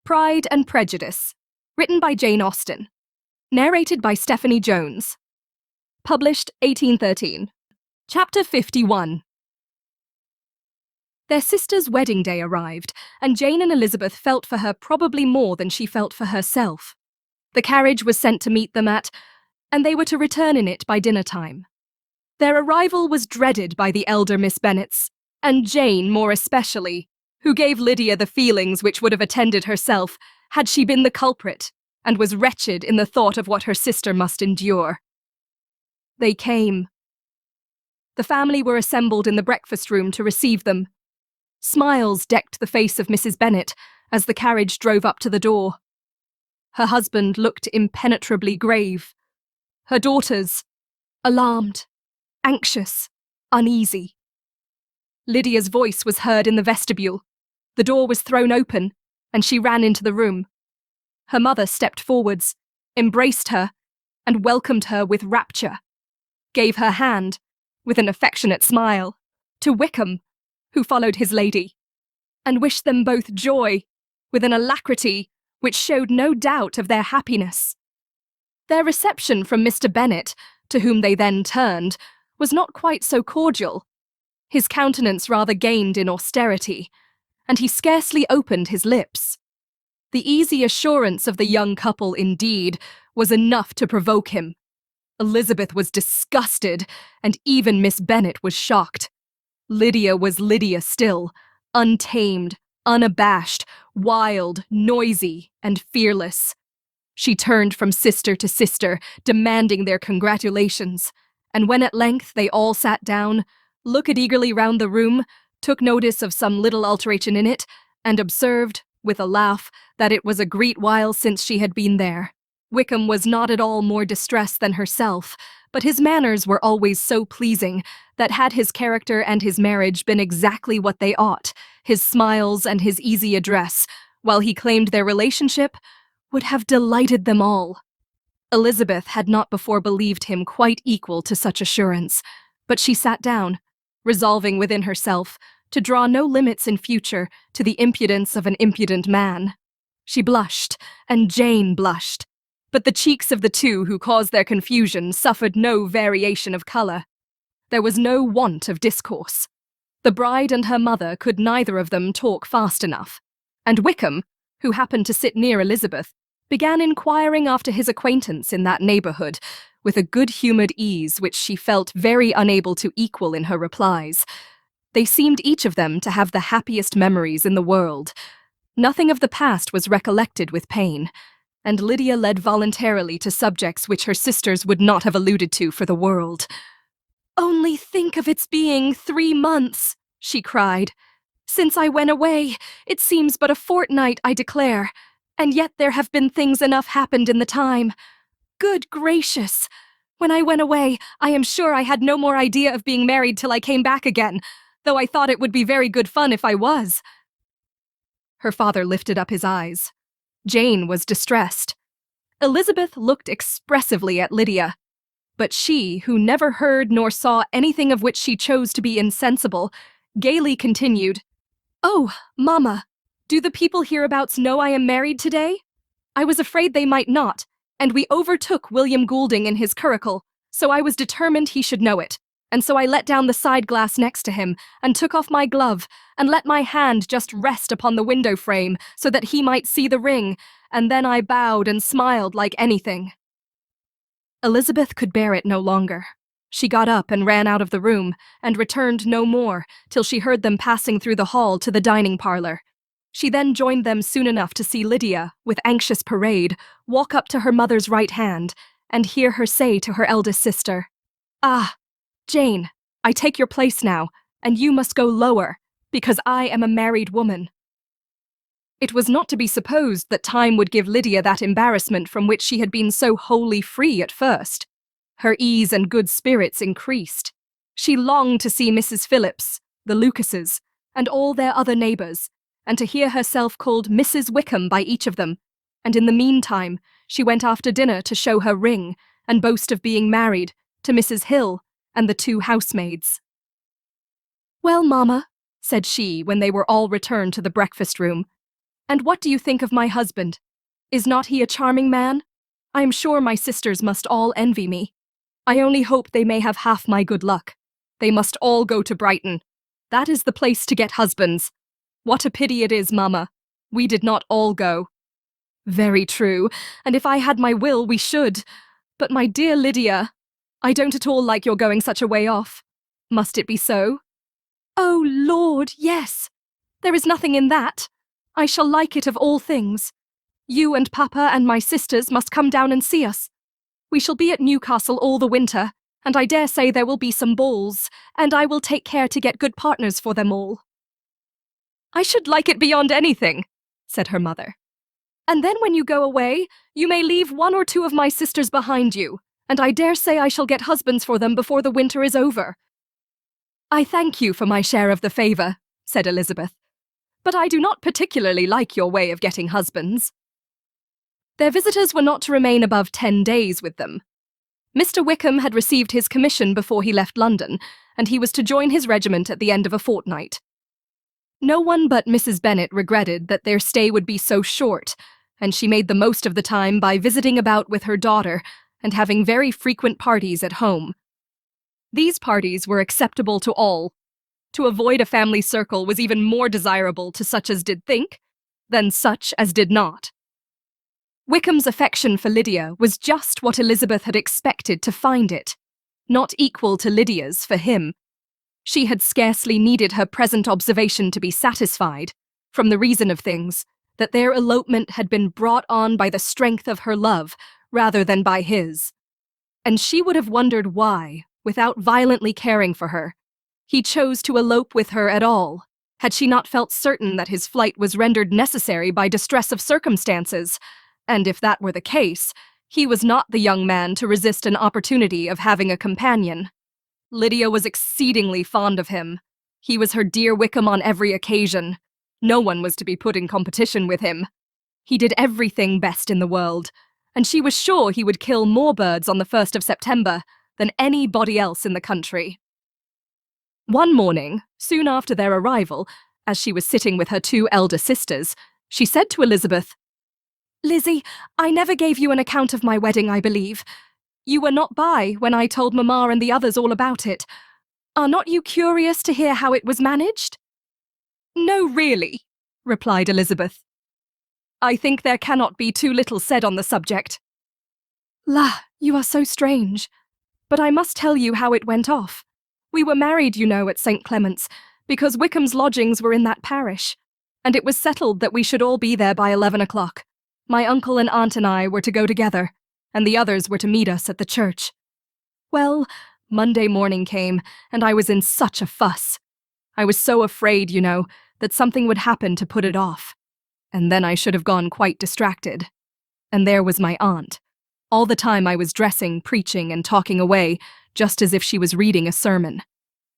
Pride and Prejudice, written by Jane Austen, narrated by Stephanie Jones, published 1813. Chapter 51. Their sister's wedding day arrived, and Jane and Elizabeth felt for her probably more than she felt for herself. The carriage was sent to meet them and they were to return in it by dinner time. Their arrival was dreaded by the elder Miss Bennets, and Jane more especially, who gave Lydia the feelings which would have attended herself had she been the culprit, and was wretched in the thought of what her sister must endure. They came. The family were assembled in the breakfast room to receive them. Smiles decked the face of Mrs. Bennet as the carriage drove up to the door. Her husband looked impenetrably grave. Her daughters, alarmed, anxious, uneasy. Lydia's voice was heard in the vestibule. The door was thrown open, and she ran into the room. Her mother stepped forwards, embraced her, and welcomed her with rapture, gave her hand, with an affectionate smile, to Wickham, who followed his lady, and wished them both joy, with an alacrity which showed no doubt of their happiness. Their reception from Mr. Bennet, to whom they then turned, was not quite so cordial. His countenance rather gained in austerity, and he scarcely opened his lips. The easy assurance of the young couple, indeed, was enough to provoke him. Elizabeth was disgusted, and even Miss Bennet was shocked. Lydia was Lydia still, untamed, unabashed, wild, noisy, and fearless. She turned from sister to sister, demanding their congratulations, and when at length they all sat down, looked eagerly round the room, took notice of some little alteration in it, and observed, with a laugh, that it was a great while since she had been there. Wickham was not at all more distressed than herself, but his manners were always so pleasing that had his character and his marriage been exactly what they ought, his smiles and his easy address, while he claimed their relationship, would have delighted them all. Elizabeth had not before believed him quite equal to such assurance, but she sat down, resolving within herself to draw no limits in future to the impudence of an impudent man. She blushed, and Jane blushed, but the cheeks of the two who caused their confusion suffered no variation of colour. There was no want of discourse. The bride and her mother could neither of them talk fast enough, and Wickham, who happened to sit near Elizabeth, began inquiring after his acquaintance in that neighbourhood, with a good-humoured ease which she felt very unable to equal in her replies. They seemed each of them to have the happiest memories in the world. Nothing of the past was recollected with pain, and Lydia led voluntarily to subjects which her sisters would not have alluded to for the world. "Only think of its being 3 months," she cried. "Since I went away, it seems but a fortnight, I declare, and yet there have been things enough happened in the time. Good gracious! When I went away, I am sure I had no more idea of being married till I came back again, though I thought it would be very good fun if I was." Her father lifted up his eyes. Jane was distressed. Elizabeth looked expressively at Lydia, but she, who never heard nor saw anything of which she chose to be insensible, gaily continued, "Oh, Mamma, do the people hereabouts know I am married today? I was afraid they might not, and we overtook William Goulding in his curricle, so I was determined he should know it, and so I let down the side glass next to him, and took off my glove, and let my hand just rest upon the window frame, so that he might see the ring, and then I bowed and smiled like anything." Elizabeth could bear it no longer. She got up and ran out of the room, and returned no more till she heard them passing through the hall to the dining parlour. She then joined them soon enough to see Lydia, with anxious parade, walk up to her mother's right hand, and hear her say to her eldest sister, "Ah, Jane, I take your place now, and you must go lower, because I am a married woman." It was not to be supposed that time would give Lydia that embarrassment from which she had been so wholly free at first. Her ease and good spirits increased. She longed to see Mrs. Phillips, the Lucases, and all their other neighbours, and to hear herself called Mrs. Wickham by each of them, and in the meantime she went after dinner to show her ring, and boast of being married, to Mrs. Hill and the 2 housemaids. "Well, Mamma," said she, when they were all returned to the breakfast-room, And what do you think of my husband? Is not he a charming man? I am sure my sisters must all envy me. I only hope they may have half my good luck. They must all go to Brighton. That is the place to get husbands. What a pity it is, Mamma. We did not all go. Very true, and if I had my will, we should. But my dear Lydia, I don't at all like your going such a way off. Must it be so? Oh, Lord, yes. There is nothing in that. I shall like it of all things. You and Papa and my sisters must come down and see us. We shall be at Newcastle all the winter, and I dare say there will be some balls, and I will take care to get good partners for them all. I should like it beyond anything, said her mother. And then when you go away, you may leave one or two of my sisters behind you, and I dare say I shall get husbands for them before the winter is over. I thank you for my share of the favour, said Elizabeth, but I do not particularly like your way of getting husbands. Their visitors were not to remain above 10 days with them. Mr. Wickham had received his commission before he left London, and he was to join his regiment at the end of a fortnight. No one but Mrs. Bennet regretted that their stay would be so short, and she made the most of the time by visiting about with her daughter and having very frequent parties at home. These parties were acceptable to all. To avoid a family circle was even more desirable to such as did think than such as did not. Wickham's affection for Lydia was just what Elizabeth had expected to find it, not equal to Lydia's for him. She had scarcely needed her present observation to be satisfied, from the reason of things, that their elopement had been brought on by the strength of her love rather than by his. And she would have wondered why, without violently caring for her, he chose to elope with her at all, had she not felt certain that his flight was rendered necessary by distress of circumstances, and if that were the case, he was not the young man to resist an opportunity of having a companion. Lydia was exceedingly fond of him. He was her dear Wickham on every occasion. No one was to be put in competition with him. He did everything best in the world, and she was sure he would kill more birds on the 1st of September than anybody else in the country. One morning, soon after their arrival, as she was sitting with her 2 elder sisters, she said to Elizabeth, "Lizzie, I never gave you an account of my wedding, I believe. You were not by when I told Mamma and the others all about it. Are not you curious to hear how it was managed?" "No, really," replied Elizabeth. "I think there cannot be too little said on the subject." "La, you are so strange. But I must tell you how it went off. We were married, you know, at St. Clement's, because Wickham's lodgings were in that parish, and it was settled that we should all be there by 11 o'clock. My uncle and aunt and I were to go together, and the others were to meet us at the church. Well, Monday morning came, and I was in such a fuss. I was so afraid, you know, that something would happen to put it off. And then I should have gone quite distracted. And there was my aunt. All the time I was dressing, preaching, and talking away, just as if she was reading a sermon.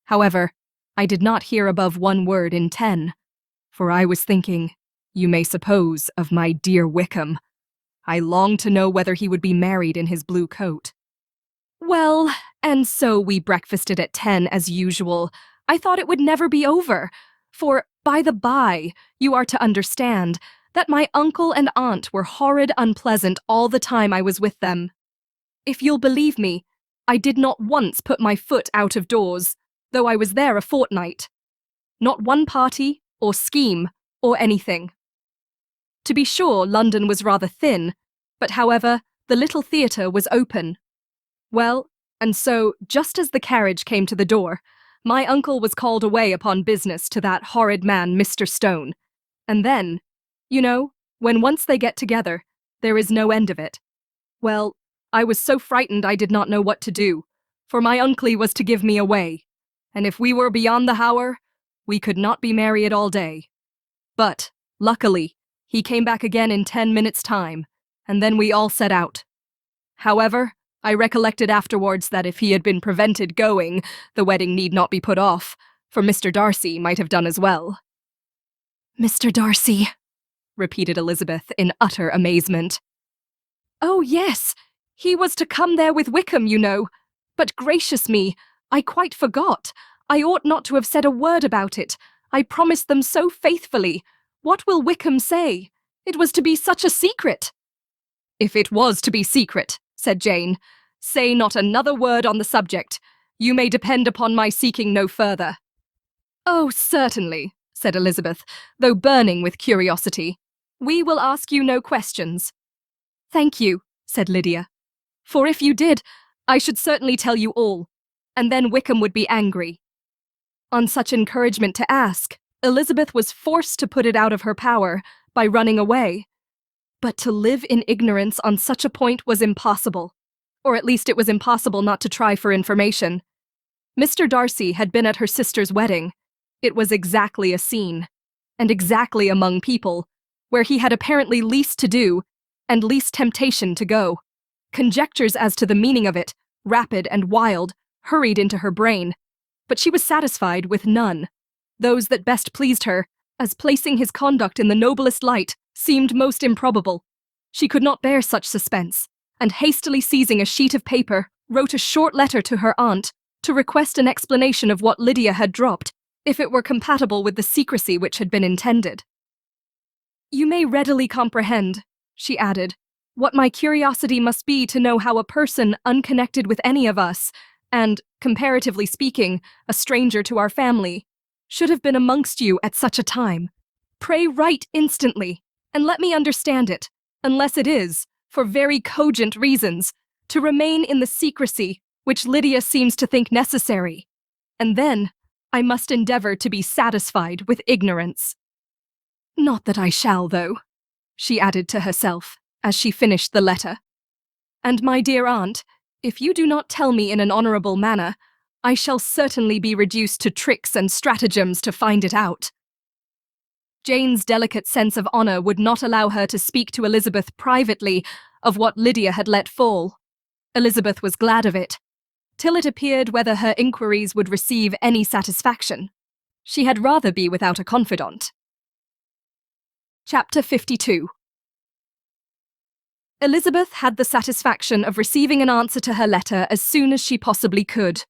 However, I did not hear above 1 word in 10, for I was thinking, you may suppose, of my dear Wickham. I longed to know whether he would be married in his blue coat. Well, and so we breakfasted at 10 as usual. I thought it would never be over, for, by the by, you are to understand that my uncle and aunt were horrid unpleasant all the time I was with them. If you'll believe me, I did not once put my foot out of doors, though I was there a fortnight. Not one party, or scheme, or anything. To be sure, London was rather thin, but however, the little theatre was open. Well, and so, just as the carriage came to the door, my uncle was called away upon business to that horrid man, Mr. Stone, and then, you know, when once they get together, there is no end of it. Well, I was so frightened I did not know what to do, for my uncle was to give me away, and if we were beyond the hour, we could not be married all day. But, luckily, he came back again in 10 minutes' time, and then we all set out. However, I recollected afterwards that if he had been prevented going, the wedding need not be put off, for Mr. Darcy might have done as well." "Mr. Darcy," repeated Elizabeth in utter amazement. "Oh, yes, he was to come there with Wickham, you know. But gracious me, I quite forgot. I ought not to have said a word about it. I promised them so faithfully. What will Wickham say? It was to be such a secret." "If it was to be secret," said Jane, "say not another word on the subject. You may depend upon my seeking no further." "Oh, certainly," said Elizabeth, though burning with curiosity. "We will ask you no questions." "Thank you," said Lydia. "For if you did, I should certainly tell you all, and then Wickham would be angry." On such encouragement to ask, Elizabeth was forced to put it out of her power by running away. But to live in ignorance on such a point was impossible, or at least it was impossible not to try for information. Mr. Darcy had been at her sister's wedding. It was exactly a scene, and exactly among people, where he had apparently least to do and least temptation to go. Conjectures as to the meaning of it, rapid and wild, hurried into her brain, but she was satisfied with none. Those that best pleased her, as placing his conduct in the noblest light, seemed most improbable. She could not bear such suspense, and hastily seizing a sheet of paper, wrote a short letter to her aunt to request an explanation of what Lydia had dropped, if it were compatible with the secrecy which had been intended. "You may readily comprehend," she added, "what my curiosity must be to know how a person unconnected with any of us, and, comparatively speaking, a stranger to our family, should have been amongst you at such a time. Pray write instantly, and let me understand it, unless it is, for very cogent reasons, to remain in the secrecy which Lydia seems to think necessary, and then I must endeavour to be satisfied with ignorance. Not that I shall, though," she added to herself, as she finished the letter. "And my dear aunt, if you do not tell me in an honourable manner, I shall certainly be reduced to tricks and stratagems to find it out." Jane's delicate sense of honour would not allow her to speak to Elizabeth privately of what Lydia had let fall. Elizabeth was glad of it, till it appeared whether her inquiries would receive any satisfaction. She had rather be without a confidant. Chapter 52. Elizabeth had the satisfaction of receiving an answer to her letter as soon as she possibly could.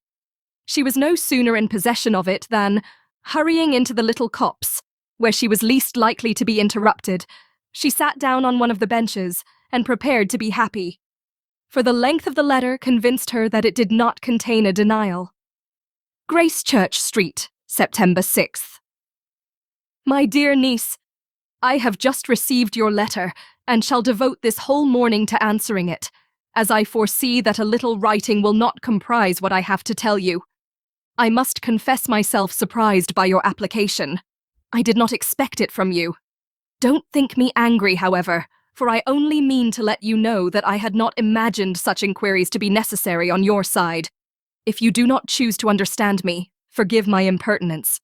She was no sooner in possession of it than, hurrying into the little copse, where she was least likely to be interrupted, she sat down on one of the benches and prepared to be happy. For the length of the letter convinced her that it did not contain a denial. Gracechurch Street, September 6th. My dear niece, I have just received your letter, and shall devote this whole morning to answering it, as I foresee that a little writing will not comprise what I have to tell you. I must confess myself surprised by your application. I did not expect it from you. Don't think me angry, however, for I only mean to let you know that I had not imagined such inquiries to be necessary on your side. If you do not choose to understand me, forgive my impertinence.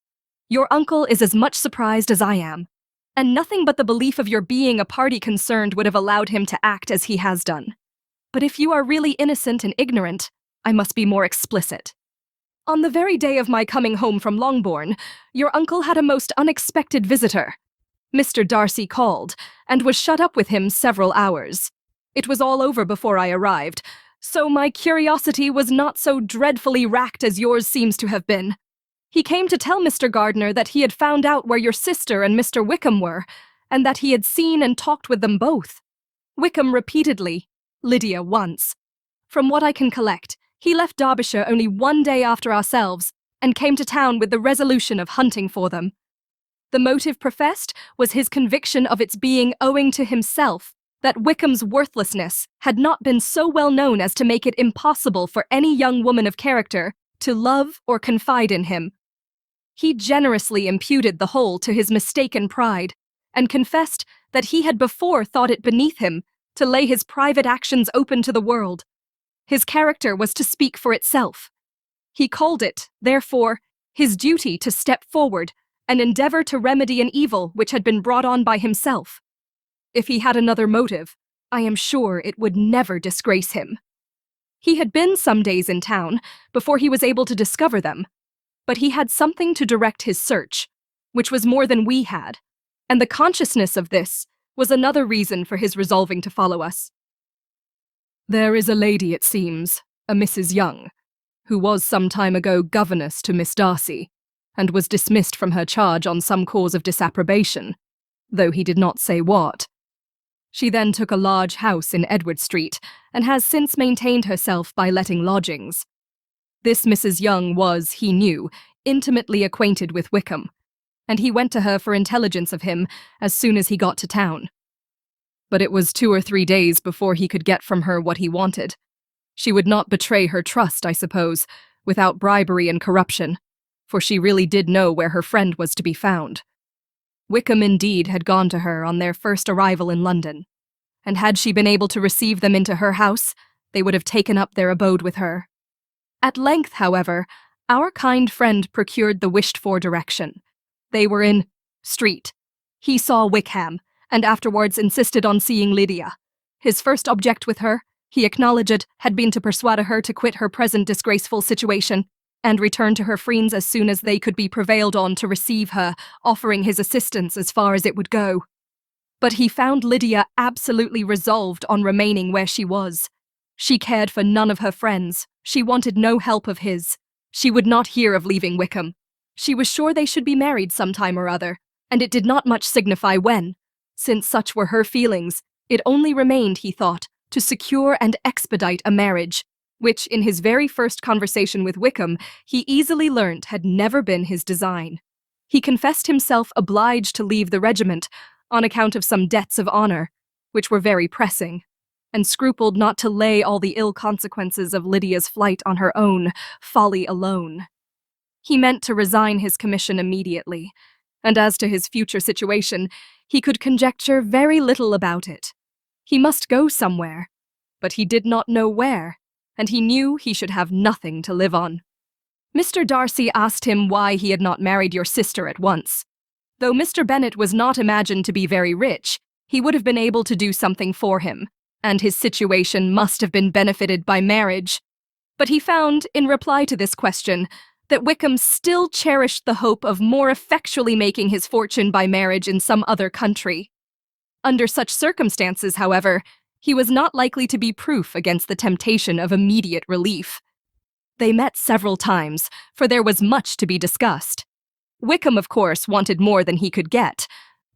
Your uncle is as much surprised as I am, and nothing but the belief of your being a party concerned would have allowed him to act as he has done. But if you are really innocent and ignorant, I must be more explicit. On the very day of my coming home from Longbourn, your uncle had a most unexpected visitor. Mr. Darcy called, and was shut up with him several hours. It was all over before I arrived, so my curiosity was not so dreadfully racked as yours seems to have been. He came to tell Mr. Gardiner that he had found out where your sister and Mr. Wickham were, and that he had seen and talked with them both. Wickham repeatedly, Lydia once. From what I can collect, he left Derbyshire only one day after ourselves, and came to town with the resolution of hunting for them. The motive professed was his conviction of its being owing to himself, that Wickham's worthlessness had not been so well known as to make it impossible for any young woman of character to love or confide in him. He generously imputed the whole to his mistaken pride, and confessed that he had before thought it beneath him to lay his private actions open to the world. His character was to speak for itself. He called it, therefore, his duty to step forward and endeavour to remedy an evil which had been brought on by himself. If he had another motive, I am sure it would never disgrace him. He had been some days in town before he was able to discover them, but he had something to direct his search, which was more than we had, and the consciousness of this was another reason for his resolving to follow us. There is a lady, it seems, a Mrs. Young, who was some time ago governess to Miss Darcy, and was dismissed from her charge on some cause of disapprobation, though he did not say what. She then took a large house in Edward Street, and has since maintained herself by letting lodgings. This Mrs. Young was, he knew, intimately acquainted with Wickham, and he went to her for intelligence of him as soon as he got to town. But it was 2 or 3 days before he could get from her what he wanted. She would not betray her trust, I suppose, without bribery and corruption, for she really did know where her friend was to be found. Wickham indeed had gone to her on their first arrival in London, and had she been able to receive them into her house, they would have taken up their abode with her. At length, however, our kind friend procured the wished-for direction. They were in Street. He saw Wickham, and afterwards insisted on seeing Lydia. His first object with her, he acknowledged, had been to persuade her to quit her present disgraceful situation, and return to her friends as soon as they could be prevailed on to receive her, offering his assistance as far as it would go. But he found Lydia absolutely resolved on remaining where she was. She cared for none of her friends. She wanted no help of his. She would not hear of leaving Wickham. She was sure they should be married some time or other, and it did not much signify when. Since such were her feelings, it only remained, he thought, to secure and expedite a marriage, which, in his very first conversation with Wickham, he easily learnt had never been his design. He confessed himself obliged to leave the regiment on account of some debts of honour, which were very pressing, and scrupled not to lay all the ill consequences of Lydia's flight on her own folly alone. He meant to resign his commission immediately, and as to his future situation, he could conjecture very little about it. He must go somewhere, but he did not know where, and he knew he should have nothing to live on. Mr. Darcy asked him why he had not married your sister at once. Though Mr. Bennet was not imagined to be very rich, he would have been able to do something for him, and his situation must have been benefited by marriage. But he found, in reply to this question, that Wickham still cherished the hope of more effectually making his fortune by marriage in some other country. Under such circumstances, however, he was not likely to be proof against the temptation of immediate relief. They met several times, for there was much to be discussed. Wickham, of course, wanted more than he could get,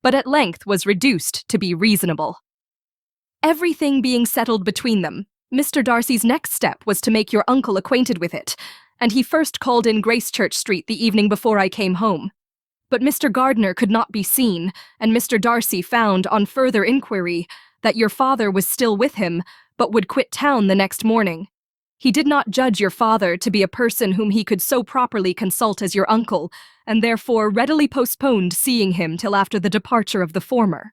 but at length was reduced to be reasonable. Everything being settled between them, Mr. Darcy's next step was to make your uncle acquainted with it, and he first called in Gracechurch Street the evening before I came home. But Mr. Gardiner could not be seen, and Mr. Darcy found, on further inquiry, that your father was still with him, but would quit town the next morning. He did not judge your father to be a person whom he could so properly consult as your uncle, and therefore readily postponed seeing him till after the departure of the former.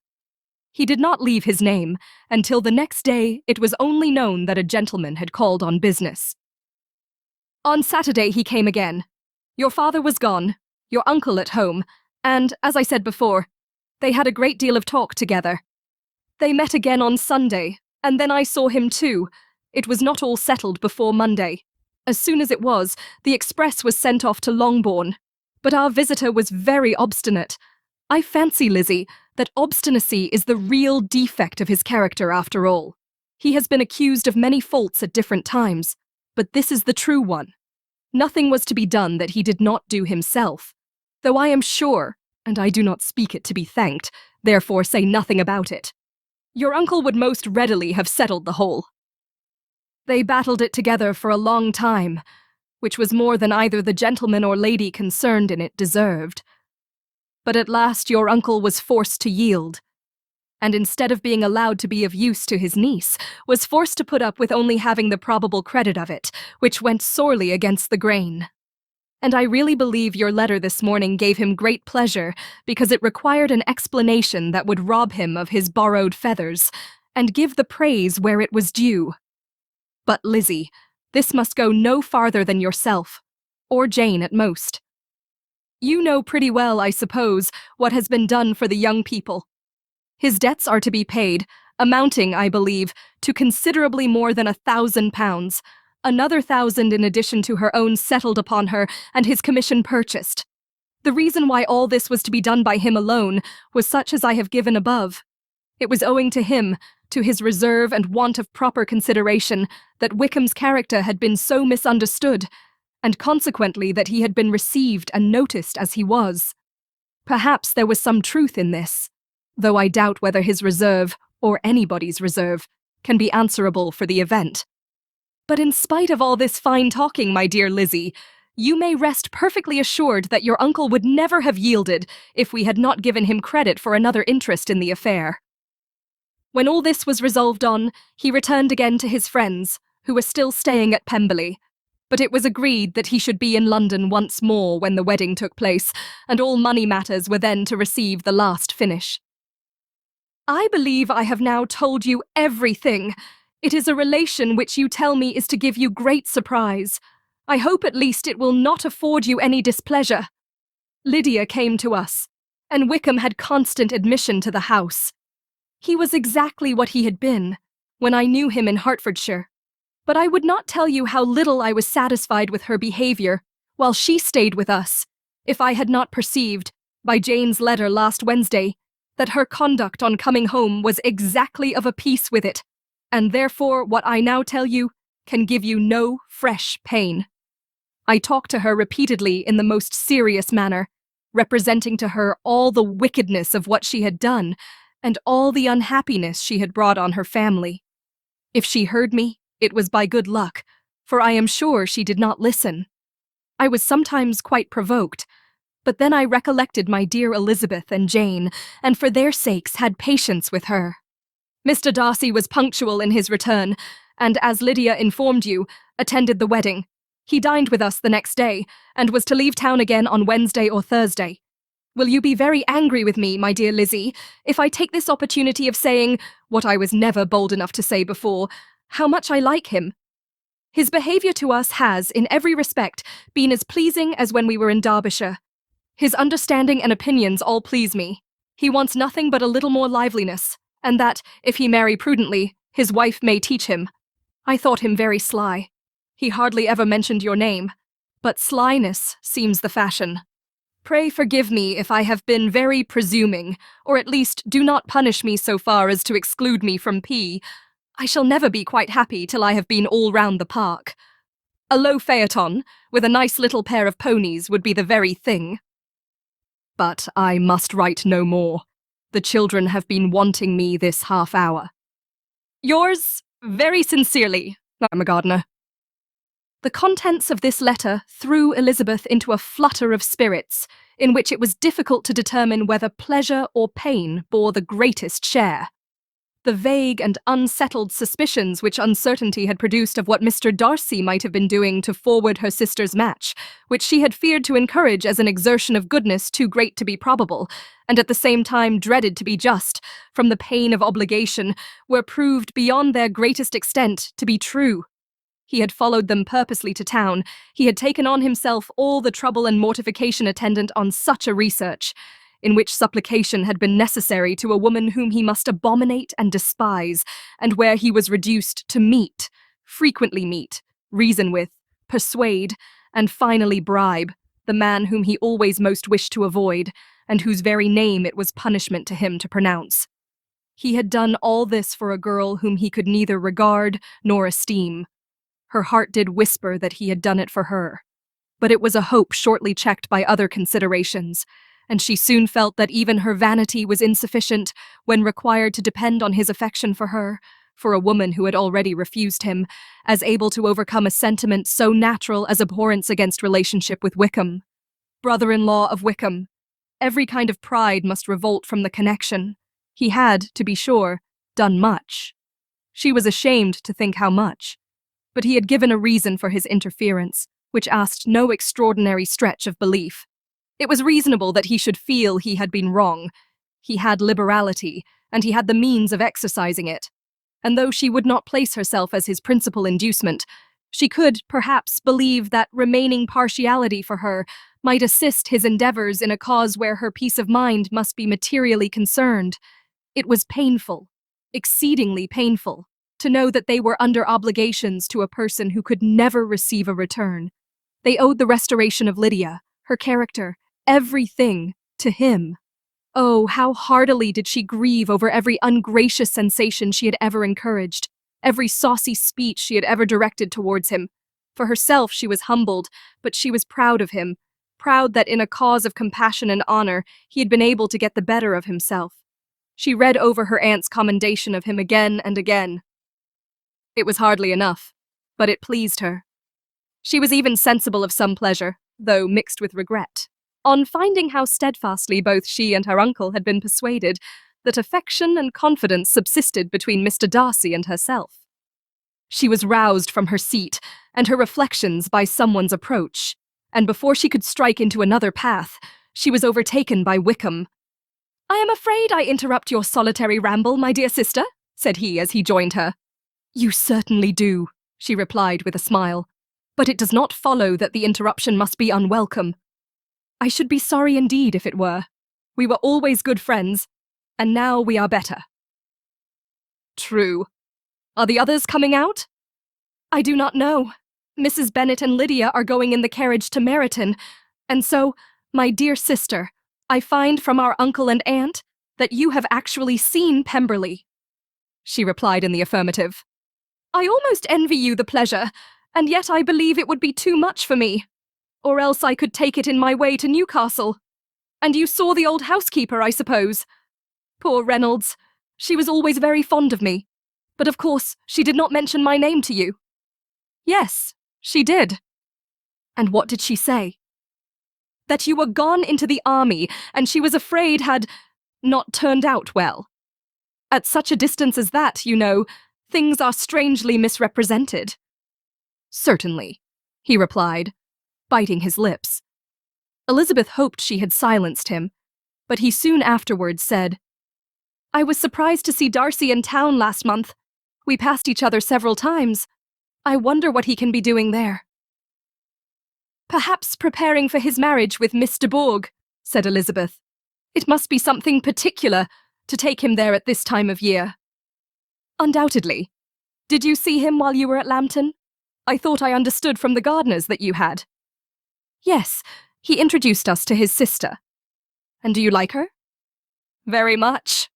He did not leave his name, until the next day it was only known that a gentleman had called on business. On Saturday he came again. Your father was gone, your uncle at home, and, as I said before, they had a great deal of talk together. They met again on Sunday, and then I saw him too. It was not all settled before Monday. As soon as it was, the express was sent off to Longbourn. But our visitor was very obstinate. I fancy, Lizzie, that obstinacy is the real defect of his character after all. He has been accused of many faults at different times, but this is the true one. Nothing was to be done that he did not do himself, though I am sure, and I do not speak it to be thanked, therefore say nothing about it. Your uncle would most readily have settled the whole. They battled it together for a long time, which was more than either the gentleman or lady concerned in it deserved. But at last your uncle was forced to yield, and instead of being allowed to be of use to his niece, was forced to put up with only having the probable credit of it, which went sorely against the grain. And I really believe your letter this morning gave him great pleasure, because it required an explanation that would rob him of his borrowed feathers, and give the praise where it was due. But, Lizzie, this must go no farther than yourself, or Jane at most. You know pretty well, I suppose, what has been done for the young people. His debts are to be paid, amounting, I believe, to considerably more than £1,000, another 1,000 in addition to her own settled upon her and his commission purchased. The reason why all this was to be done by him alone was such as I have given above. It was owing to him, to his reserve and want of proper consideration, that Wickham's character had been so misunderstood, and consequently that he had been received and noticed as he was. Perhaps there was some truth in this. though I doubt whether his reserve, or anybody's reserve, can be answerable for the event. But in spite of all this fine talking, my dear Lizzie, you may rest perfectly assured that your uncle would never have yielded if we had not given him credit for another interest in the affair. When all this was resolved on, he returned again to his friends, who were still staying at Pemberley, but it was agreed that he should be in London once more when the wedding took place, and all money matters were then to receive the last finish. I believe I have now told you everything. It is a relation which you tell me is to give you great surprise. I hope at least it will not afford you any displeasure. Lydia came to us, and Wickham had constant admission to the house. He was exactly what he had been when I knew him in Hertfordshire, but I would not tell you how little I was satisfied with her behaviour while she stayed with us, if I had not perceived, by Jane's letter last Wednesday, that her conduct on coming home was exactly of a piece with it, and therefore what I now tell you can give you no fresh pain. I talked to her repeatedly in the most serious manner, representing to her all the wickedness of what she had done, and all the unhappiness she had brought on her family. If she heard me, it was by good luck, for I am sure she did not listen. I was sometimes quite provoked, but then I recollected my dear Elizabeth and Jane, and for their sakes had patience with her. Mr. Darcy was punctual in his return, and as Lydia informed you, attended the wedding. He dined with us the next day, and was to leave town again on Wednesday or Thursday. Will you be very angry with me, my dear Lizzie, if I take this opportunity of saying, what I was never bold enough to say before, how much I like him? His behaviour to us has, in every respect, been as pleasing as when we were in Derbyshire. His understanding and opinions all please me. He wants nothing but a little more liveliness, and that, if he marry prudently, his wife may teach him. I thought him very sly. He hardly ever mentioned your name, but slyness seems the fashion. Pray forgive me if I have been very presuming, or at least do not punish me so far as to exclude me from P. I shall never be quite happy till I have been all round the park. A low phaeton, with a nice little pair of ponies, would be the very thing. But I must write no more. The children have been wanting me this half hour. Yours, very sincerely, I'm a gardener. The contents of this letter threw Elizabeth into a flutter of spirits, in which it was difficult to determine whether pleasure or pain bore the greatest share. The vague and unsettled suspicions which uncertainty had produced of what Mr. Darcy might have been doing to forward her sister's match, which she had feared to encourage as an exertion of goodness too great to be probable, and at the same time dreaded to be just, from the pain of obligation, were proved beyond their greatest extent to be true. He had followed them purposely to town. He had taken on himself all the trouble and mortification attendant on such a research, in which supplication had been necessary to a woman whom he must abominate and despise, and where he was reduced to meet, frequently meet, reason with, persuade, and finally bribe, the man whom he always most wished to avoid, and whose very name it was punishment to him to pronounce. He had done all this for a girl whom he could neither regard nor esteem. Her heart did whisper that he had done it for her, but it was a hope shortly checked by other considerations, and she soon felt that even her vanity was insufficient when required to depend on his affection for her, for a woman who had already refused him, as able to overcome a sentiment so natural as abhorrence against relationship with Wickham. Brother-in-law of Wickham, every kind of pride must revolt from the connection. He had, to be sure, done much. She was ashamed to think how much. But he had given a reason for his interference, which asked no extraordinary stretch of belief. It was reasonable that he should feel he had been wrong. He had liberality, and he had the means of exercising it. And though she would not place herself as his principal inducement, she could, perhaps, believe that remaining partiality for her might assist his endeavours in a cause where her peace of mind must be materially concerned. It was painful, exceedingly painful, to know that they were under obligations to a person who could never receive a return. They owed the restoration of Lydia, her character, everything, to him. Oh, how heartily did she grieve over every ungracious sensation she had ever encouraged, every saucy speech she had ever directed towards him. For herself she was humbled, but she was proud of him, proud that in a cause of compassion and honour he had been able to get the better of himself. She read over her aunt's commendation of him again and again. It was hardly enough, but it pleased her. She was even sensible of some pleasure, though mixed with regret, on finding how steadfastly both she and her uncle had been persuaded that affection and confidence subsisted between Mr. Darcy and herself. She was roused from her seat and her reflections by someone's approach, and before she could strike into another path, she was overtaken by Wickham. "I am afraid I interrupt your solitary ramble, my dear sister," said he as he joined her. "You certainly do," she replied with a smile, "but it does not follow that the interruption must be unwelcome. I should be sorry indeed if it were. We were always good friends, and now we are better." "True. Are the others coming out?" "I do not know. Mrs. Bennet and Lydia are going in the carriage to Meryton, and so, my dear sister, I find from our uncle and aunt that you have actually seen Pemberley." She replied in the affirmative. "I almost envy you the pleasure, and yet I believe it would be too much for me, or else I could take it in my way to Newcastle. And you saw the old housekeeper, I suppose? Poor Reynolds. She was always very fond of me, but of course she did not mention my name to you." "Yes, she did." "And what did she say?" "That you were gone into the army, and she was afraid had not turned out well. At such a distance as that, you know, things are strangely misrepresented." "Certainly," he replied, biting his lips. Elizabeth hoped she had silenced him, but he soon afterwards said, "I was surprised to see Darcy in town last month. We passed each other several times. I wonder what he can be doing there." "Perhaps preparing for his marriage with Miss de Bourgh," said Elizabeth. "It must be something particular to take him there at this time of year." "Undoubtedly. Did you see him while you were at Lambton? I thought I understood from the gardeners that you had." "Yes, he introduced us to his sister." "And do you like her?" "Very much."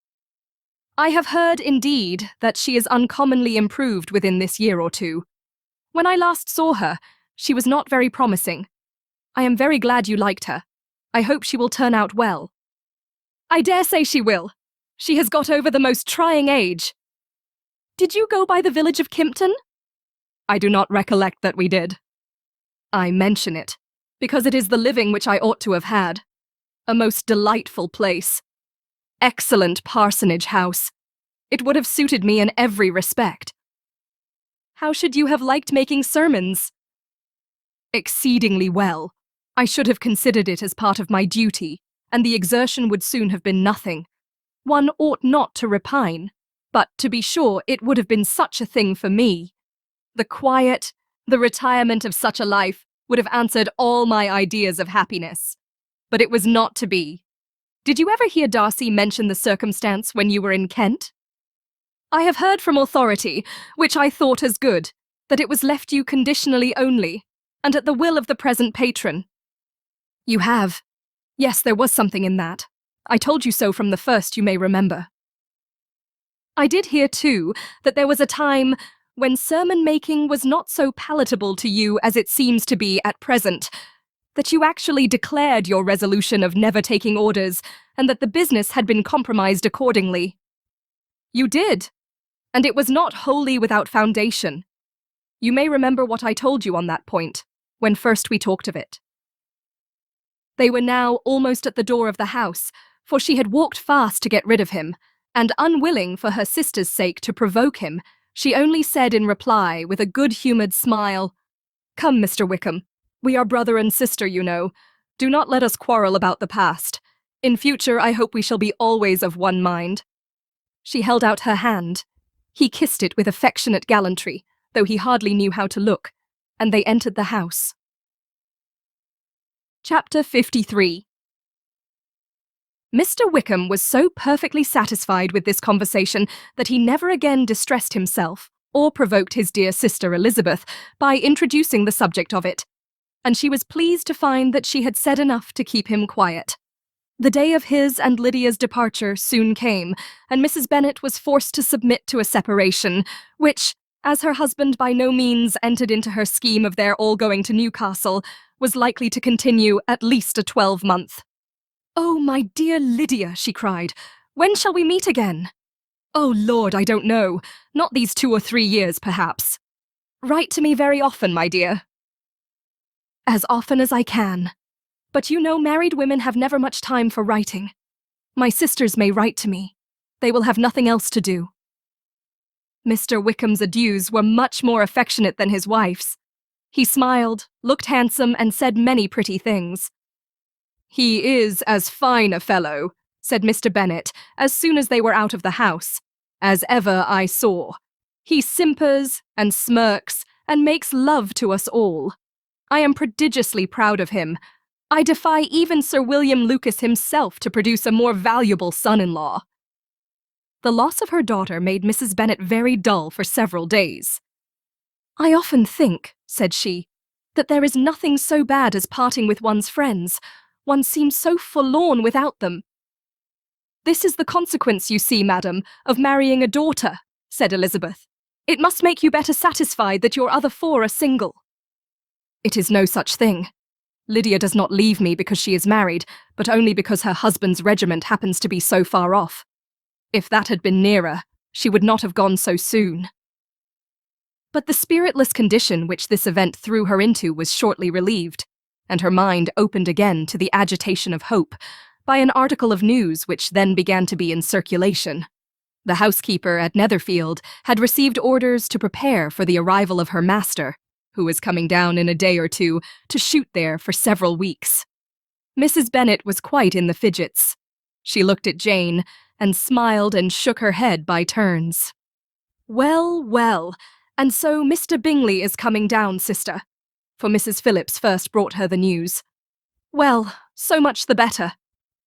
"I have heard, indeed, that she is uncommonly improved within this year or two. When I last saw her, she was not very promising. I am very glad you liked her. I hope she will turn out well." "I dare say she will. She has got over the most trying age." "Did you go by the village of Kimpton?" "I do not recollect that we did." "I mention it, because it is the living which I ought to have had. A most delightful place. Excellent parsonage house. It would have suited me in every respect." "How should you have liked making sermons?" "Exceedingly well. I should have considered it as part of my duty, and the exertion would soon have been nothing. One ought not to repine, but to be sure it would have been such a thing for me. The quiet, the retirement of such a life would have answered all my ideas of happiness. But it was not to be. Did you ever hear Darcy mention the circumstance when you were in Kent?" "I have heard from authority, which I thought as good, that it was left you conditionally only, and at the will of the present patron." "You have. Yes, there was something in that. I told you so from the first, you may remember." "I did hear, too, that there was a time when sermon-making was not so palatable to you as it seems to be at present, that you actually declared your resolution of never taking orders, and that the business had been compromised accordingly." "You did, and it was not wholly without foundation. You may remember what I told you on that point, when first we talked of it." They were now almost at the door of the house, for she had walked fast to get rid of him, and unwilling for her sister's sake to provoke him, she only said in reply, with a good-humoured smile, "Come, Mr. Wickham, we are brother and sister, you know. Do not let us quarrel about the past. In future, I hope we shall be always of one mind." She held out her hand. He kissed it with affectionate gallantry, though he hardly knew how to look, and they entered the house. Chapter 53. Mr. Wickham was so perfectly satisfied with this conversation that he never again distressed himself or provoked his dear sister Elizabeth by introducing the subject of it, and she was pleased to find that she had said enough to keep him quiet. The day of his and Lydia's departure soon came, and Mrs. Bennet was forced to submit to a separation, which, as her husband by no means entered into her scheme of their all going to Newcastle, was likely to continue at least a 12-month. "Oh, my dear Lydia," she cried, When shall we meet again? Oh Lord, I don't know. Not these 2 or 3 years, perhaps. Write to me very often, my dear. As often as I can. But you know, married women have never much time for writing. My sisters may write to me. They will have nothing else to do. Mr. Wickham's adieus were much more affectionate than his wife's. He smiled, looked handsome, and said many pretty things. He is as fine a fellow, said Mr. Bennet, as soon as they were out of the house, as ever I saw. He simpers and smirks and makes love to us all. I am prodigiously proud of him. I defy even Sir William Lucas himself to produce a more valuable son-in-law. The loss of her daughter made Mrs. Bennet very dull for several days. I often think, said she, that there is nothing so bad as parting with one's friends. One seems so forlorn without them. This is the consequence, you see, madam, of marrying a daughter, said Elizabeth. It must make you better satisfied that your other 4 are single. It is no such thing. Lydia does not leave me because she is married, but only because her husband's regiment happens to be so far off. If that had been nearer, she would not have gone so soon. But the spiritless condition which this event threw her into was shortly relieved, and her mind opened again to the agitation of hope by an article of news which then began to be in circulation. The housekeeper at Netherfield had received orders to prepare for the arrival of her master, who was coming down in a day or two to shoot there for several weeks. Mrs. Bennet was quite in the fidgets. She looked at Jane and smiled and shook her head by turns. Well, well, and so Mr. Bingley is coming down, sister, for Mrs. Phillips first brought her the news. Well, so much the better.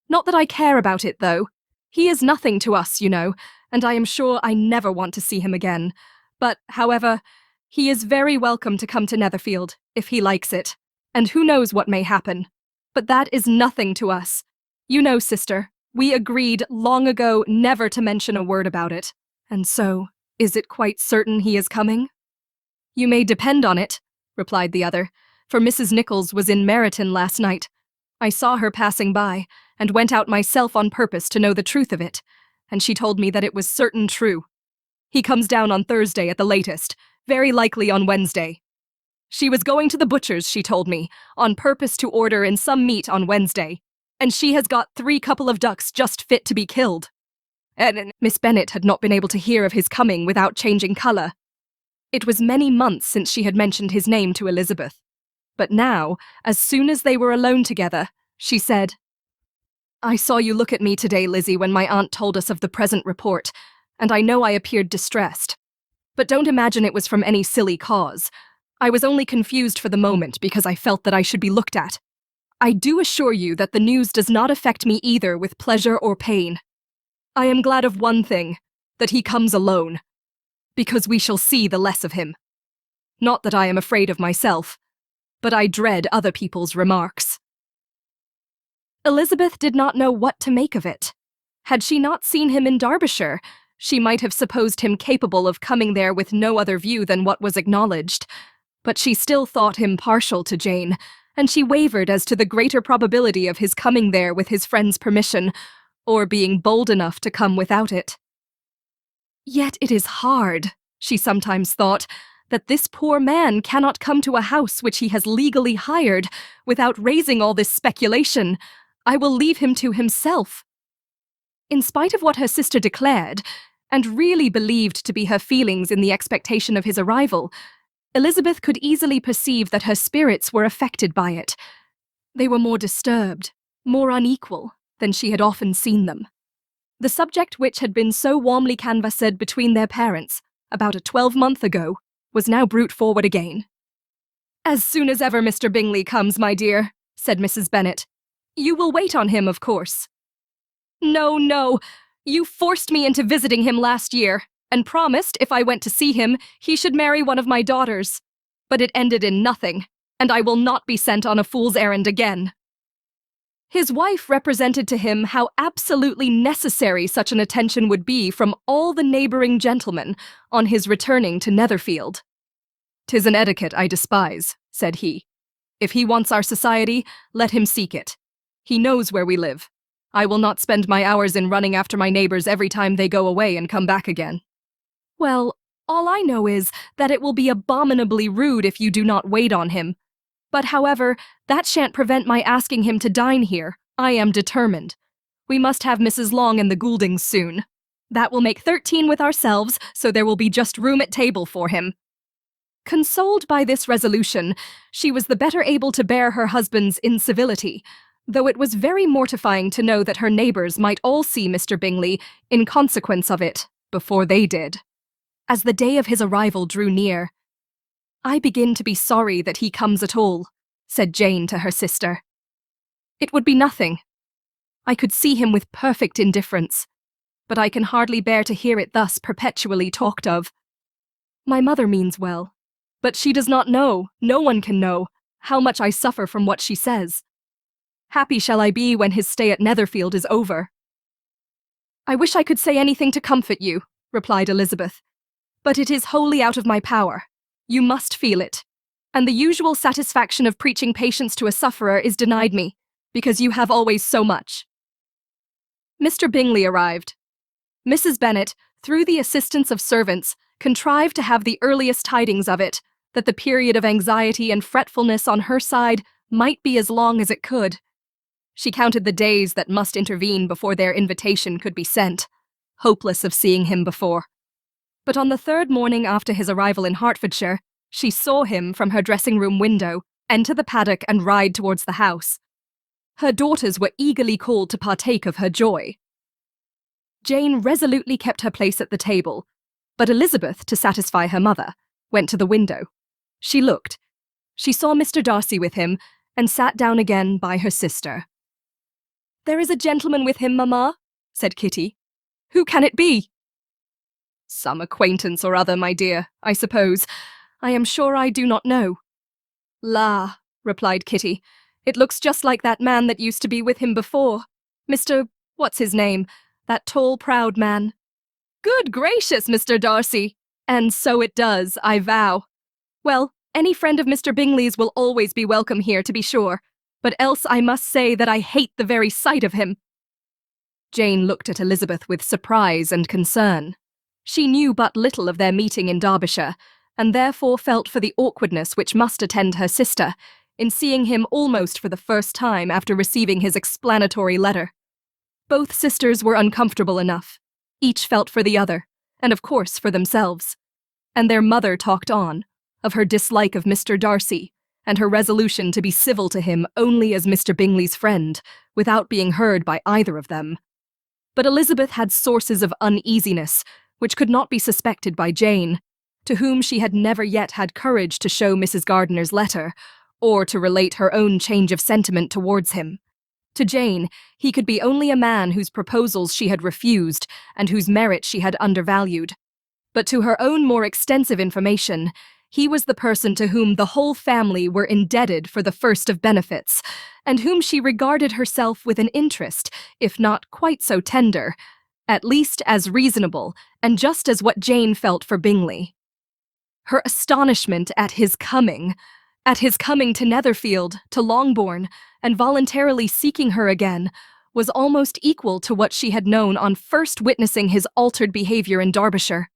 Not that I care about it, though. He is nothing to us, you know, and I am sure I never want to see him again. But, however, he is very welcome to come to Netherfield, if he likes it, and who knows what may happen. But that is nothing to us. You know, sister, we agreed long ago never to mention a word about it, and so, is it quite certain he is coming? You may depend on it, replied the other, for Mrs. Nichols was in Meryton last night. I saw her passing by, and went out myself on purpose to know the truth of it, and she told me that it was certain true. He comes down on Thursday at the latest, very likely on Wednesday. She was going to the butcher's, she told me, on purpose to order in some meat on Wednesday, and she has got 3 couple of ducks just fit to be killed. And Miss Bennet had not been able to hear of his coming without changing colour. It was many months since she had mentioned his name to Elizabeth. But now, as soon as they were alone together, she said, I saw you look at me today, Lizzie, when my aunt told us of the present report, and I know I appeared distressed. But don't imagine it was from any silly cause. I was only confused for the moment because I felt that I should be looked at. I do assure you that the news does not affect me either with pleasure or pain. I am glad of one thing, that he comes alone, because we shall see the less of him. Not that I am afraid of myself, but I dread other people's remarks. Elizabeth did not know what to make of it. Had she not seen him in Derbyshire, she might have supposed him capable of coming there with no other view than what was acknowledged. But she still thought him partial to Jane, and she wavered as to the greater probability of his coming there with his friend's permission, or being bold enough to come without it. Yet it is hard, she sometimes thought, that this poor man cannot come to a house which he has legally hired without raising all this speculation. I will leave him to himself. In spite of what her sister declared, and really believed to be her feelings in the expectation of his arrival, Elizabeth could easily perceive that her spirits were affected by it. They were more disturbed, more unequal, than she had often seen them. The subject which had been so warmly canvassed between their parents, about a 12-month ago, was now brought forward again. As soon as ever Mr. Bingley comes, my dear, said Mrs. Bennet. You will wait on him, of course. No, no, you forced me into visiting him last year, and promised, if I went to see him, he should marry one of my daughters. But it ended in nothing, and I will not be sent on a fool's errand again. His wife represented to him how absolutely necessary such an attention would be from all the neighbouring gentlemen on his returning to Netherfield. "'Tis an etiquette I despise," said he. "If he wants our society, let him seek it. He knows where we live, I will not spend my hours in running after my neighbors every time they go away and come back again. Well, all I know is that it will be abominably rude if you do not wait on him. But however, that shan't prevent my asking him to dine here. I am determined. We must have Mrs. Long and the Gouldings soon. That will make 13 with ourselves, so there will be just room at table for him. Consoled by this resolution, she was the better able to bear her husband's incivility, though it was very mortifying to know that her neighbours might all see Mr. Bingley, in consequence of it, before they did. As the day of his arrival drew near, "I begin to be sorry that he comes at all," said Jane to her sister. "It would be nothing. I could see him with perfect indifference, but I can hardly bear to hear it thus perpetually talked of. My mother means well, but she does not know, no one can know, how much I suffer from what she says. Happy shall I be when his stay at Netherfield is over." "I wish I could say anything to comfort you," replied Elizabeth, "but it is wholly out of my power. You must feel it, and the usual satisfaction of preaching patience to a sufferer is denied me, because you have always so much." Mr. Bingley arrived. Mrs. Bennet, through the assistance of servants, contrived to have the earliest tidings of it, that the period of anxiety and fretfulness on her side might be as long as it could. She counted the days that must intervene before their invitation could be sent, hopeless of seeing him before. But on the third morning after his arrival in Hertfordshire, she saw him from her dressing-room window enter the paddock and ride towards the house. Her daughters were eagerly called to partake of her joy. Jane resolutely kept her place at the table, but Elizabeth, to satisfy her mother, went to the window. She looked. She saw Mr. Darcy with him, and sat down again by her sister. "There is a gentleman with him, mamma," said Kitty. "Who can it be?" "Some acquaintance or other, my dear, I suppose. I am sure I do not know." "La," replied Kitty, "it looks just like that man that used to be with him before. Mr. What's his name? That tall, proud man." "Good gracious, Mr. Darcy! And so it does, I vow. Well, any friend of Mr. Bingley's will always be welcome here, to be sure, but else I must say that I hate the very sight of him." Jane looked at Elizabeth with surprise and concern. She knew but little of their meeting in Derbyshire, and therefore felt for the awkwardness which must attend her sister in seeing him almost for the first time after receiving his explanatory letter. Both sisters were uncomfortable enough. Each felt for the other, and of course for themselves. And their mother talked on, of her dislike of Mr. Darcy, and her resolution to be civil to him only as Mr. Bingley's friend, without being heard by either of them. But Elizabeth had sources of uneasiness, which could not be suspected by Jane, to whom she had never yet had courage to show Mrs. Gardiner's letter, or to relate her own change of sentiment towards him. To Jane, he could be only a man whose proposals she had refused, and whose merit she had undervalued. But to her own more extensive information, he was the person to whom the whole family were indebted for the first of benefits, and whom she regarded herself with an interest, if not quite so tender, at least as reasonable, and just as what Jane felt for Bingley. Her astonishment at his coming to Netherfield, to Longbourn, and voluntarily seeking her again, was almost equal to what she had known on first witnessing his altered behaviour in Derbyshire.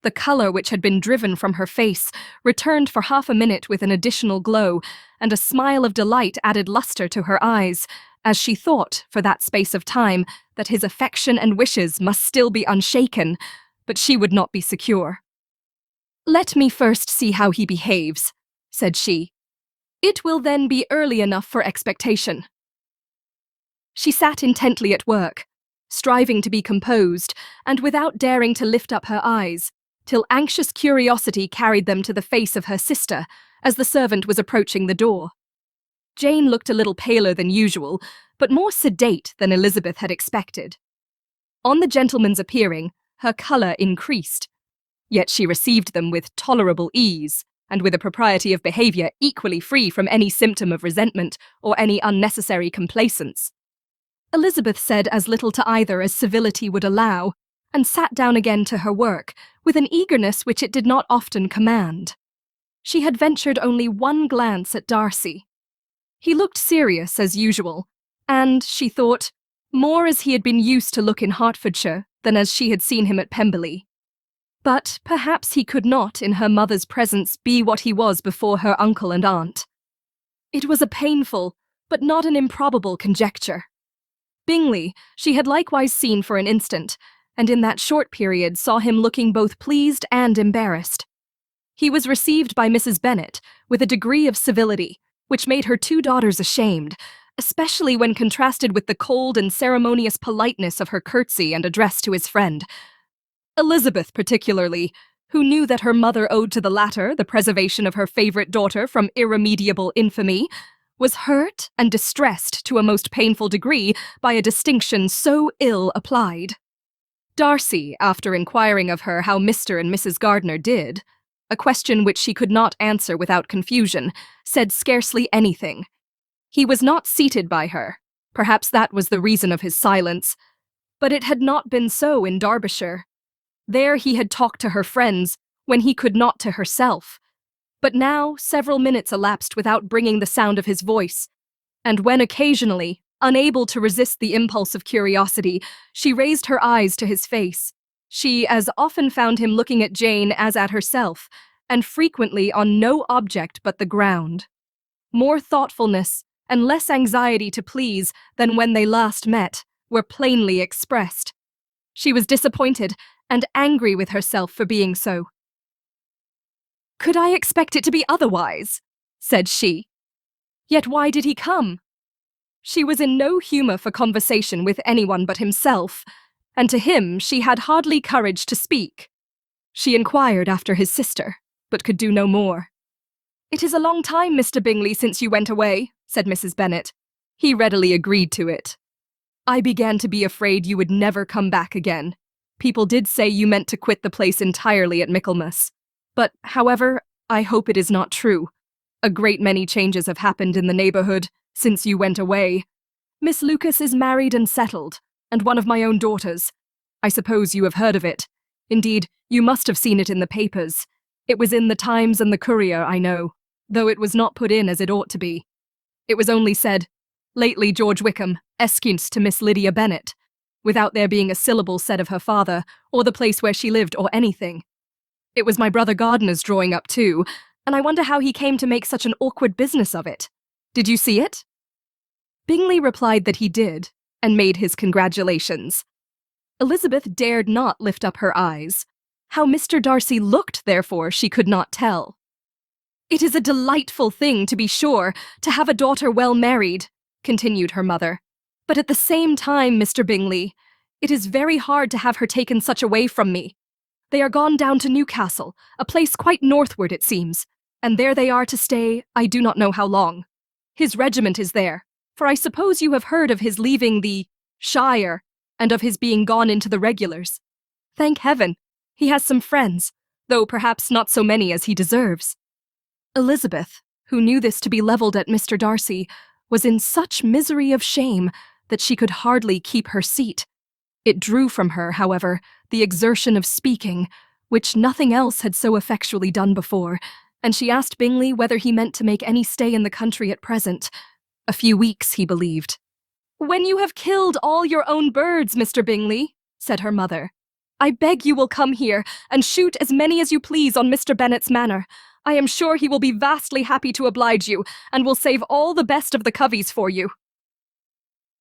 The colour which had been driven from her face returned for half a minute with an additional glow, and a smile of delight added lustre to her eyes, as she thought, for that space of time, that his affection and wishes must still be unshaken, but she would not be secure. "Let me first see how he behaves," said she. "It will then be early enough for expectation." She sat intently at work, striving to be composed, and without daring to lift up her eyes, till anxious curiosity carried them to the face of her sister, as the servant was approaching the door. Jane looked a little paler than usual, but more sedate than Elizabeth had expected. On the gentleman's appearing, her colour increased, yet she received them with tolerable ease, and with a propriety of behaviour equally free from any symptom of resentment or any unnecessary complaisance. Elizabeth said as little to either as civility would allow, and sat down again to her work, with an eagerness which it did not often command. She had ventured only one glance at Darcy. He looked serious as usual, and, she thought, more as he had been used to look in Hertfordshire than as she had seen him at Pemberley. But perhaps he could not, in her mother's presence, be what he was before her uncle and aunt. It was a painful, but not an improbable conjecture. Bingley she had likewise seen for an instant, and in that short period saw him looking both pleased and embarrassed. He was received by Mrs. Bennet with a degree of civility which made her two daughters ashamed, especially when contrasted with the cold and ceremonious politeness of her curtsy and address to his friend. Elizabeth particularly, who knew that her mother owed to the latter the preservation of her favourite daughter from irremediable infamy, was hurt and distressed to a most painful degree by a distinction so ill applied. Darcy, after inquiring of her how Mr. and Mrs. Gardiner did, a question which she could not answer without confusion, said scarcely anything. He was not seated by her, perhaps that was the reason of his silence, but it had not been so in Derbyshire. There he had talked to her friends, when he could not to herself. But now several minutes elapsed without bringing the sound of his voice, and when occasionally, unable to resist the impulse of curiosity, she raised her eyes to his face, she as often found him looking at Jane as at herself, and frequently on no object but the ground. More thoughtfulness and less anxiety to please than when they last met were plainly expressed. She was disappointed and angry with herself for being so. "Could I expect it to be otherwise?" said she. "Yet why did he come?" She was in no humour for conversation with anyone but himself, and to him she had hardly courage to speak. She inquired after his sister, but could do no more. "It is a long time, Mr. Bingley, since you went away," said Mrs. Bennet. He readily agreed to it. "I began to be afraid you would never come back again. People did say you meant to quit the place entirely at Michaelmas. But, however, I hope it is not true. A great many changes have happened in the neighbourhood since you went away. Miss Lucas is married and settled, and one of my own daughters. I suppose you have heard of it. Indeed, you must have seen it in the papers. It was in the Times and the Courier, I know, though it was not put in as it ought to be. It was only said, 'Lately George Wickham, esquint to Miss Lydia Bennet,' without there being a syllable said of her father, or the place where she lived, or anything. It was my brother Gardiner's drawing up too, and I wonder how he came to make such an awkward business of it. Did you see it?" Bingley replied that he did, and made his congratulations. Elizabeth dared not lift up her eyes. How Mr. Darcy looked, therefore, she could not tell. "It is a delightful thing, to be sure, to have a daughter well married," continued her mother. "But at the same time, Mr. Bingley, it is very hard to have her taken such away from me. They are gone down to Newcastle, a place quite northward, it seems, and there they are to stay, I do not know how long. His regiment is there, for I suppose you have heard of his leaving the shire, and of his being gone into the regulars. Thank heaven, he has some friends, though perhaps not so many as he deserves." Elizabeth, who knew this to be levelled at Mr. Darcy, was in such misery of shame that she could hardly keep her seat. It drew from her, however, the exertion of speaking, which nothing else had so effectually done before, and she asked Bingley whether he meant to make any stay in the country at present. A few weeks, he believed. "When you have killed all your own birds, Mr. Bingley," said her mother, "I beg you will come here and shoot as many as you please on Mr. Bennet's manor. I am sure he will be vastly happy to oblige you, and will save all the best of the coveys for you."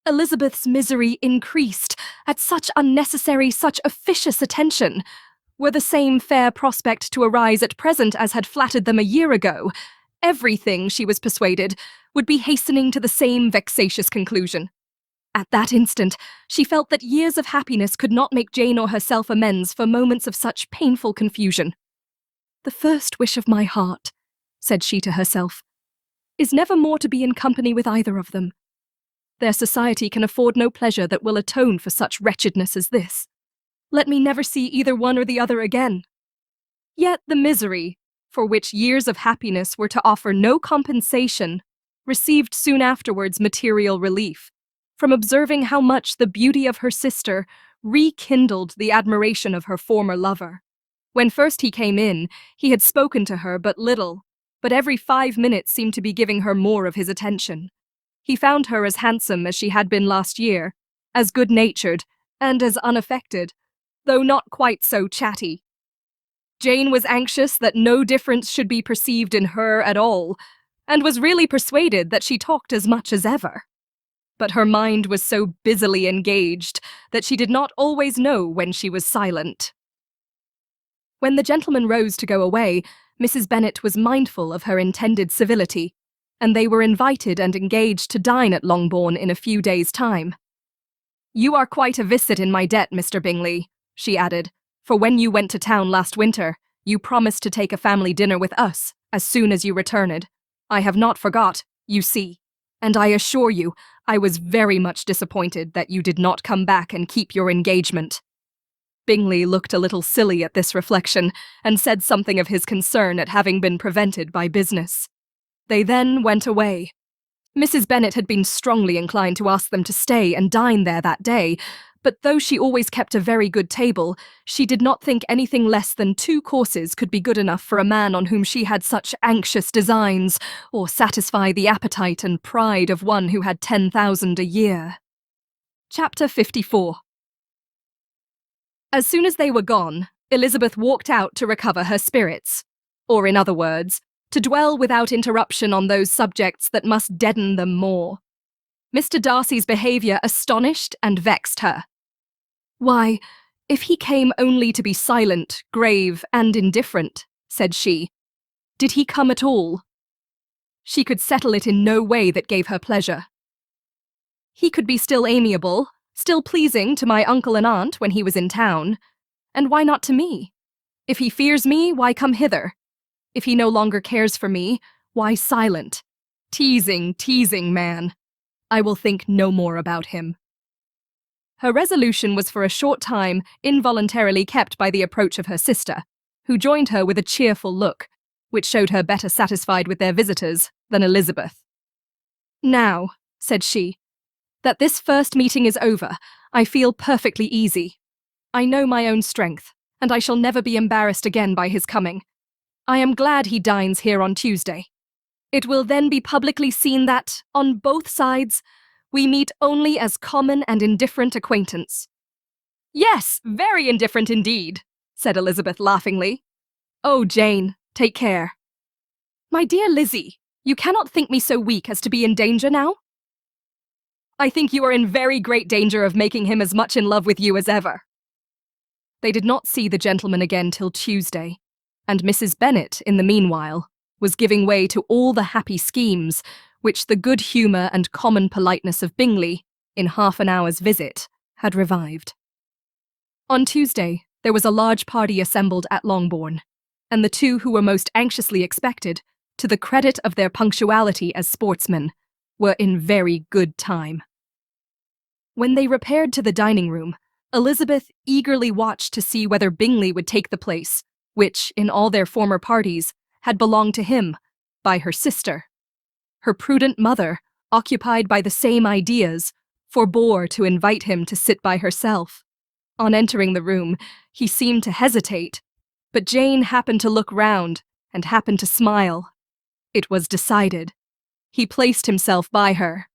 Elizabeth's misery increased at such unnecessary, such officious attention. Were the same fair prospect to arise at present as had flattered them a year ago, everything, she was persuaded, would be hastening to the same vexatious conclusion. At that instant, she felt that years of happiness could not make Jane or herself amends for moments of such painful confusion. "The first wish of my heart," said she to herself, "is never more to be in company with either of them. Their society can afford no pleasure that will atone for such wretchedness as this. Let me never see either one or the other again." Yet the misery, for which years of happiness were to offer no compensation, received soon afterwards material relief, from observing how much the beauty of her sister rekindled the admiration of her former lover. When first he came in, he had spoken to her but little, but every 5 minutes seemed to be giving her more of his attention. He found her as handsome as she had been last year, as good-natured, and as unaffected, though not quite so chatty. Jane was anxious that no difference should be perceived in her at all, and was really persuaded that she talked as much as ever. But her mind was so busily engaged that she did not always know when she was silent. When the gentleman rose to go away, Mrs. Bennet was mindful of her intended civility, and they were invited and engaged to dine at Longbourn in a few days' time. "You are quite a visit in my debt, Mr. Bingley," she added, "for when you went to town last winter, you promised to take a family dinner with us as soon as you returned. I have not forgot, you see, and I assure you I was very much disappointed that you did not come back and keep your engagement." Bingley looked a little silly at this reflection, and said something of his concern at having been prevented by business. They then went away. Mrs. Bennet had been strongly inclined to ask them to stay and dine there that day, but though she always kept a very good table, she did not think anything less than 2 courses could be good enough for a man on whom she had such anxious designs, or satisfy the appetite and pride of one who had 10,000 a year. Chapter 54. As soon as they were gone, Elizabeth walked out to recover her spirits, or in other words, to dwell without interruption on those subjects that must deaden them more. Mr. Darcy's behaviour astonished and vexed her. "Why, if he came only to be silent, grave, and indifferent," said she, "did he come at all?" She could settle it in no way that gave her pleasure. "He could be still amiable, still pleasing to my uncle and aunt when he was in town, and why not to me? If he fears me, why come hither? If he no longer cares for me, why silent? Teasing, teasing man. I will think no more about him." Her resolution was for a short time involuntarily kept by the approach of her sister, who joined her with a cheerful look, which showed her better satisfied with their visitors than Elizabeth. "Now," said she, "that this first meeting is over, I feel perfectly easy. I know my own strength, and I shall never be embarrassed again by his coming. I am glad he dines here on Tuesday. It will then be publicly seen that, on both sides, we meet only as common and indifferent acquaintance." "Yes, very indifferent indeed," said Elizabeth laughingly. "Oh, Jane, take care." "My dear Lizzie, you cannot think me so weak as to be in danger now?" "I think you are in very great danger of making him as much in love with you as ever." They did not see the gentleman again till Tuesday, and Mrs. Bennet, in the meanwhile, was giving way to all the happy schemes which the good humour and common politeness of Bingley, in half an hour's visit, had revived. On Tuesday, there was a large party assembled at Longbourn, and the 2 who were most anxiously expected, to the credit of their punctuality as sportsmen, were in very good time. When they repaired to the dining-room, Elizabeth eagerly watched to see whether Bingley would take the place, which, in all their former parties, had belonged to him, by her sister. Her prudent mother, occupied by the same ideas, forbore to invite him to sit by herself. On entering the room, he seemed to hesitate, but Jane happened to look round and happened to smile. It was decided. He placed himself by her.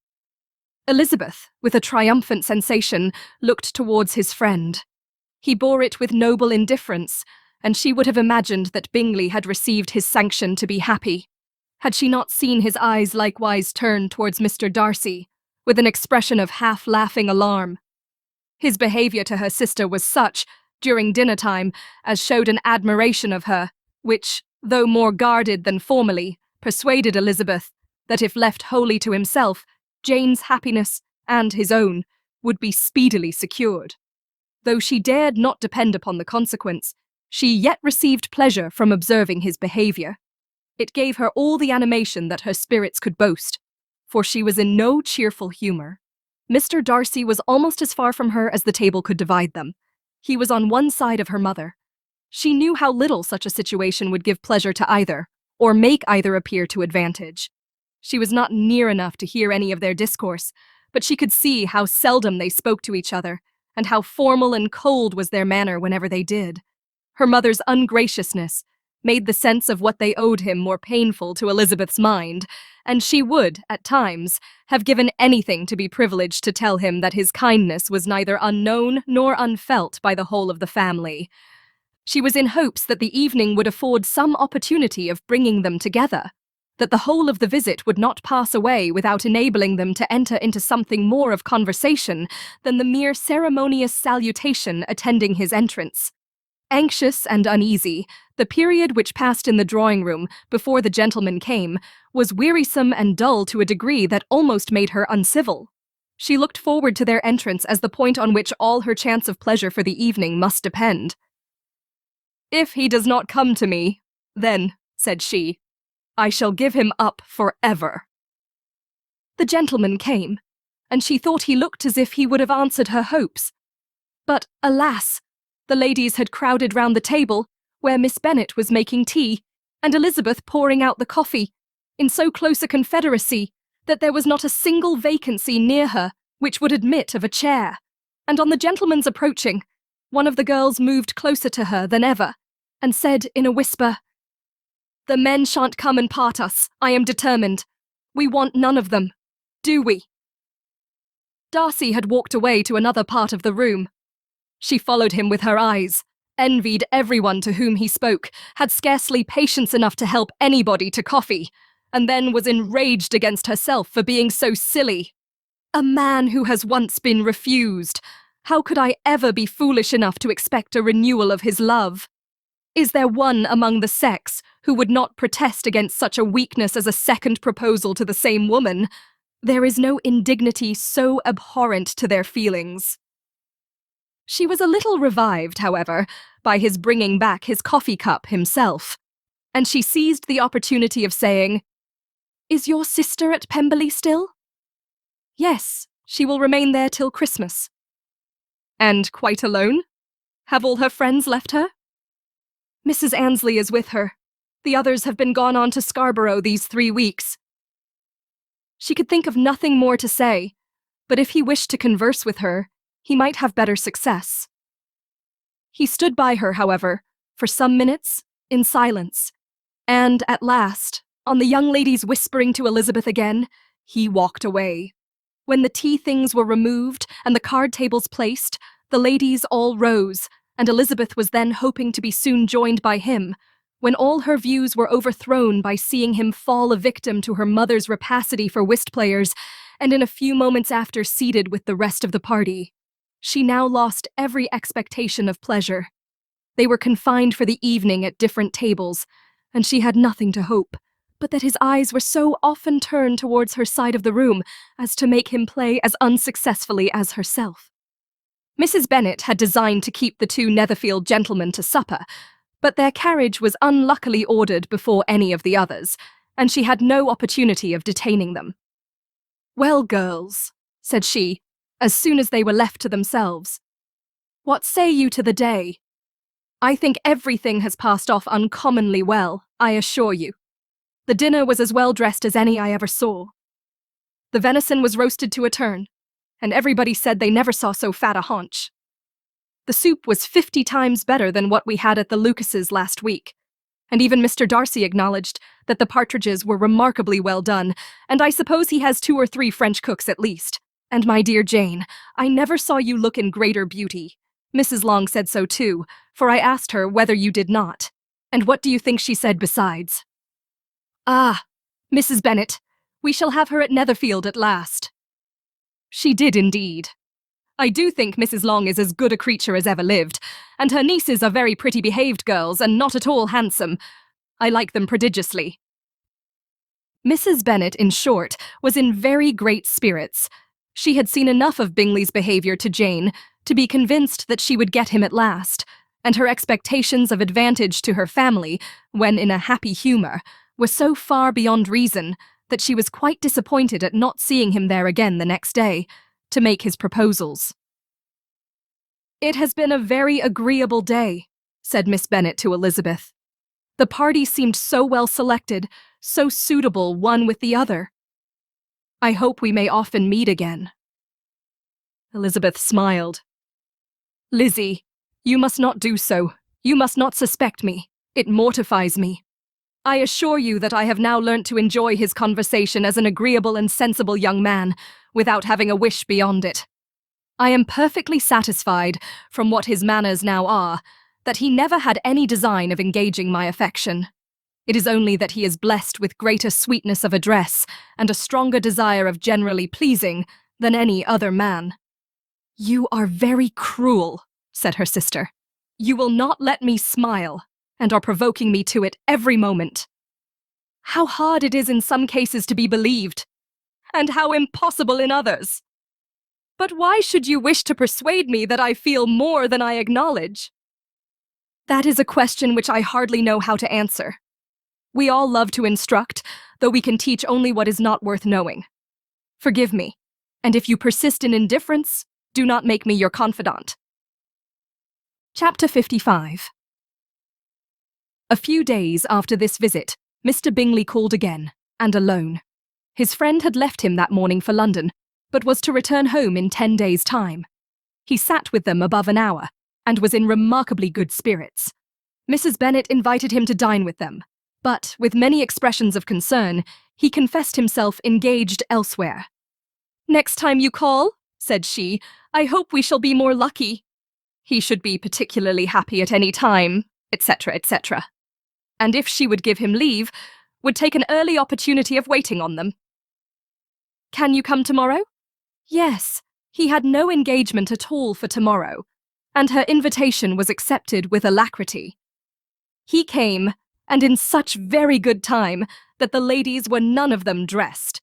Elizabeth, with a triumphant sensation, looked towards his friend. He bore it with noble indifference, and she would have imagined that Bingley had received his sanction to be happy, had she not seen his eyes likewise turn towards Mr. Darcy, with an expression of half-laughing alarm. His behaviour to her sister was such, during dinner-time, as showed an admiration of her, which, though more guarded than formerly, persuaded Elizabeth that if left wholly to himself, Jane's happiness, and his own, would be speedily secured. Though she dared not depend upon the consequence, she yet received pleasure from observing his behaviour. It gave her all the animation that her spirits could boast, for she was in no cheerful humour. Mr. Darcy was almost as far from her as the table could divide them. He was on one side of her mother. She knew how little such a situation would give pleasure to either, or make either appear to advantage. She was not near enough to hear any of their discourse, but she could see how seldom they spoke to each other, and how formal and cold was their manner whenever they did. Her mother's ungraciousness made the sense of what they owed him more painful to Elizabeth's mind, and she would, at times, have given anything to be privileged to tell him that his kindness was neither unknown nor unfelt by the whole of the family. She was in hopes that the evening would afford some opportunity of bringing them together, that the whole of the visit would not pass away without enabling them to enter into something more of conversation than the mere ceremonious salutation attending his entrance. Anxious and uneasy, the period which passed in the drawing-room before the gentlemen came was wearisome and dull to a degree that almost made her uncivil. She looked forward to their entrance as the point on which all her chance of pleasure for the evening must depend. "If he does not come to me, then," said she, "I shall give him up forever." The gentleman came, and she thought he looked as if he would have answered her hopes. But, alas, the ladies had crowded round the table, where Miss Bennet was making tea, and Elizabeth pouring out the coffee, in so close a confederacy that there was not a single vacancy near her which would admit of a chair. And on the gentleman's approaching, one of the girls moved closer to her than ever, and said in a whisper, "The men shan't come and part us, I am determined. We want none of them, do we?" Darcy had walked away to another part of the room. She followed him with her eyes, envied everyone to whom he spoke, had scarcely patience enough to help anybody to coffee, and then was enraged against herself for being so silly. A man who has once been refused, how could I ever be foolish enough to expect a renewal of his love? Is there one among the sex who would not protest against such a weakness as a second proposal to the same woman? There is no indignity so abhorrent to their feelings. She was a little revived, however, by his bringing back his coffee cup himself, and she seized the opportunity of saying, "Is your sister at Pemberley still?" "Yes, she will remain there till Christmas." "And quite alone? Have all her friends left her?" "Mrs. Annesley is with her. The others have been gone on to Scarborough these 3 weeks." She could think of nothing more to say, but if he wished to converse with her, he might have better success. He stood by her, however, for some minutes, in silence, and, at last, on the young lady's whispering to Elizabeth again, he walked away. When the tea things were removed and the card tables placed, the ladies all rose, and Elizabeth was then hoping to be soon joined by him, when all her views were overthrown by seeing him fall a victim to her mother's rapacity for whist players, and in a few moments after seated with the rest of the party. She now lost every expectation of pleasure. They were confined for the evening at different tables, and she had nothing to hope, but that his eyes were so often turned towards her side of the room as to make him play as unsuccessfully as herself. Mrs. Bennet had designed to keep the 2 Netherfield gentlemen to supper, but their carriage was unluckily ordered before any of the others, and she had no opportunity of detaining them. "Well, girls," said she, as soon as they were left to themselves, "what say you to the day? I think everything has passed off uncommonly well, I assure you. The dinner was as well dressed as any I ever saw. The venison was roasted to a turn, and everybody said they never saw so fat a haunch. The soup was 50 times better than what we had at the Lucases last week, and even Mr. Darcy acknowledged that the partridges were remarkably well done, and I suppose he has 2 or 3 French cooks at least. And my dear Jane, I never saw you look in greater beauty. Mrs. Long said so too, for I asked her whether you did not. And what do you think she said besides? Ah, Mrs. Bennet, we shall have her at Netherfield at last." She did indeed. I do think Mrs. Long is as good a creature as ever lived, and her nieces are very pretty behaved girls and not at all handsome. I like them prodigiously. Mrs. Bennet, in short, was in very great spirits. She had seen enough of Bingley's behaviour to Jane to be convinced that she would get him at last, and her expectations of advantage to her family, when in a happy humour, were so far beyond reason that she was quite disappointed at not seeing him there again the next day, to make his proposals. "It has been a very agreeable day," said Miss Bennet to Elizabeth. "The party seemed so well selected, so suitable one with the other. I hope we may often meet again." Elizabeth smiled. "Lizzie, you must not do so. You must not suspect me. It mortifies me. I assure you that I have now learnt to enjoy his conversation as an agreeable and sensible young man, without having a wish beyond it. I am perfectly satisfied, from what his manners now are, that he never had any design of engaging my affection. It is only that he is blessed with greater sweetness of address and a stronger desire of generally pleasing than any other man. You are very cruel, said her sister. You will not let me smile, and are provoking me to it every moment. How hard it is in some cases to be believed, and how impossible in others. But why should you wish to persuade me that I feel more than I acknowledge? That is a question which I hardly know how to answer. We all love to instruct, though we can teach only what is not worth knowing. Forgive me, and if you persist in indifference, do not make me your confidant. Chapter 55. A few days after this visit, Mr. Bingley called again, and alone. His friend had left him that morning for London, but was to return home in 10 days' time. He sat with them above an hour, and was in remarkably good spirits. Mrs. Bennet invited him to dine with them, but, with many expressions of concern, he confessed himself engaged elsewhere. "Next time you call," said she, "I hope we shall be more lucky. He should be particularly happy at any time," etc., etc. And if she would give him leave, would take an early opportunity of waiting on them. "Can you come tomorrow?" Yes, he had no engagement at all for tomorrow, and her invitation was accepted with alacrity. He came, and in such very good time that the ladies were none of them dressed.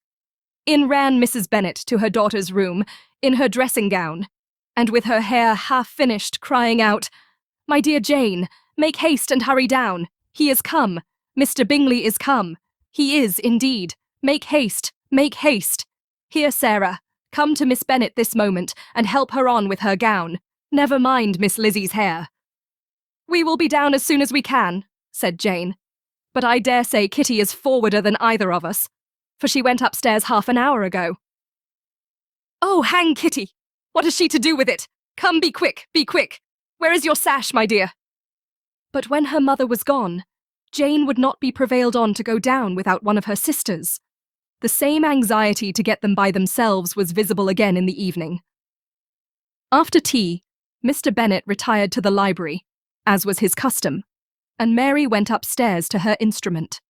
In ran Mrs. Bennet to her daughter's room, in her dressing gown, and with her hair half finished, crying out, "My dear Jane, make haste and hurry down. He is come. Mr. Bingley is come. He is, indeed. Make haste, make haste. Here, Sarah, come to Miss Bennet this moment, and help her on with her gown. Never mind Miss Lizzie's hair." "We will be down as soon as we can," said Jane. "But I dare say Kitty is forwarder than either of us, for she went upstairs half an hour ago." "Oh, hang Kitty! What has she to do with it? Come, be quick, be quick! Where is your sash, my dear?" But when her mother was gone, Jane would not be prevailed on to go down without one of her sisters. The same anxiety to get them by themselves was visible again in the evening. After tea, Mr. Bennet retired to the library, as was his custom, and Mary went upstairs to her instrument.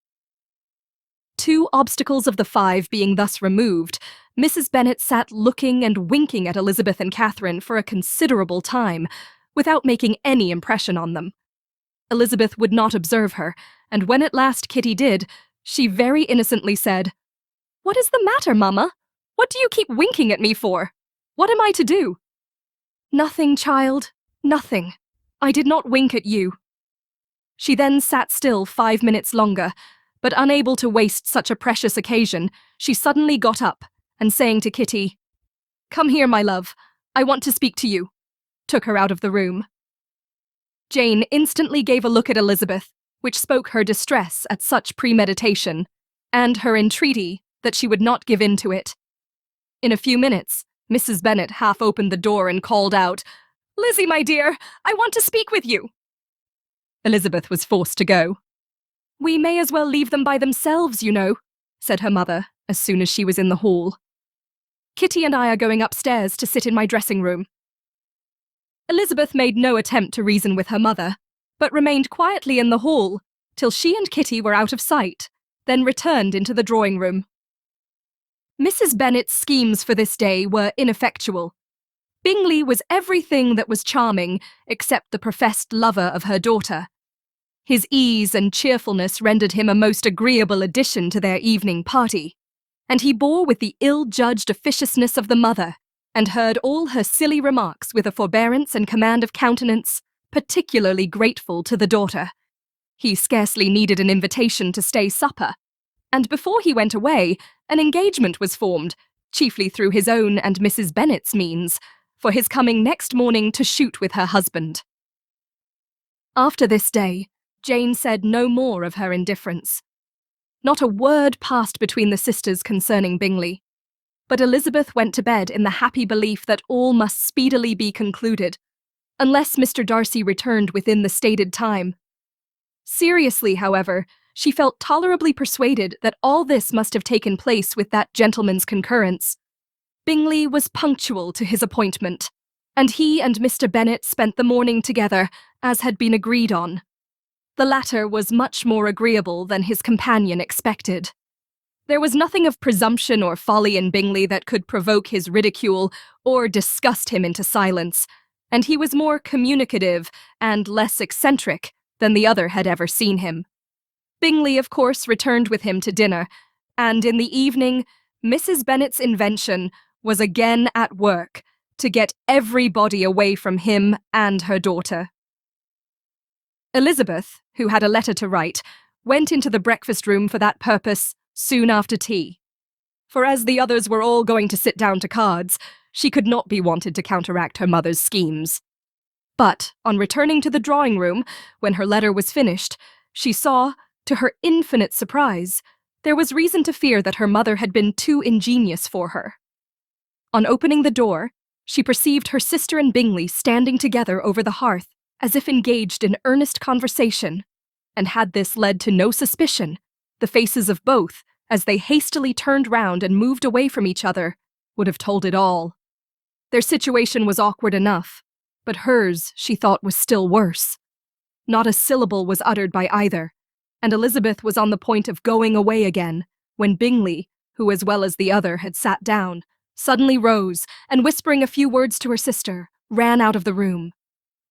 2 obstacles of the 5 being thus removed, Mrs. Bennet sat looking and winking at Elizabeth and Catherine for a considerable time, without making any impression on them. Elizabeth would not observe her, and when at last Kitty did, she very innocently said, "What is the matter, Mamma? What do you keep winking at me for? What am I to do?" "Nothing, child, nothing. I did not wink at you." She then sat still 5 minutes longer, but unable to waste such a precious occasion, she suddenly got up, and saying to Kitty, "Come here, my love, I want to speak to you," took her out of the room. Jane instantly gave a look at Elizabeth, which spoke her distress at such premeditation, and her entreaty that she would not give in to it. In a few minutes, Mrs. Bennet half opened the door and called out, "Lizzie, my dear, I want to speak with you." Elizabeth was forced to go. "We may as well leave them by themselves, you know," said her mother, as soon as she was in the hall. "Kitty and I are going upstairs to sit in my dressing room." Elizabeth made no attempt to reason with her mother, but remained quietly in the hall till she and Kitty were out of sight, then returned into the drawing-room. Mrs. Bennet's schemes for this day were ineffectual. Bingley was everything that was charming except the professed lover of her daughter. His ease and cheerfulness rendered him a most agreeable addition to their evening party, and he bore with the ill-judged officiousness of the mother, and heard all her silly remarks with a forbearance and command of countenance particularly grateful to the daughter. He scarcely needed an invitation to stay supper, and before he went away, an engagement was formed, chiefly through his own and Mrs. Bennet's means, for his coming next morning to shoot with her husband. After this day, Jane said no more of her indifference. Not a word passed between the sisters concerning Bingley, but Elizabeth went to bed in the happy belief that all must speedily be concluded, unless Mr. Darcy returned within the stated time. Seriously, however, she felt tolerably persuaded that all this must have taken place with that gentleman's concurrence. Bingley was punctual to his appointment, and he and Mr. Bennet spent the morning together, as had been agreed on. The latter was much more agreeable than his companion expected. There was nothing of presumption or folly in Bingley that could provoke his ridicule or disgust him into silence, and he was more communicative and less eccentric than the other had ever seen him. Bingley, of course, returned with him to dinner, and in the evening, Mrs. Bennet's invention was again at work to get everybody away from him and her daughter. Elizabeth, who had a letter to write, went into the breakfast room for that purpose soon after tea. For as the others were all going to sit down to cards, she could not be wanted to counteract her mother's schemes. But, on returning to the drawing-room, when her letter was finished, she saw, to her infinite surprise, there was reason to fear that her mother had been too ingenious for her. On opening the door, she perceived her sister and Bingley standing together over the hearth, as if engaged in earnest conversation, and had this led to no suspicion, the faces of both, as they hastily turned round and moved away from each other, would have told it all. Their situation was awkward enough, but hers, she thought, was still worse. Not a syllable was uttered by either, and Elizabeth was on the point of going away again, when Bingley, who as well as the other had sat down, suddenly rose, and whispering a few words to her sister, ran out of the room.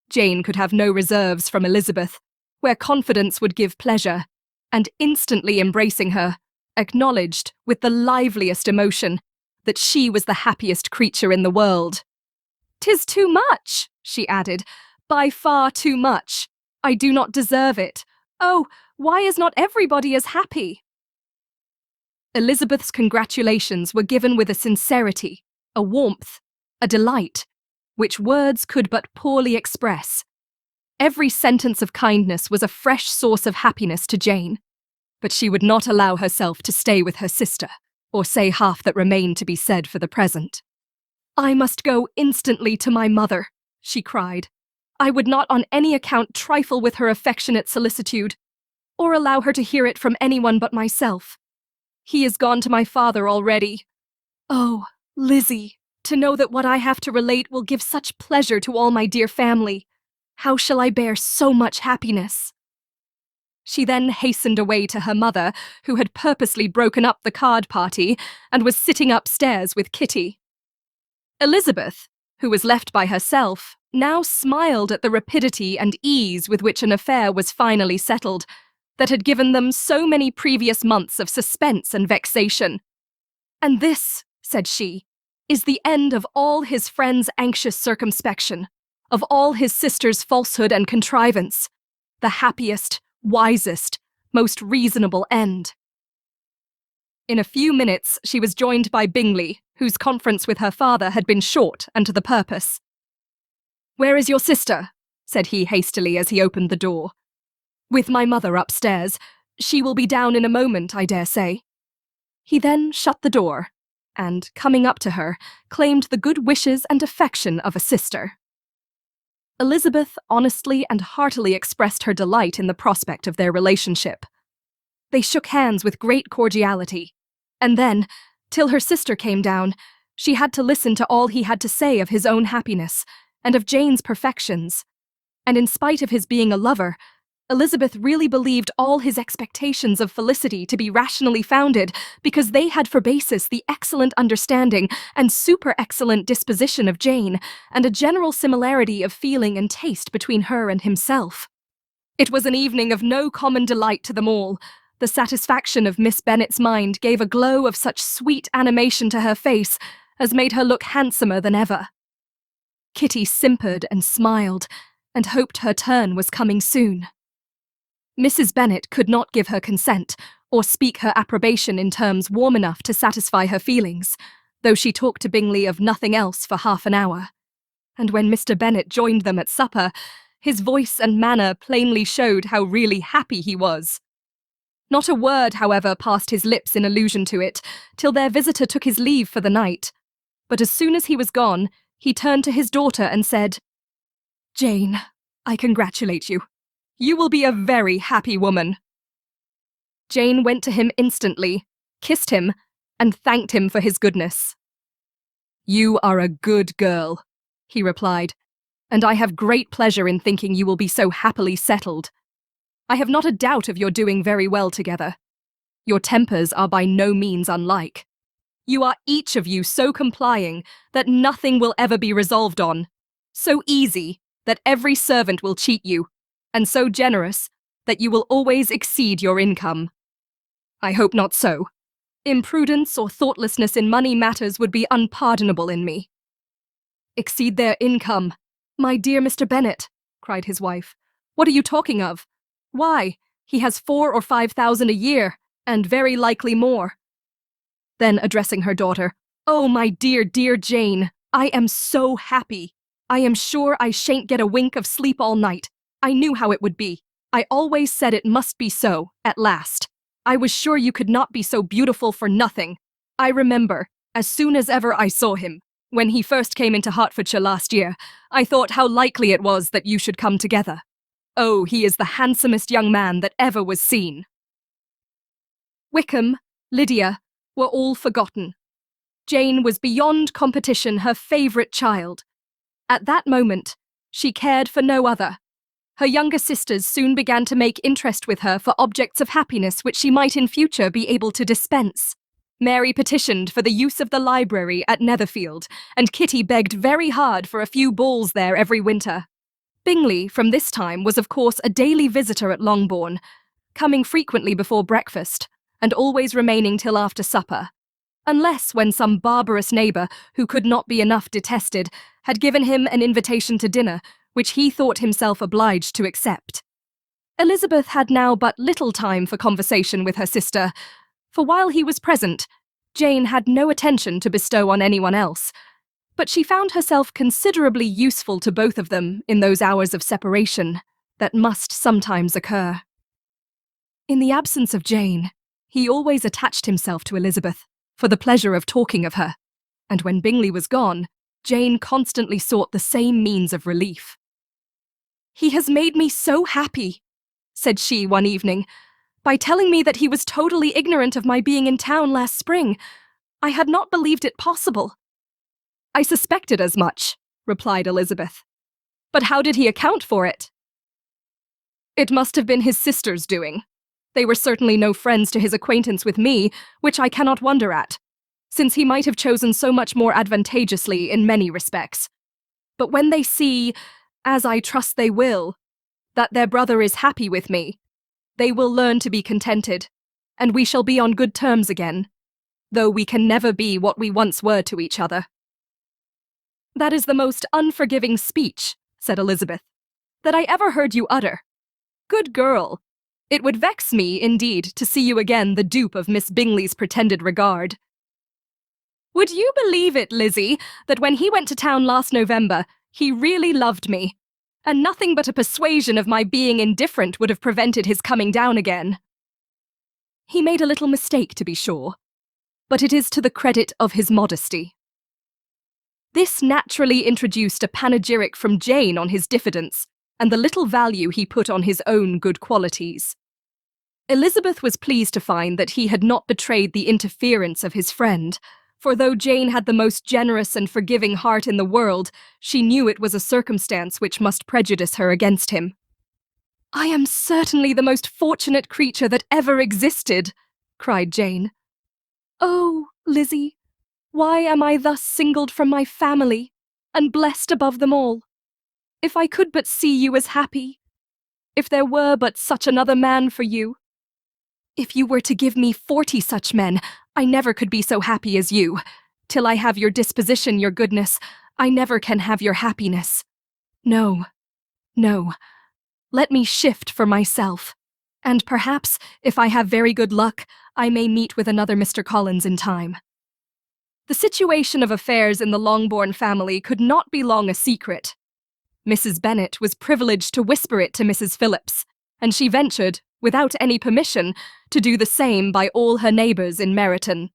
Jane could have no reserves from Elizabeth, where confidence would give pleasure, and instantly embracing her, acknowledged, with the liveliest emotion, that she was the happiest creature in the world. "'Tis too much," she added, "by far too much. I do not deserve it. Oh, why is not everybody as happy?" Elizabeth's congratulations were given with a sincerity, a warmth, a delight, which words could but poorly express. Every sentence of kindness was a fresh source of happiness to Jane, but she would not allow herself to stay with her sister, or say half that remained to be said for the present. "I must go instantly to my mother," she cried. "I would not on any account trifle with her affectionate solicitude, or allow her to hear it from anyone but myself. He is gone to my father already. Oh, Lizzie, to know that what I have to relate will give such pleasure to all my dear family. How shall I bear so much happiness?" She then hastened away to her mother, who had purposely broken up the card party and was sitting upstairs with Kitty. Elizabeth, who was left by herself, now smiled at the rapidity and ease with which an affair was finally settled, that had given them so many previous months of suspense and vexation. "And this," said she, "is the end of all his friend's anxious circumspection, of all his sister's falsehood and contrivance, the happiest, wisest, most reasonable end." In a few minutes she was joined by Bingley, whose conference with her father had been short and to the purpose. "Where is your sister?" said he hastily as he opened the door. "With my mother upstairs. She will be down in a moment, I dare say." He then shut the door, and, coming up to her, claimed the good wishes and affection of a sister. Elizabeth honestly and heartily expressed her delight in the prospect of their relationship. They shook hands with great cordiality, and then, till her sister came down, she had to listen to all he had to say of his own happiness, and of Jane's perfections, and in spite of his being a lover, Elizabeth really believed all his expectations of felicity to be rationally founded because they had for basis the excellent understanding and super-excellent disposition of Jane and a general similarity of feeling and taste between her and himself. It was an evening of no common delight to them all. The satisfaction of Miss Bennet's mind gave a glow of such sweet animation to her face as made her look handsomer than ever. Kitty simpered and smiled, and hoped her turn was coming soon. Mrs. Bennet could not give her consent, or speak her approbation in terms warm enough to satisfy her feelings, though she talked to Bingley of nothing else for half an hour. And when Mr. Bennet joined them at supper, his voice and manner plainly showed how really happy he was. Not a word, however, passed his lips in allusion to it, till their visitor took his leave for the night. But as soon as he was gone, he turned to his daughter and said, "Jane, I congratulate you. You will be a very happy woman." Jane went to him instantly, kissed him, and thanked him for his goodness. "You are a good girl," he replied, "and I have great pleasure in thinking you will be so happily settled. I have not a doubt of your doing very well together. Your tempers are by no means unlike. You are each of you so complying that nothing will ever be resolved on, so easy that every servant will cheat you, and so generous that you will always exceed your income. I hope not so. Imprudence or thoughtlessness in money matters would be unpardonable in me." "Exceed their income? My dear Mr. Bennet," cried his wife. "What are you talking of? Why, he has 4,000 or 5,000 a year, and very likely more." Then, addressing her daughter, "Oh, my dear, dear Jane, I am so happy. I am sure I shan't get a wink of sleep all night. I knew how it would be. I always said it must be so, at last. I was sure you could not be so beautiful for nothing. I remember, as soon as ever I saw him, when he first came into Hertfordshire last year, I thought how likely it was that you should come together. Oh, he is the handsomest young man that ever was seen." Wickham, Lydia, were all forgotten. Jane was beyond competition her favourite child. At that moment, she cared for no other. Her younger sisters soon began to make interest with her for objects of happiness which she might in future be able to dispense. Mary petitioned for the use of the library at Netherfield, and Kitty begged very hard for a few balls there every winter. Bingley, from this time, was of course a daily visitor at Longbourn, coming frequently before breakfast, and always remaining till after supper, unless when some barbarous neighbour, who could not be enough detested, had given him an invitation to dinner, which he thought himself obliged to accept. Elizabeth had now but little time for conversation with her sister, for while he was present, Jane had no attention to bestow on anyone else, but she found herself considerably useful to both of them in those hours of separation that must sometimes occur. In the absence of Jane, he always attached himself to Elizabeth, for the pleasure of talking of her, and when Bingley was gone, Jane constantly sought the same means of relief. "He has made me so happy," said she one evening, "by telling me that he was totally ignorant of my being in town last spring. I had not believed it possible." "I suspected as much," replied Elizabeth. "But how did he account for it?" "It must have been his sister's doing. They were certainly no friends to his acquaintance with me, which I cannot wonder at, since he might have chosen so much more advantageously in many respects. But when they see, as I trust they will, that their brother is happy with me, they will learn to be contented, and we shall be on good terms again, though we can never be what we once were to each other." "That is the most unforgiving speech," said Elizabeth, "that I ever heard you utter. Good girl, it would vex me, indeed, to see you again the dupe of Miss Bingley's pretended regard. Would you believe it, Lizzie, that when he went to town last November, he really loved me, and nothing but a persuasion of my being indifferent would have prevented his coming down again? He made a little mistake, to be sure, but it is to the credit of his modesty." This naturally introduced a panegyric from Jane on his diffidence, and the little value he put on his own good qualities. Elizabeth was pleased to find that he had not betrayed the interference of his friend, for though Jane had the most generous and forgiving heart in the world, she knew it was a circumstance which must prejudice her against him. "I am certainly the most fortunate creature that ever existed," cried Jane. "Oh, Lizzie, why am I thus singled from my family, and blessed above them all? If I could but see you as happy, if there were but such another man for you. If you were to give me 40 such men, I never could be so happy as you. Till I have your disposition, your goodness, I never can have your happiness. No, no. Let me shift for myself, and perhaps, if I have very good luck, I may meet with another Mr. Collins in time." The situation of affairs in the Longbourn family could not be long a secret. Mrs. Bennet was privileged to whisper it to Mrs. Phillips, and she ventured, without any permission, to do the same by all her neighbours in Meryton.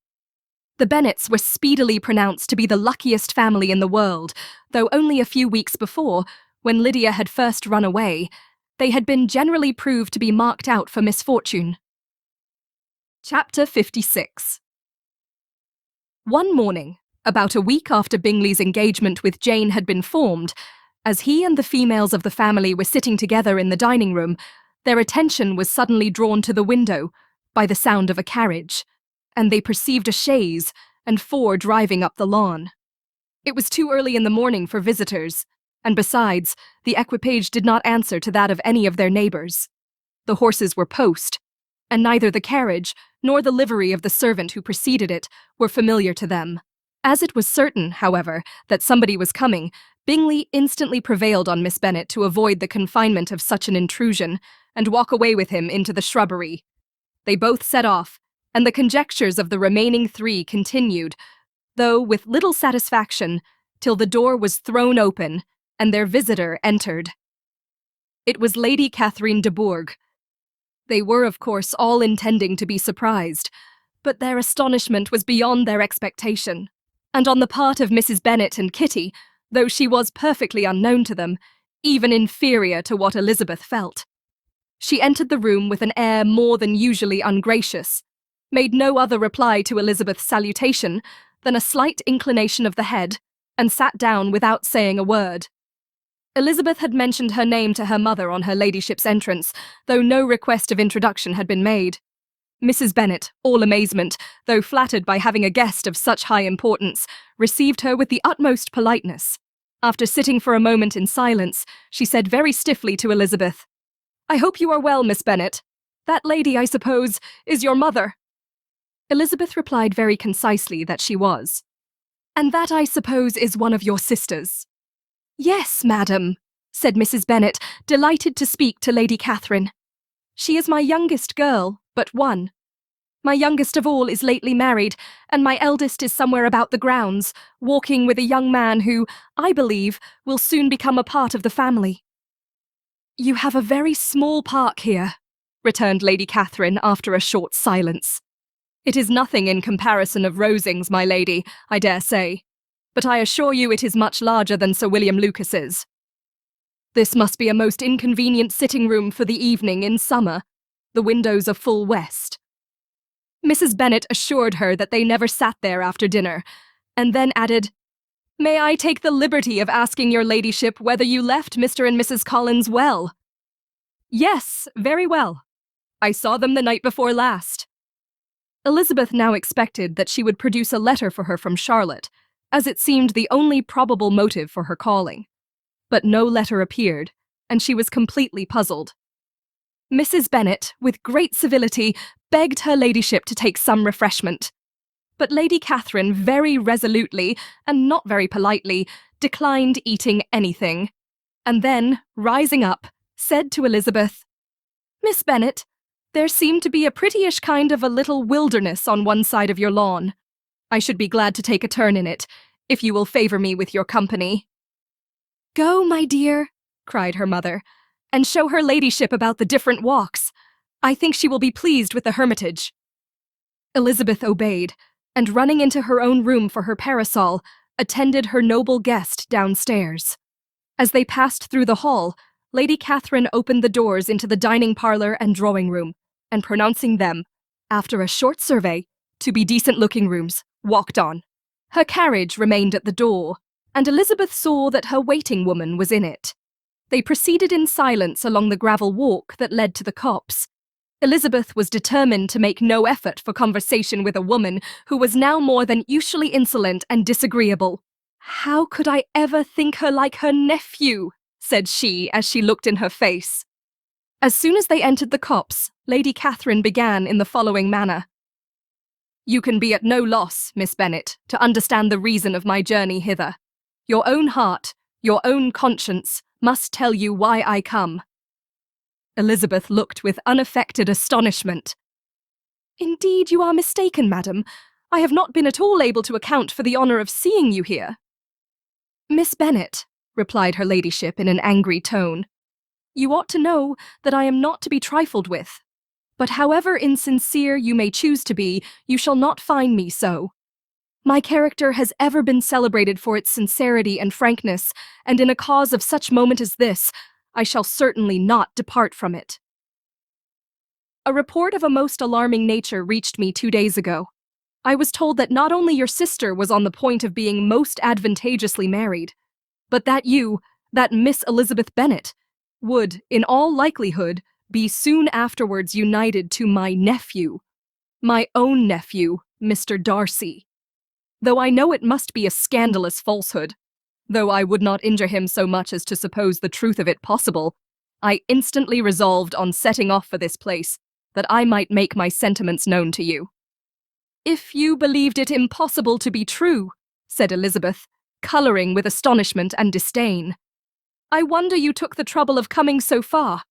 The Bennets were speedily pronounced to be the luckiest family in the world, though only a few weeks before, when Lydia had first run away, they had been generally proved to be marked out for misfortune. Chapter 56. One morning, about a week after Bingley's engagement with Jane had been formed, as he and the females of the family were sitting together in the dining room, their attention was suddenly drawn to the window by the sound of a carriage, and they perceived a chaise and four driving up the lawn. It was too early in the morning for visitors, and besides, the equipage did not answer to that of any of their neighbours. The horses were post, and neither the carriage nor the livery of the servant who preceded it were familiar to them. As it was certain, however, that somebody was coming, Bingley instantly prevailed on Miss Bennet to avoid the confinement of such an intrusion, and walk away with him into the shrubbery. They both set off, and the conjectures of the remaining three continued, though with little satisfaction, till the door was thrown open, and their visitor entered. It was Lady Catherine de Bourgh. They were, of course, all intending to be surprised, but their astonishment was beyond their expectation, and on the part of Mrs. Bennet and Kitty, though she was perfectly unknown to them, even inferior to what Elizabeth felt. She entered the room with an air more than usually ungracious, made no other reply to Elizabeth's salutation than a slight inclination of the head, and sat down without saying a word. Elizabeth had mentioned her name to her mother on her ladyship's entrance, though no request of introduction had been made. Mrs. Bennet, all amazement, though flattered by having a guest of such high importance, received her with the utmost politeness. After sitting for a moment in silence, she said very stiffly to Elizabeth, "I hope you are well, Miss Bennet. That lady, I suppose, is your mother." Elizabeth replied very concisely that she was. "And that, I suppose, is one of your sisters." "Yes, madam," said Mrs. Bennet, delighted to speak to Lady Catherine. "She is my youngest girl, but one. My youngest of all is lately married, and my eldest is somewhere about the grounds, walking with a young man who, I believe, will soon become a part of the family." "You have a very small park here," returned Lady Catherine after a short silence. "It is nothing in comparison of Rosings, my lady, I dare say, but I assure you it is much larger than Sir William Lucas's. This must be a most inconvenient sitting-room for the evening in summer. The windows are full west." Mrs. Bennet assured her that they never sat there after dinner, and then added, "May I take the liberty of asking your ladyship whether you left Mr. and Mrs. Collins well?" "Yes, very well. I saw them the night before last." Elizabeth now expected that she would produce a letter for her from Charlotte, as it seemed the only probable motive for her calling. But no letter appeared, and she was completely puzzled. Mrs. Bennet, with great civility, begged her ladyship to take some refreshment. But Lady Catherine very resolutely, and not very politely, declined eating anything, and then, rising up, said to Elizabeth, "Miss Bennet, there seemed to be a prettyish kind of a little wilderness on one side of your lawn. I should be glad to take a turn in it, if you will favour me with your company." "Go, my dear," cried her mother, "and show her ladyship about the different walks. I think she will be pleased with the hermitage." Elizabeth obeyed, and running into her own room for her parasol, attended her noble guest downstairs. As they passed through the hall, Lady Catherine opened the doors into the dining parlour and drawing-room, and pronouncing them, after a short survey, to be decent-looking rooms, walked on. Her carriage remained at the door, and Elizabeth saw that her waiting-woman was in it. They proceeded in silence along the gravel walk that led to the copse. Elizabeth was determined to make no effort for conversation with a woman who was now more than usually insolent and disagreeable. "How could I ever think her like her nephew?" said she as she looked in her face. As soon as they entered the copse, Lady Catherine began in the following manner. "You can be at no loss, Miss Bennet, to understand the reason of my journey hither. Your own heart, your own conscience, must tell you why I come." Elizabeth looked with unaffected astonishment. "Indeed, you are mistaken, madam. I have not been at all able to account for the honour of seeing you here." "Miss Bennet," replied her ladyship in an angry tone, "you ought to know that I am not to be trifled with. But however insincere you may choose to be, you shall not find me so. My character has ever been celebrated for its sincerity and frankness, and in a cause of such moment as this, I shall certainly not depart from it." A report of a most alarming nature reached me 2 days ago. I was told that not only your sister was on the point of being most advantageously married, but that you, that Miss Elizabeth Bennet, would, in all likelihood, be soon afterwards united to my nephew, my own nephew, Mr. Darcy. Though I know it must be a scandalous falsehood, though I would not injure him so much as to suppose the truth of it possible, I instantly resolved on setting off for this place, that I might make my sentiments known to you. If you believed it impossible to be true, said Elizabeth, colouring with astonishment and disdain, I wonder you took the trouble of coming so far.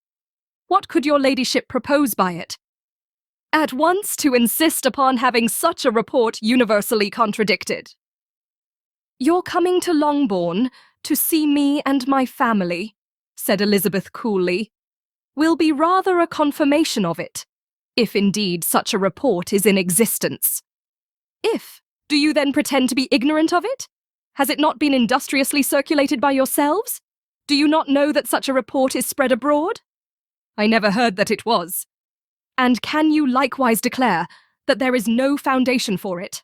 What could your ladyship propose by it? At once to insist upon having such a report universally contradicted. You're coming to Longbourn to see me and my family, said Elizabeth coolly, will be rather a confirmation of it, if indeed such a report is in existence. If, do you then pretend to be ignorant of it? Has it not been industriously circulated by yourselves? Do you not know that such a report is spread abroad? I never heard that it was. And can you likewise declare that there is no foundation for it?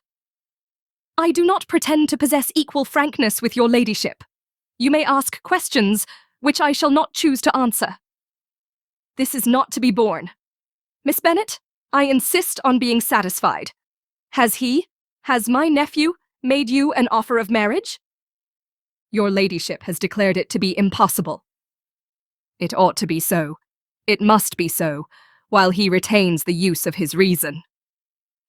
I do not pretend to possess equal frankness with your ladyship. You may ask questions which I shall not choose to answer. This is not to be borne. Miss Bennet, I insist on being satisfied. Has my nephew made you an offer of marriage? Your ladyship has declared it to be impossible. It ought to be so. It must be so, while he retains the use of his reason.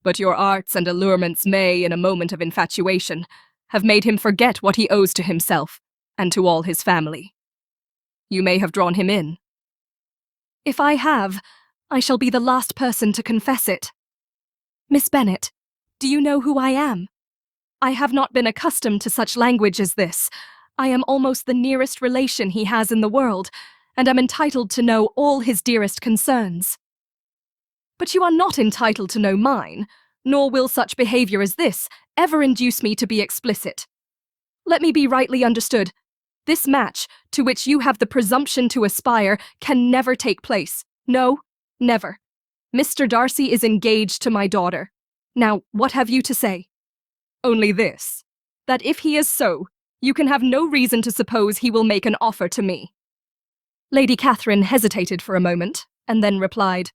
But your arts and allurements may, in a moment of infatuation, have made him forget what he owes to himself and to all his family. You may have drawn him in. If I have, I shall be the last person to confess it. Miss Bennet, do you know who I am? I have not been accustomed to such language as this. I am almost the nearest relation he has in the world, and am entitled to know all his dearest concerns. But you are not entitled to know mine, nor will such behaviour as this ever induce me to be explicit. Let me be rightly understood. This match, to which you have the presumption to aspire, can never take place. No, never. Mr. Darcy is engaged to my daughter. Now, what have you to say? Only this, that if he is so, you can have no reason to suppose he will make an offer to me. Lady Catherine hesitated for a moment, and then replied,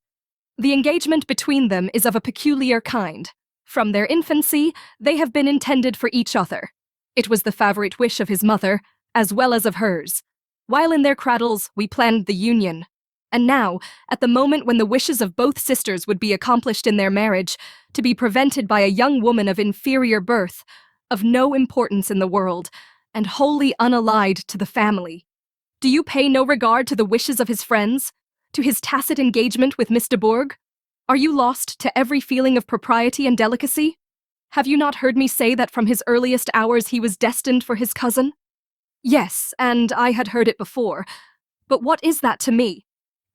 The engagement between them is of a peculiar kind. From their infancy, they have been intended for each other. It was the favourite wish of his mother, as well as of hers. While in their cradles, we planned the union. And now, at the moment when the wishes of both sisters would be accomplished in their marriage, to be prevented by a young woman of inferior birth, of no importance in the world, and wholly unallied to the family. Do you pay no regard to the wishes of his friends? To his tacit engagement with Miss de Bourgh? Are you lost to every feeling of propriety and delicacy? Have you not heard me say that from his earliest hours he was destined for his cousin? Yes, and I had heard it before. But what is that to me?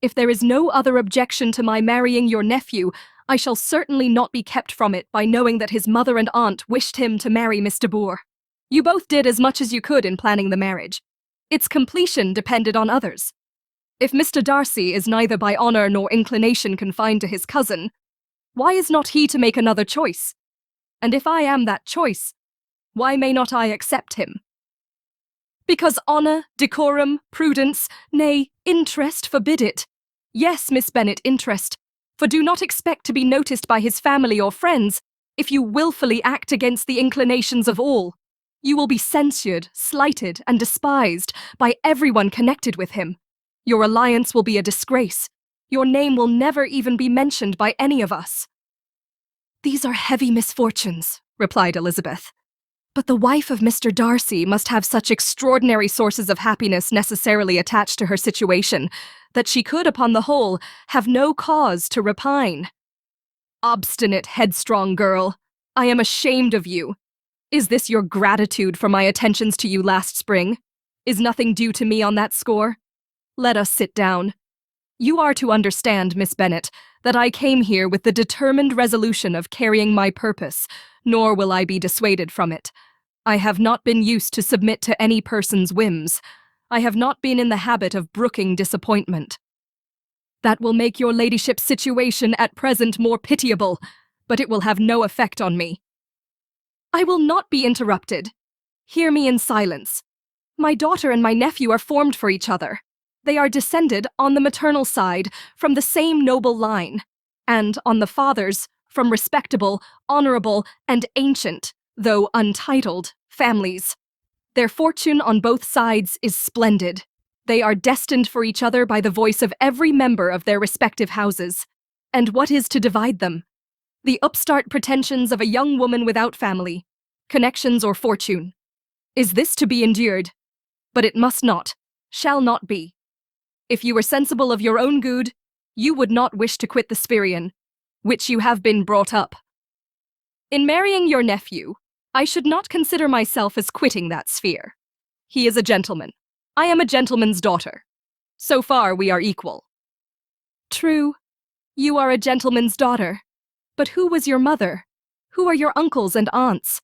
If there is no other objection to my marrying your nephew, I shall certainly not be kept from it by knowing that his mother and aunt wished him to marry Miss de Bourgh. You both did as much as you could in planning the marriage. Its completion depended on others. If Mr. Darcy is neither by honour nor inclination confined to his cousin, why is not he to make another choice? And if I am that choice, why may not I accept him? Because honour, decorum, prudence, nay, interest forbid it. Yes, Miss Bennet, interest, for do not expect to be noticed by his family or friends if you wilfully act against the inclinations of all. You will be censured, slighted, and despised by everyone connected with him. Your alliance will be a disgrace. Your name will never even be mentioned by any of us. These are heavy misfortunes, replied Elizabeth. But the wife of Mr. Darcy must have such extraordinary sources of happiness necessarily attached to her situation, that she could, upon the whole, have no cause to repine. Obstinate, headstrong girl, I am ashamed of you. Is this your gratitude for my attentions to you last spring? Is nothing due to me on that score? Let us sit down. You are to understand, Miss Bennet, that I came here with the determined resolution of carrying my purpose, nor will I be dissuaded from it. I have not been used to submit to any person's whims. I have not been in the habit of brooking disappointment. That will make your ladyship's situation at present more pitiable, but it will have no effect on me. I will not be interrupted. Hear me in silence. My daughter and my nephew are formed for each other. They are descended, on the maternal side, from the same noble line, and, on the father's, from respectable, honourable, and ancient, though untitled, families. Their fortune on both sides is splendid. They are destined for each other by the voice of every member of their respective houses. And what is to divide them? The upstart pretensions of a young woman without family, connections or fortune. Is this to be endured? But it must not, shall not be. If you were sensible of your own good, you would not wish to quit the Spirion, which you have been brought up. In marrying your nephew, I should not consider myself as quitting that sphere. He is a gentleman. I am a gentleman's daughter. So far we are equal. True, you are a gentleman's daughter. But who was your mother? Who are your uncles and aunts?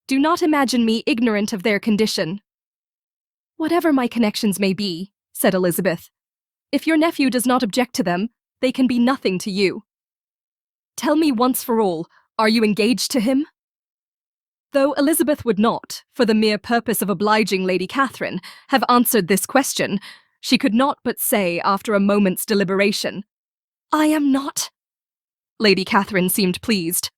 Do not imagine me ignorant of their condition. Whatever my connections may be, said Elizabeth, if your nephew does not object to them, they can be nothing to you. Tell me once for all, are you engaged to him? Though Elizabeth would not, for the mere purpose of obliging Lady Catherine, have answered this question, she could not but say, after a moment's deliberation, I am not. Lady Catherine seemed pleased.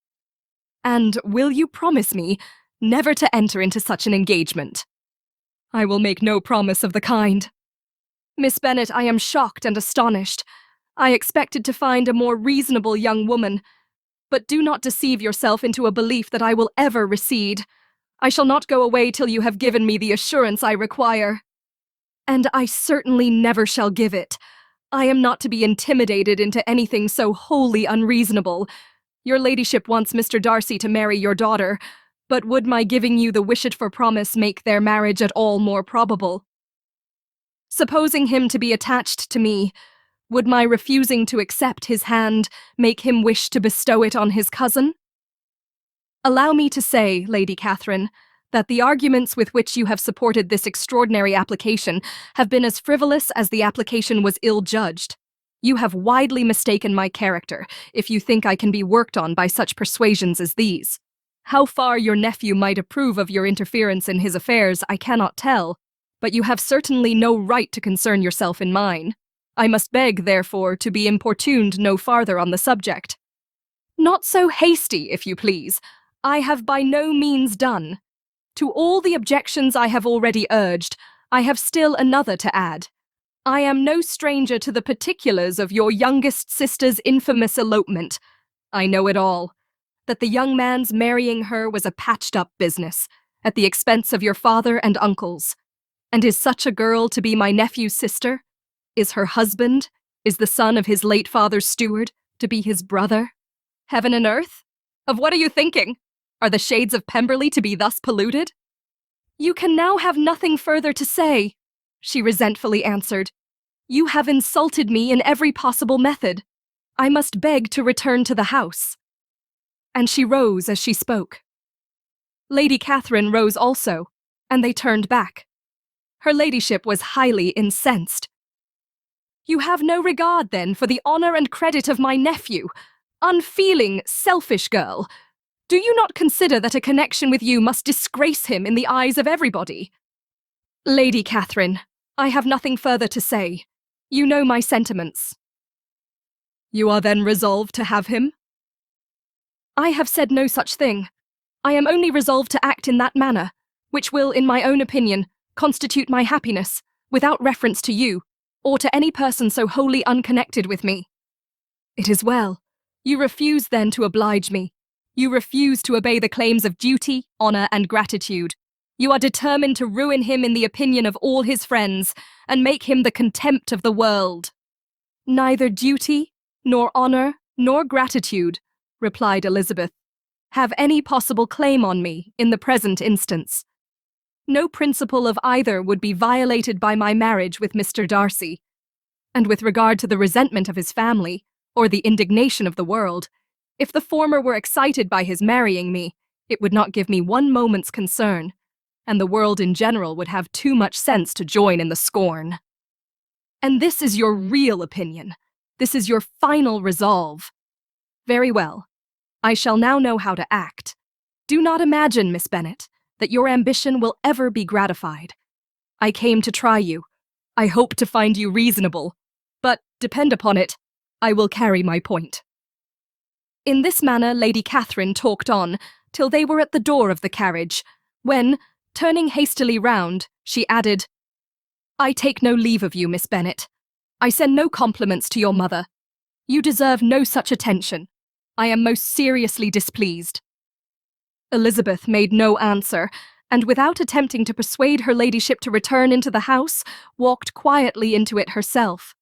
And will you promise me never to enter into such an engagement? I will make no promise of the kind. Miss Bennet, I am shocked and astonished. I expected to find a more reasonable young woman, but do not deceive yourself into a belief that I will ever recede. I shall not go away till you have given me the assurance I require. And I certainly never shall give it. I am not to be intimidated into anything so wholly unreasonable. Your ladyship wants Mr. Darcy to marry your daughter, but would my giving you the wished-for promise make their marriage at all more probable? Supposing him to be attached to me, would my refusing to accept his hand make him wish to bestow it on his cousin? Allow me to say, Lady Catherine, that the arguments with which you have supported this extraordinary application have been as frivolous as the application was ill-judged. You have widely mistaken my character, if you think I can be worked on by such persuasions as these. How far your nephew might approve of your interference in his affairs I cannot tell, but you have certainly no right to concern yourself in mine. I must beg, therefore, to be importuned no farther on the subject. Not so hasty, if you please. I have by no means done. To all the objections I have already urged, I have still another to add. I am no stranger to the particulars of your youngest sister's infamous elopement. I know it all. That the young man's marrying her was a patched-up business, at the expense of your father and uncles. And is such a girl to be my nephew's sister? Is her husband, is the son of his late father's steward, to be his brother? Heaven and earth? Of what are you thinking? Are the shades of Pemberley to be thus polluted? You can now have nothing further to say, she resentfully answered. You have insulted me in every possible method. I must beg to return to the house. And she rose as she spoke. Lady Catherine rose also, and they turned back. Her ladyship was highly incensed. You have no regard, then, for the honour and credit of my nephew. Unfeeling, selfish girl. Do you not consider that a connection with you must disgrace him in the eyes of everybody? Lady Catherine, I have nothing further to say. You know my sentiments. You are then resolved to have him? I have said no such thing. I am only resolved to act in that manner, which will, in my own opinion, constitute my happiness, without reference to you, or to any person so wholly unconnected with me. It is well. You refuse, then, to oblige me. You refuse to obey the claims of duty, honour, and gratitude. You are determined to ruin him in the opinion of all his friends, and make him the contempt of the world. Neither duty, nor honour, nor gratitude, replied Elizabeth, have any possible claim on me in the present instance. No principle of either would be violated by my marriage with Mr. Darcy. And with regard to the resentment of his family, or the indignation of the world, if the former were excited by his marrying me, it would not give me one moment's concern, and the world in general would have too much sense to join in the scorn. And this is your real opinion, This is your final resolve. Very well. I shall now know how to act. Do not imagine, Miss Bennet, that your ambition will ever be gratified. I came to try you. I hope to find you reasonable. But, depend upon it, I will carry my point. In this manner Lady Catherine talked on, till they were at the door of the carriage, when, turning hastily round, she added, I take no leave of you, Miss Bennet. I send no compliments to your mother. You deserve no such attention. I am most seriously displeased. Elizabeth made no answer, and without attempting to persuade her ladyship to return into the house, walked quietly into it herself.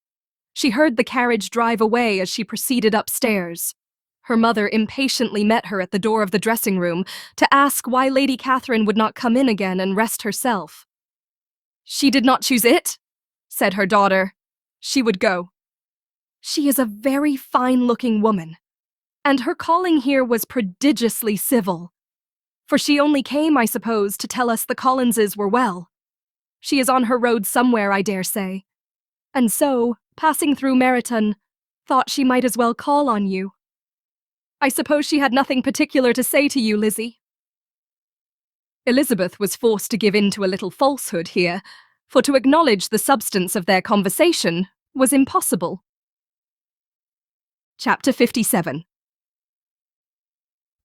She heard the carriage drive away as she proceeded upstairs. Her mother impatiently met her at the door of the dressing-room to ask why Lady Catherine would not come in again and rest herself. She did not choose it, said her daughter. She would go. She is a very fine-looking woman, and her calling here was prodigiously civil. For she only came, I suppose, to tell us the Collinses were well. She is on her road somewhere, I dare say, and so, passing through Meryton, thought she might as well call on you. I suppose she had nothing particular to say to you, Lizzie. Elizabeth was forced to give in to a little falsehood here, for to acknowledge the substance of their conversation was impossible. Chapter 57.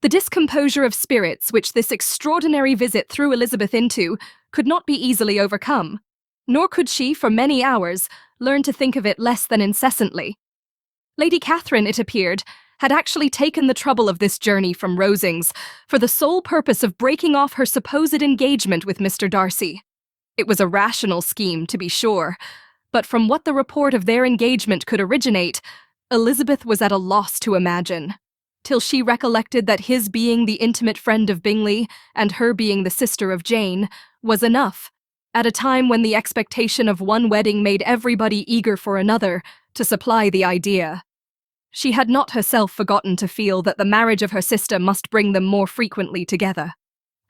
The discomposure of spirits which this extraordinary visit threw Elizabeth into could not be easily overcome, nor could she, for many hours, learn to think of it less than incessantly. Lady Catherine, it appeared, had actually taken the trouble of this journey from Rosings for the sole purpose of breaking off her supposed engagement with Mr. Darcy. It was a rational scheme, to be sure, but from what the report of their engagement could originate, Elizabeth was at a loss to imagine, till she recollected that his being the intimate friend of Bingley, and her being the sister of Jane, was enough, at a time when the expectation of one wedding made everybody eager for another, to supply the idea. She had not herself forgotten to feel that the marriage of her sister must bring them more frequently together,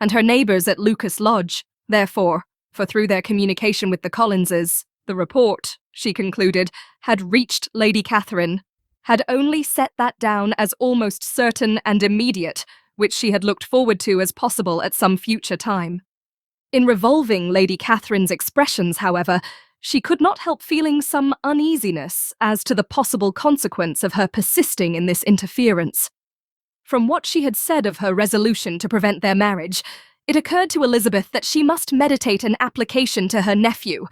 and her neighbours at Lucas Lodge, therefore, for through their communication with the Collinses, the report, she concluded, had reached Lady Catherine, had only set that down as almost certain and immediate, which she had looked forward to as possible at some future time. In revolving Lady Catherine's expressions, however, she could not help feeling some uneasiness as to the possible consequence of her persisting in this interference. From what she had said of her resolution to prevent their marriage, it occurred to Elizabeth that she must meditate an application to her nephew,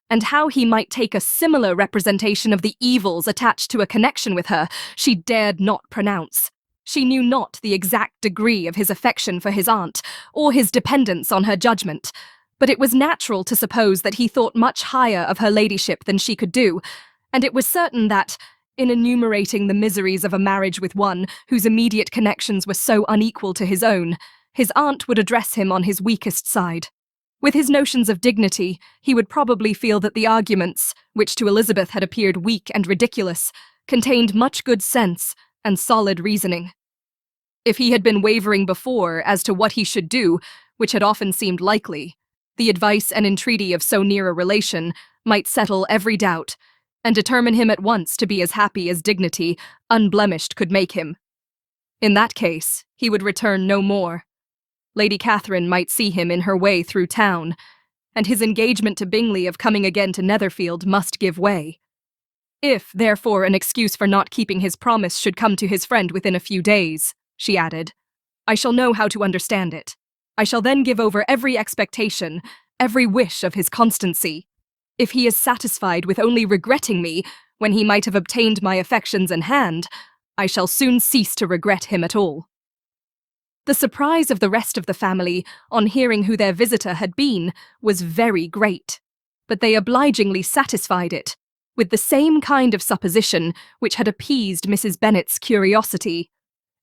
and how he might take a similar representation of the evils attached to a connection with her she dared not pronounce. She knew not the exact degree of his affection for his aunt, or his dependence on her judgment, but it was natural to suppose that he thought much higher of her ladyship than she could do, and it was certain that, in enumerating the miseries of a marriage with one whose immediate connections were so unequal to his own, his aunt would address him on his weakest side. With his notions of dignity, he would probably feel that the arguments, which to Elizabeth had appeared weak and ridiculous, contained much good sense and solid reasoning. If he had been wavering before as to what he should do, which had often seemed likely, the advice and entreaty of so near a relation might settle every doubt, and determine him at once to be as happy as dignity, unblemished, could make him. In that case, he would return no more. Lady Catherine might see him in her way through town, and his engagement to Bingley of coming again to Netherfield must give way. If, therefore, an excuse for not keeping his promise should come to his friend within a few days, she added, I shall know how to understand it. I shall then give over every expectation, every wish of his constancy. If he is satisfied with only regretting me, when he might have obtained my affections in hand, I shall soon cease to regret him at all. The surprise of the rest of the family, on hearing who their visitor had been, was very great, but they obligingly satisfied it, with the same kind of supposition which had appeased Mrs. Bennet's curiosity,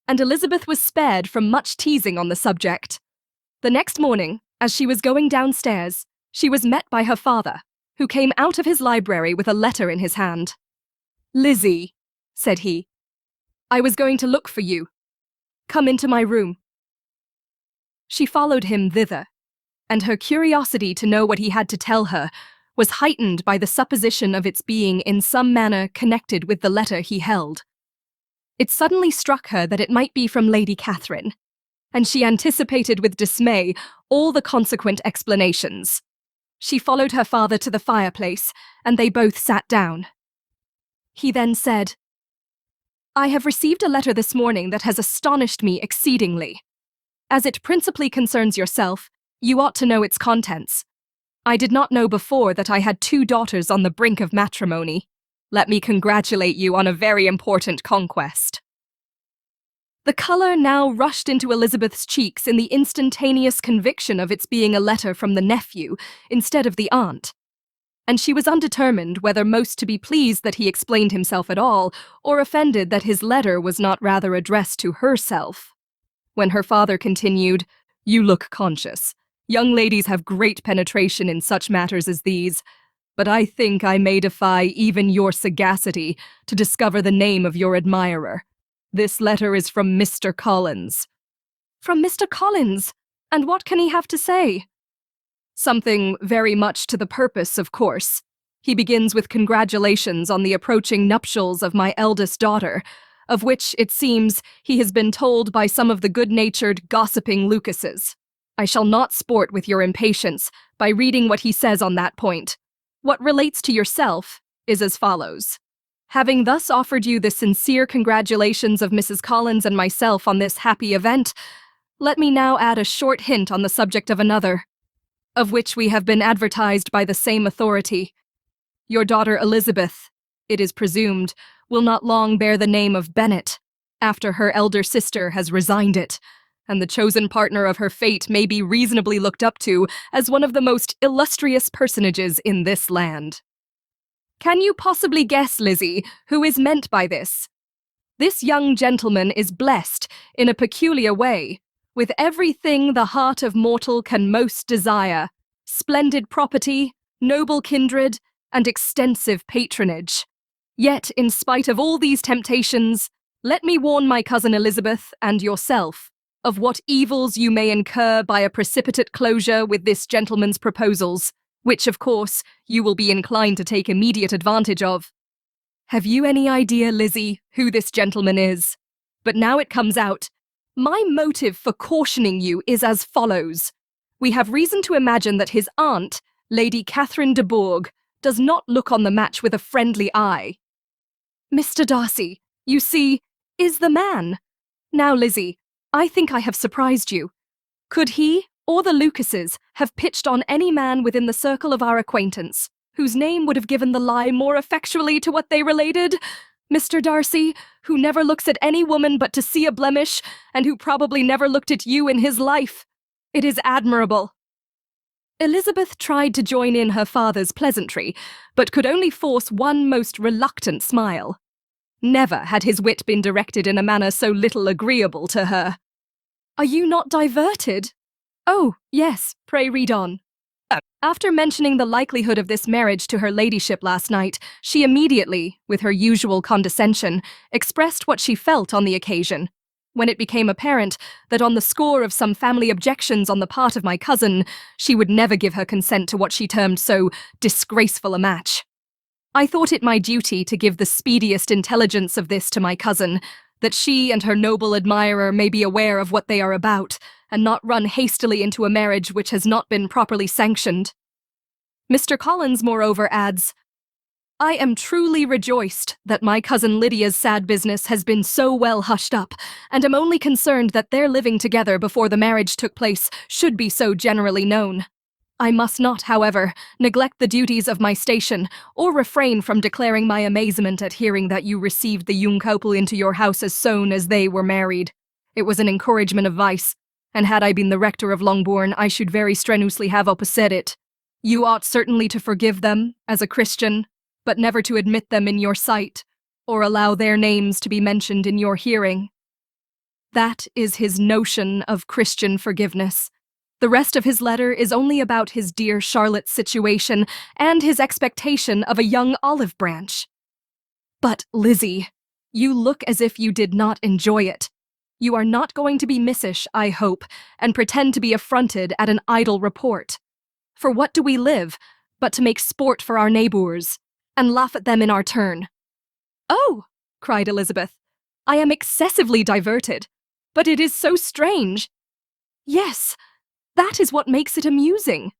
and Elizabeth was spared from much teasing on the subject. The next morning, as she was going downstairs, she was met by her father, who came out of his library with a letter in his hand. "Lizzie," said he, "I was going to look for you. Come into my room." She followed him thither, and her curiosity to know what he had to tell her was heightened by the supposition of its being in some manner connected with the letter he held. It suddenly struck her that it might be from Lady Catherine, and she anticipated with dismay all the consequent explanations. She followed her father to the fireplace, and they both sat down. He then said, "I have received a letter this morning that has astonished me exceedingly. As it principally concerns yourself, you ought to know its contents. I did not know before that I had 2 daughters on the brink of matrimony. Let me congratulate you on a very important conquest." The colour now rushed into Elizabeth's cheeks in the instantaneous conviction of its being a letter from the nephew instead of the aunt, and she was undetermined whether most to be pleased that he explained himself at all, or offended that his letter was not rather addressed to herself. When her father continued, "You look conscious. Young ladies have great penetration in such matters as these, but I think I may defy even your sagacity to discover the name of your admirer. This letter is from Mr. Collins." "From Mr. Collins? And what can he have to say?" "Something very much to the purpose, of course. He begins with congratulations on the approaching nuptials of my eldest daughter, of which, it seems, he has been told by some of the good-natured, gossiping Lucases. I shall not sport with your impatience by reading what he says on that point. What relates to yourself is as follows. Having thus offered you the sincere congratulations of Mrs. Collins and myself on this happy event, let me now add a short hint on the subject of another, of which we have been advertised by the same authority. Your daughter Elizabeth, it is presumed, will not long bear the name of Bennet, after her elder sister has resigned it, and the chosen partner of her fate may be reasonably looked up to as one of the most illustrious personages in this land. Can you possibly guess, Lizzie, who is meant by this? This young gentleman is blessed, in a peculiar way, with everything the heart of mortal can most desire: splendid property, noble kindred, and extensive patronage. Yet, in spite of all these temptations, let me warn my cousin Elizabeth and yourself of what evils you may incur by a precipitate closure with this gentleman's proposals, which, of course, you will be inclined to take immediate advantage of. Have you any idea, Lizzie, who this gentleman is? But now it comes out. My motive for cautioning you is as follows. We have reason to imagine that his aunt, Lady Catherine de Bourgh, does not look on the match with a friendly eye. Mr. Darcy, you see, is the man. Now, Lizzie, I think I have surprised you. Could he, or the Lucases, have pitched on any man within the circle of our acquaintance, whose name would have given the lie more effectually to what they related? Mr. Darcy, who never looks at any woman but to see a blemish, and who probably never looked at you in his life. It is admirable." Elizabeth tried to join in her father's pleasantry, but could only force one most reluctant smile. Never had his wit been directed in a manner so little agreeable to her. "Are you not diverted?" "Oh, yes, pray read on." After mentioning the likelihood of this marriage to her ladyship last night, she immediately, with her usual condescension, expressed what she felt on the occasion. When it became apparent that on the score of some family objections on the part of my cousin, she would never give her consent to what she termed so disgraceful a match. I thought it my duty to give the speediest intelligence of this to my cousin, that she and her noble admirer may be aware of what they are about, and not run hastily into a marriage which has not been properly sanctioned. Mr. Collins, moreover, adds, I am truly rejoiced that my cousin Lydia's sad business has been so well hushed up, and am only concerned that their living together before the marriage took place should be so generally known. I must not, however, neglect the duties of my station, or refrain from declaring my amazement at hearing that you received the young couple into your house as soon as they were married. It was an encouragement of vice, and had I been the rector of Longbourn, I should very strenuously have opposed it. You ought certainly to forgive them, as a Christian, but never to admit them in your sight, or allow their names to be mentioned in your hearing. That is his notion of Christian forgiveness. The rest of his letter is only about his dear Charlotte's situation and his expectation of a young olive branch. But, Lizzie, you look as if you did not enjoy it. You are not going to be missish, I hope, and pretend to be affronted at an idle report. For what do we live, but to make sport for our neighbours, and laugh at them in our turn." "Oh," cried Elizabeth, "I am excessively diverted, but it is so strange." "Yes, that is what makes it amusing.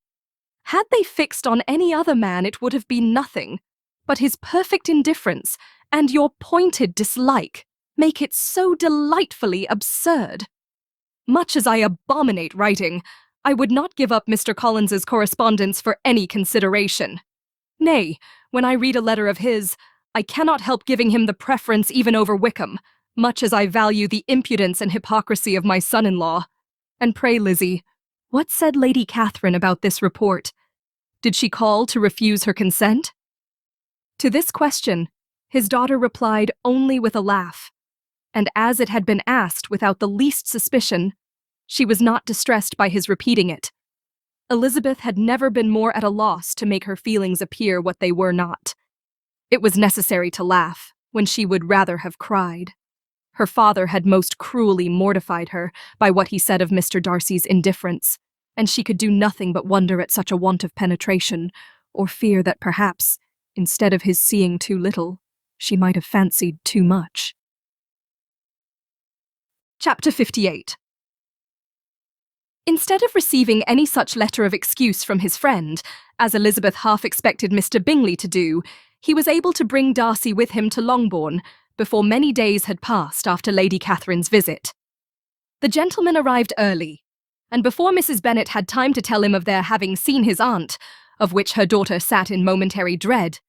Had they fixed on any other man, it would have been nothing, but his perfect indifference and your pointed dislike make it so delightfully absurd. Much as I abominate writing, I would not give up Mr. Collins's correspondence for any consideration. Nay, when I read a letter of his, I cannot help giving him the preference even over Wickham, much as I value the impudence and hypocrisy of my son-in-law. And pray, Lizzie, what said Lady Catherine about this report? Did she call to refuse her consent?" To this question, his daughter replied only with a laugh, and as it had been asked without the least suspicion, she was not distressed by his repeating it. Elizabeth had never been more at a loss to make her feelings appear what they were not. It was necessary to laugh when she would rather have cried. Her father had most cruelly mortified her by what he said of Mr. Darcy's indifference, and she could do nothing but wonder at such a want of penetration, or fear that perhaps, instead of his seeing too little, she might have fancied too much. Chapter 58. Instead of receiving any such letter of excuse from his friend, as Elizabeth half expected Mr. Bingley to do, he was able to bring Darcy with him to Longbourn before many days had passed after Lady Catherine's visit. The gentleman arrived early, and before Mrs. Bennet had time to tell him of their having seen his aunt, of which her daughter sat in momentary dread,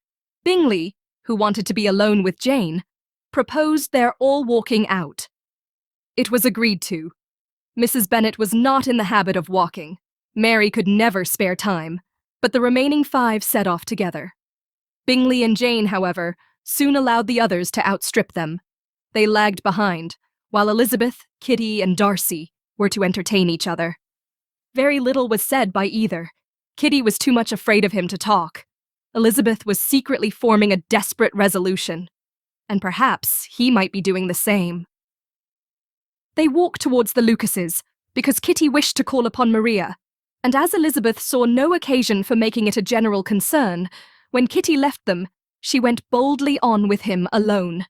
Bingley, who wanted to be alone with Jane, proposed their all walking out. It was agreed to. Mrs. Bennet was not in the habit of walking. Mary could never spare time, but the remaining 5 set off together. Bingley and Jane, however, soon allowed the others to outstrip them. They lagged behind, while Elizabeth, Kitty, and Darcy were to entertain each other. Very little was said by either. Kitty was too much afraid of him to talk. Elizabeth was secretly forming a desperate resolution, and perhaps he might be doing the same. They walked towards the Lucases, because Kitty wished to call upon Maria, and as Elizabeth saw no occasion for making it a general concern, when Kitty left them, she went boldly on with him alone.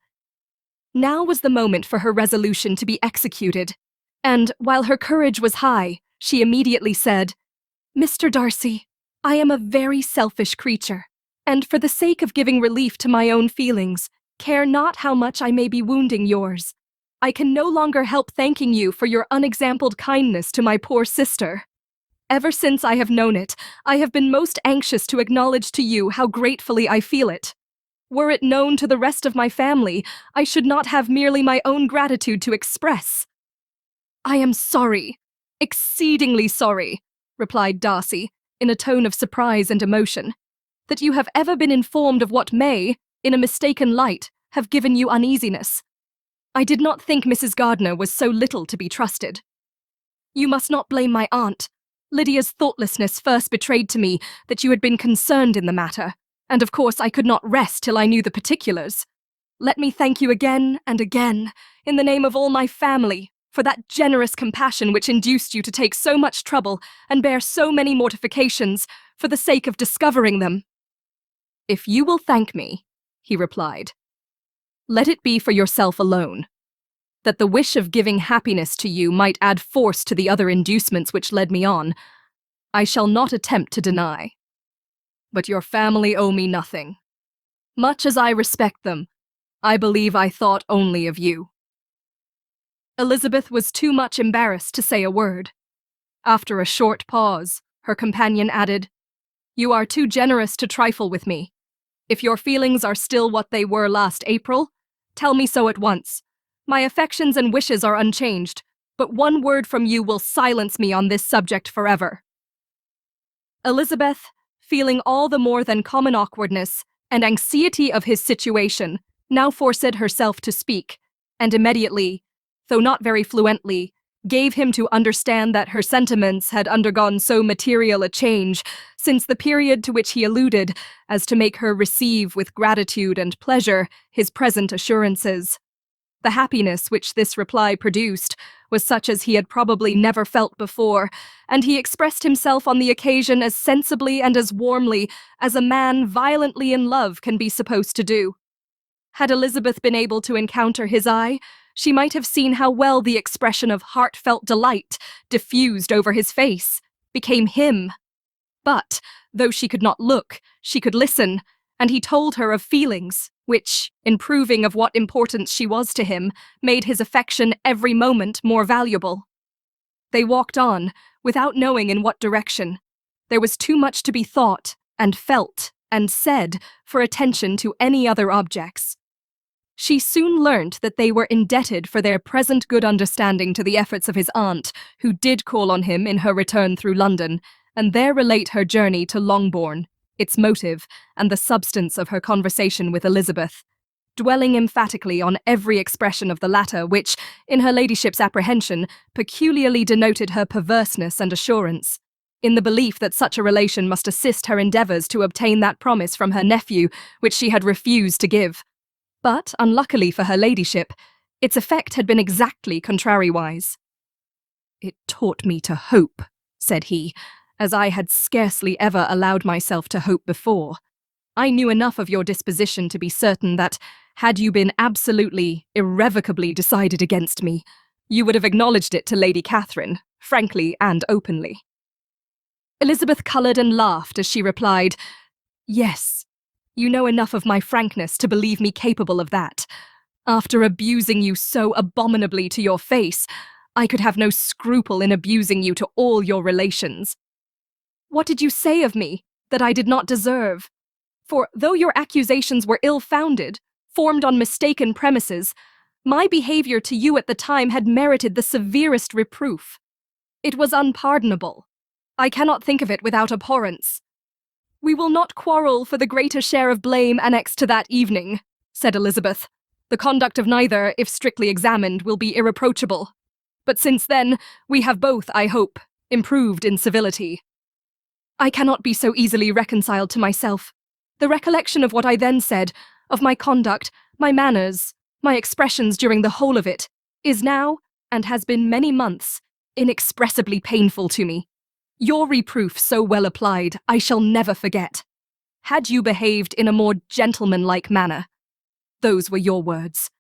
Now was the moment for her resolution to be executed, and, while her courage was high, she immediately said, "Mr. Darcy, I am a very selfish creature, and for the sake of giving relief to my own feelings, care not how much I may be wounding yours. I can no longer help thanking you for your unexampled kindness to my poor sister. Ever since I have known it, I have been most anxious to acknowledge to you how gratefully I feel it. Were it known to the rest of my family, I should not have merely my own gratitude to express." "I am sorry, exceedingly sorry," replied Darcy, in a tone of surprise and emotion, "that you have ever been informed of what may, in a mistaken light, have given you uneasiness. I did not think Mrs. Gardiner was so little to be trusted. You must not blame my aunt. Lydia's thoughtlessness first betrayed to me that you had been concerned in the matter, and of course I could not rest till I knew the particulars. Let me thank you again and again, in the name of all my family, for that generous compassion which induced you to take so much trouble and bear so many mortifications for the sake of discovering them." "If you will thank me," he replied, "let it be for yourself alone. That the wish of giving happiness to you might add force to the other inducements which led me on, I shall not attempt to deny. But your family owe me nothing. Much as I respect them, I believe I thought only of you." Elizabeth was too much embarrassed to say a word. After a short pause, her companion added, "You are too generous to trifle with me. If your feelings are still what they were last April, tell me so at once. My affections and wishes are unchanged, but one word from you will silence me on this subject forever." Elizabeth, feeling all the more than common awkwardness and anxiety of his situation, now forced herself to speak, and immediately, though not very fluently, gave him to understand that her sentiments had undergone so material a change since the period to which he alluded as to make her receive with gratitude and pleasure his present assurances. The happiness which this reply produced was such as he had probably never felt before, and he expressed himself on the occasion as sensibly and as warmly as a man violently in love can be supposed to do. Had Elizabeth been able to encounter his eye, she might have seen how well the expression of heartfelt delight diffused over his face became him. But, though she could not look, she could listen, and he told her of feelings which, in proving of what importance she was to him, made his affection every moment more valuable. They walked on, without knowing in what direction. There was too much to be thought, and felt, and said, for attention to any other objects. She soon learnt that they were indebted for their present good understanding to the efforts of his aunt, who did call on him in her return through London, and there relate her journey to Longbourn, its motive, and the substance of her conversation with Elizabeth, dwelling emphatically on every expression of the latter which, in her ladyship's apprehension, peculiarly denoted her perverseness and assurance, in the belief that such a relation must assist her endeavours to obtain that promise from her nephew which she had refused to give. But, unluckily for her ladyship, its effect had been exactly contrariwise. "It taught me to hope," said he, "as I had scarcely ever allowed myself to hope before. I knew enough of your disposition to be certain that, had you been absolutely, irrevocably decided against me, you would have acknowledged it to Lady Catherine, frankly and openly." Elizabeth coloured and laughed as she replied, "Yes, you know enough of my frankness to believe me capable of that. After abusing you so abominably to your face, I could have no scruple in abusing you to all your relations. What did you say of me that I did not deserve? For though your accusations were ill-founded, formed on mistaken premises, my behaviour to you at the time had merited the severest reproof. It was unpardonable. I cannot think of it without abhorrence. We will not quarrel for the greater share of blame annexed to that evening," said Elizabeth. "The conduct of neither, if strictly examined, will be irreproachable. But since then, we have both, I hope, improved in civility." "I cannot be so easily reconciled to myself. The recollection of what I then said, of my conduct, my manners, my expressions during the whole of it, is now, and has been many months, inexpressibly painful to me. Your reproof so well applied, I shall never forget. Had you behaved in a more gentlemanlike manner. Those were your words.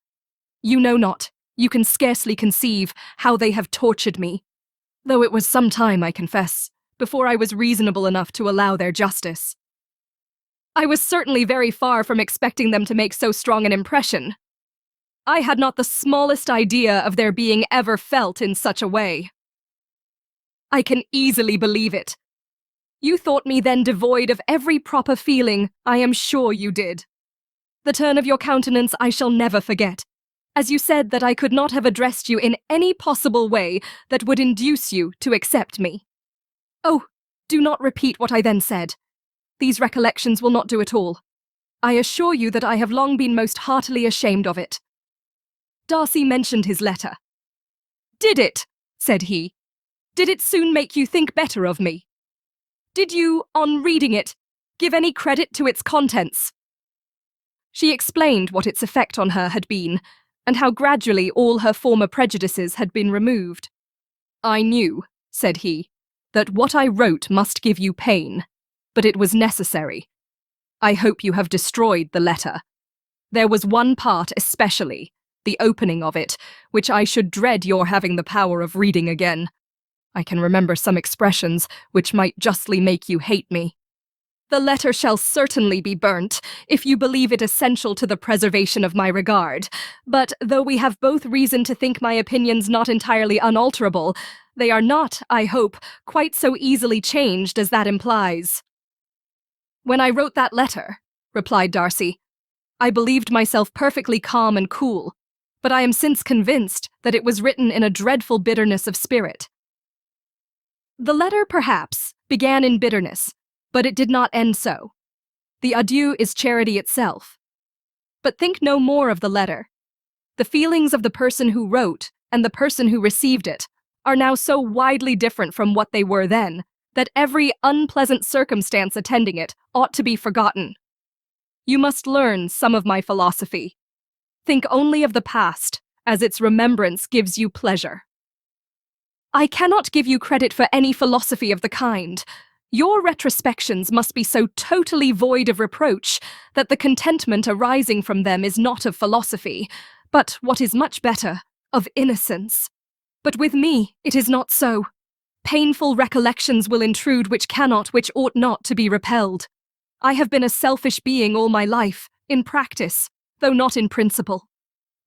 You know not, you can scarcely conceive how they have tortured me, though it was some time, I confess, before I was reasonable enough to allow their justice. I was certainly very far from expecting them to make so strong an impression. I had not the smallest idea of their being ever felt in such a way. I can easily believe it. You thought me then devoid of every proper feeling, I am sure you did. The turn of your countenance I shall never forget, as you said that I could not have addressed you in any possible way that would induce you to accept me. Oh, do not repeat what I then said. These recollections will not do at all. I assure you that I have long been most heartily ashamed of it." Darcy mentioned his letter. "Did it?" said he. "Did it soon make you think better of me? Did you, on reading it, give any credit to its contents?" She explained what its effect on her had been, and how gradually all her former prejudices had been removed. "I knew," said he, "that what I wrote must give you pain, but it was necessary. I hope you have destroyed the letter. There was one part especially, the opening of it, which I should dread your having the power of reading again. I can remember some expressions which might justly make you hate me. The letter shall certainly be burnt, if you believe it essential to the preservation of my regard, but though we have both reason to think my opinions not entirely unalterable, they are not, I hope, quite so easily changed as that implies." "When I wrote that letter," replied Darcy, "I believed myself perfectly calm and cool, but I am since convinced that it was written in a dreadful bitterness of spirit." The letter, perhaps, began in bitterness, but it did not end so. The adieu is charity itself. But think no more of the letter. The feelings of the person who wrote and the person who received it are now so widely different from what they were then, that every unpleasant circumstance attending it ought to be forgotten. You must learn some of my philosophy. Think only of the past, as its remembrance gives you pleasure. I cannot give you credit for any philosophy of the kind. Your retrospections must be so totally void of reproach that the contentment arising from them is not of philosophy, but, what is much better, of innocence. But with me, it is not so. Painful recollections will intrude which ought not to be repelled. I have been a selfish being all my life, in practice, though not in principle.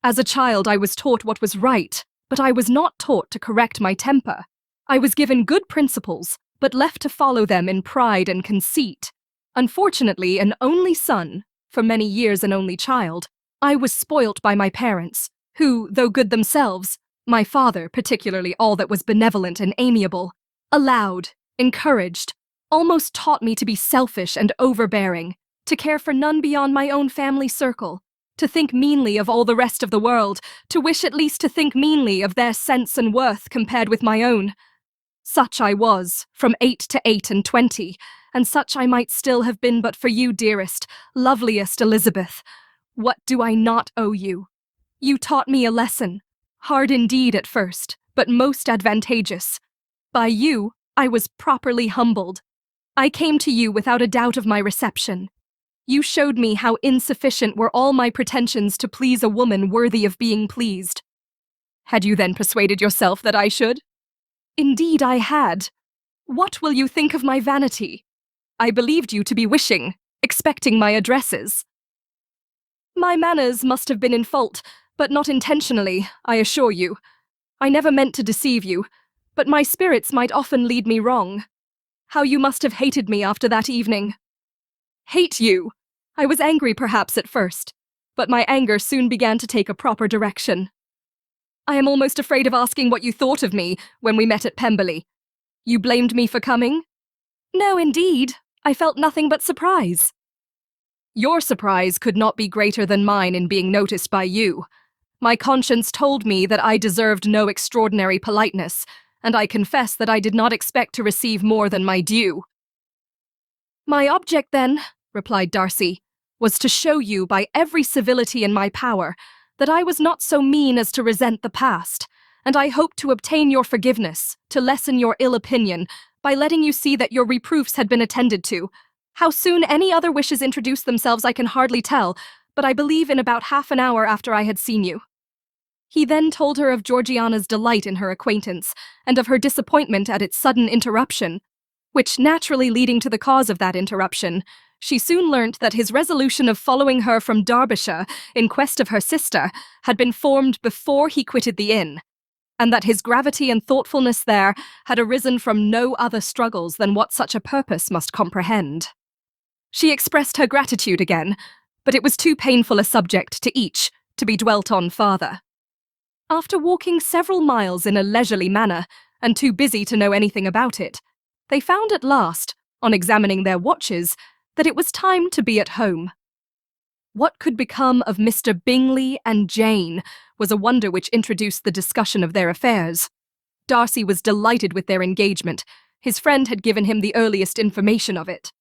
As a child, I was taught what was right, but I was not taught to correct my temper. I was given good principles, but left to follow them in pride and conceit. Unfortunately, an only son, for many years an only child, I was spoilt by my parents, who, though good themselves, my father particularly all that was benevolent and amiable, allowed, encouraged, almost taught me to be selfish and overbearing, to care for none beyond my own family circle, to think meanly of all the rest of the world, to wish at least to think meanly of their sense and worth compared with my own. Such I was, from 8 to 28, and such I might still have been but for you, dearest, loveliest Elizabeth. What do I not owe you? You taught me a lesson, hard indeed at first, but most advantageous. By you, I was properly humbled. I came to you without a doubt of my reception. You showed me how insufficient were all my pretensions to please a woman worthy of being pleased. Had you then persuaded yourself that I should? Indeed I had. What will you think of my vanity? I believed you to be wishing, expecting my addresses. My manners must have been in fault, but not intentionally, I assure you. I never meant to deceive you, but my spirits might often lead me wrong. How you must have hated me after that evening. Hate you! I was angry perhaps at first, but my anger soon began to take a proper direction. I am almost afraid of asking what you thought of me when we met at Pemberley. You blamed me for coming? No, indeed. I felt nothing but surprise. Your surprise could not be greater than mine in being noticed by you. My conscience told me that I deserved no extraordinary politeness, and I confess that I did not expect to receive more than my due. My object, then, replied Darcy, was to show you by every civility in my power that I was not so mean as to resent the past, and I hoped to obtain your forgiveness, to lessen your ill opinion, by letting you see that your reproofs had been attended to. How soon any other wishes introduced themselves I can hardly tell, but I believe in about half an hour after I had seen you. He then told her of Georgiana's delight in her acquaintance, and of her disappointment at its sudden interruption, which, naturally leading to the cause of that interruption, she soon learnt that his resolution of following her from Derbyshire in quest of her sister had been formed before he quitted the inn, and that his gravity and thoughtfulness there had arisen from no other struggles than what such a purpose must comprehend. She expressed her gratitude again, but it was too painful a subject to each to be dwelt on farther. After walking several miles in a leisurely manner, and too busy to know anything about it, they found at last, on examining their watches, that it was time to be at home. What could become of Mr. Bingley and Jane was a wonder which introduced the discussion of their affairs. Darcy was delighted with their engagement. His friend had given him the earliest information of it.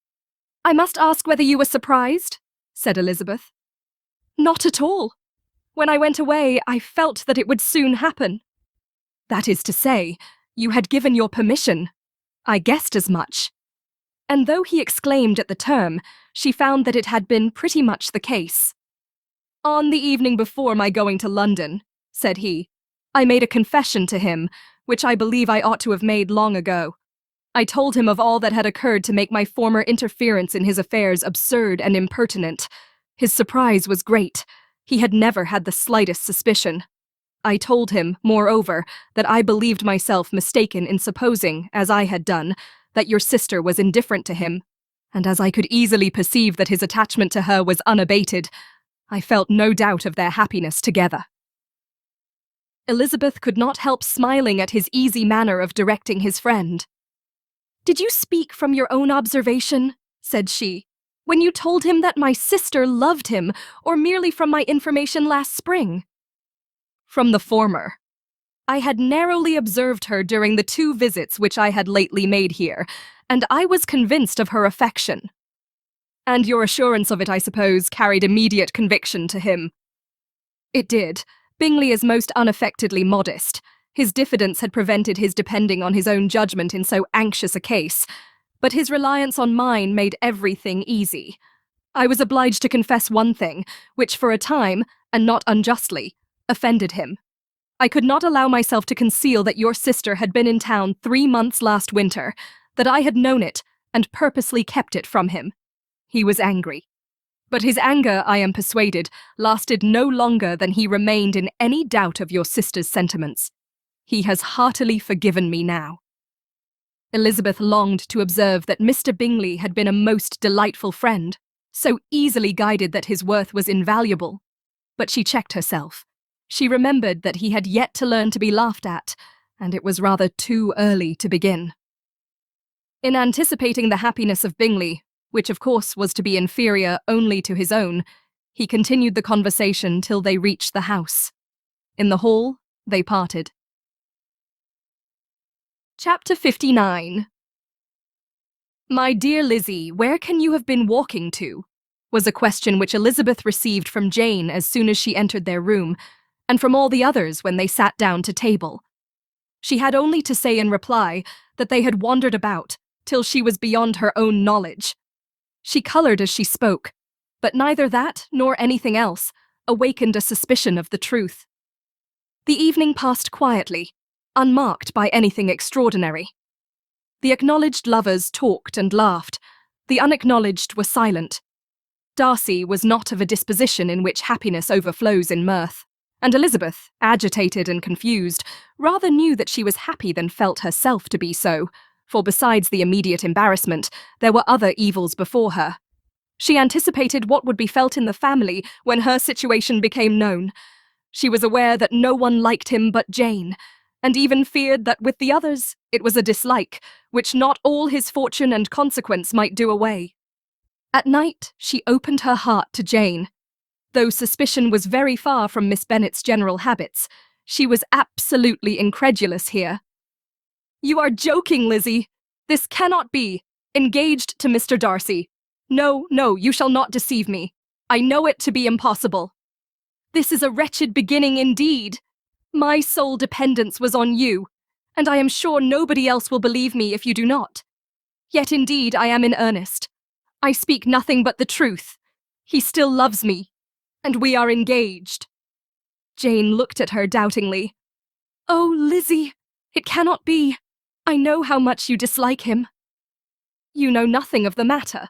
"I must ask whether you were surprised?" said Elizabeth. "Not at all. When I went away, I felt that it would soon happen." "That is to say, you had given your permission. I guessed as much." And though he exclaimed at the term, she found that it had been pretty much the case. "On the evening before my going to London," said he, "I made a confession to him, which I believe I ought to have made long ago. I told him of all that had occurred to make my former interference in his affairs absurd and impertinent. His surprise was great. He had never had the slightest suspicion. I told him, moreover, that I believed myself mistaken in supposing, as I had done, that your sister was indifferent to him, and as I could easily perceive that his attachment to her was unabated, I felt no doubt of their happiness together." Elizabeth could not help smiling at his easy manner of directing his friend. "Did you speak from your own observation," said she, "when you told him that my sister loved him, or merely from my information last spring?" "From the former. I had narrowly observed her during the 2 visits which I had lately made here, and I was convinced of her affection." "And your assurance of it, I suppose, carried immediate conviction to him?" "It did, Bingley is most unaffectedly modest. His diffidence had prevented his depending on his own judgment in so anxious a case, but his reliance on mine made everything easy. I was obliged to confess one thing, which for a time, and not unjustly, offended him. I could not allow myself to conceal that your sister had been in town 3 months last winter, that I had known it, and purposely kept it from him. He was angry. But his anger, I am persuaded, lasted no longer than he remained in any doubt of your sister's sentiments. He has heartily forgiven me now. Elizabeth longed to observe that Mr. Bingley had been a most delightful friend, so easily guided that his worth was invaluable. But she checked herself. She remembered that he had yet to learn to be laughed at, and it was rather too early to begin. In anticipating the happiness of Bingley, which of course was to be inferior only to his own, he continued the conversation till they reached the house. In the hall, they parted. Chapter 59. "My dear Lizzie, where can you have been walking to?" was a question which Elizabeth received from Jane as soon as she entered their room, and from all the others when they sat down to table. She had only to say in reply that they had wandered about till she was beyond her own knowledge. She coloured as she spoke, but neither that nor anything else awakened a suspicion of the truth. The evening passed quietly, unmarked by anything extraordinary. The acknowledged lovers talked and laughed. The unacknowledged were silent. Darcy was not of a disposition in which happiness overflows in mirth, and Elizabeth, agitated and confused, rather knew that she was happy than felt herself to be so, for besides the immediate embarrassment, there were other evils before her. She anticipated what would be felt in the family when her situation became known. She was aware that no one liked him but Jane, and even feared that with the others it was a dislike, which not all his fortune and consequence might do away. At night she opened her heart to Jane. Though suspicion was very far from Miss Bennet's general habits, she was absolutely incredulous here. "You are joking, Lizzie. This cannot be. Engaged to Mr. Darcy. No, no, you shall not deceive me. I know it to be impossible. This is a wretched beginning indeed. My sole dependence was on you, and I am sure nobody else will believe me if you do not. Yet indeed I am in earnest. I speak nothing but the truth. He still loves me, and we are engaged." Jane looked at her doubtingly. "Oh, Lizzie, it cannot be. I know how much you dislike him." "You know nothing of the matter.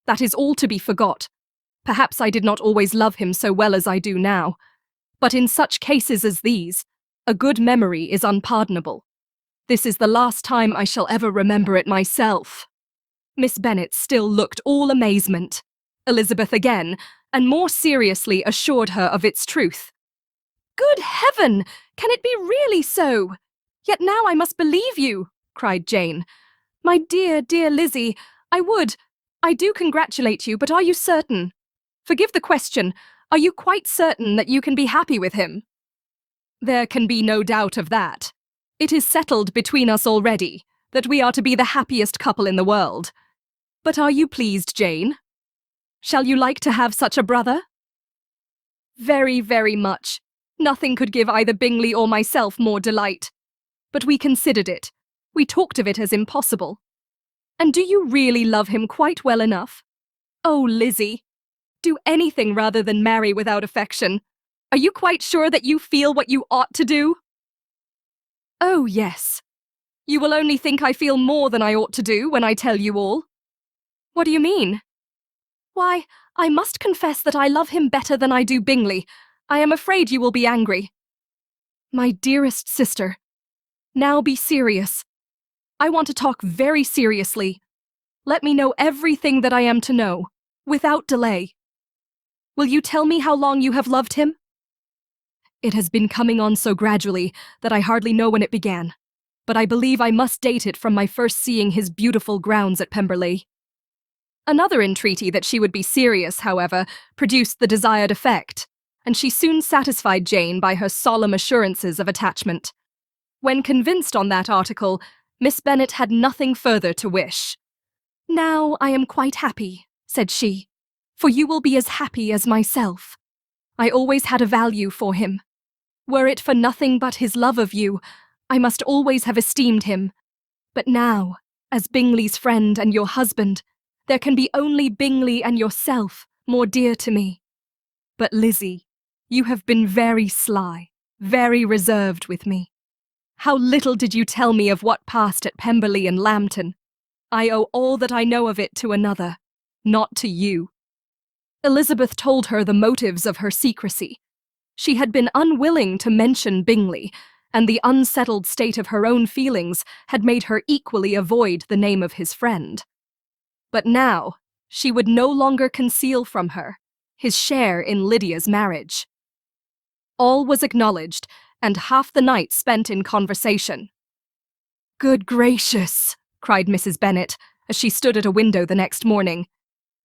That is all to be forgot. Perhaps I did not always love him so well as I do now. But in such cases as these, a good memory is unpardonable. This is the last time I shall ever remember it myself." Miss Bennet still looked all amazement. Elizabeth again, and more seriously assured her of its truth. "Good heaven! Can it be really so? Yet now I must believe you," cried Jane. "My dear, dear Lizzie, I do congratulate you, but are you certain? Forgive the question, are you quite certain that you can be happy with him?" "There can be no doubt of that. It is settled between us already that we are to be the happiest couple in the world. But are you pleased, Jane? Shall you like to have such a brother?" "Very, very much. Nothing could give either Bingley or myself more delight. But we considered it. We talked of it as impossible. And do you really love him quite well enough? Oh, Lizzie, do anything rather than marry without affection. Are you quite sure that you feel what you ought to do?" "Oh, yes. You will only think I feel more than I ought to do when I tell you all." "What do you mean?" "Why, I must confess that I love him better than I do Bingley. I am afraid you will be angry." "My dearest sister, now be serious. I want to talk very seriously. Let me know everything that I am to know, without delay. Will you tell me how long you have loved him?" "It has been coming on so gradually that I hardly know when it began, but I believe I must date it from my first seeing his beautiful grounds at Pemberley." Another entreaty that she would be serious, however, produced the desired effect, and she soon satisfied Jane by her solemn assurances of attachment. When convinced on that article, Miss Bennet had nothing further to wish. "Now I am quite happy," said she, "for you will be as happy as myself. I always had a value for him. Were it for nothing but his love of you, I must always have esteemed him. But now, as Bingley's friend and your husband, there can be only Bingley and yourself more dear to me. But Lizzie, you have been very sly, very reserved with me. How little did you tell me of what passed at Pemberley and Lambton? I owe all that I know of it to another, not to you. Elizabeth told her the motives of her secrecy. She had been unwilling to mention Bingley, and the unsettled state of her own feelings had made her equally avoid the name of his friend. But now, she would no longer conceal from her his share in Lydia's marriage. All was acknowledged, and half the night spent in conversation. "Good gracious," cried Mrs. Bennet, as she stood at a window the next morning.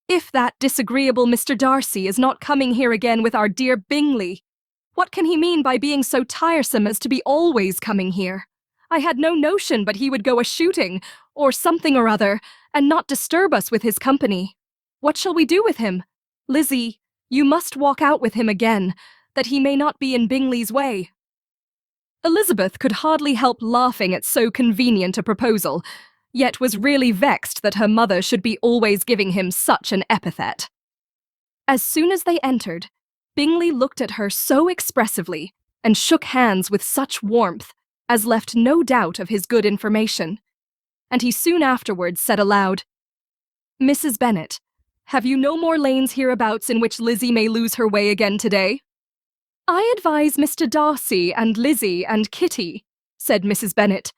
"If that disagreeable Mr. Darcy is not coming here again with our dear Bingley, what can he mean by being so tiresome as to be always coming here? I had no notion but he would go a-shooting, or something or other, and not disturb us with his company. What shall we do with him? Lizzie, you must walk out with him again, that he may not be in Bingley's way." Elizabeth could hardly help laughing at so convenient a proposal, yet was really vexed that her mother should be always giving him such an epithet. As soon as they entered, Bingley looked at her so expressively and shook hands with such warmth as left no doubt of his good information, and he soon afterwards said aloud, "Mrs. Bennet, have you no more lanes hereabouts in which Lizzie may lose her way again today?" "I advise Mr. Darcy and Lizzie and Kitty," said Mrs. Bennet,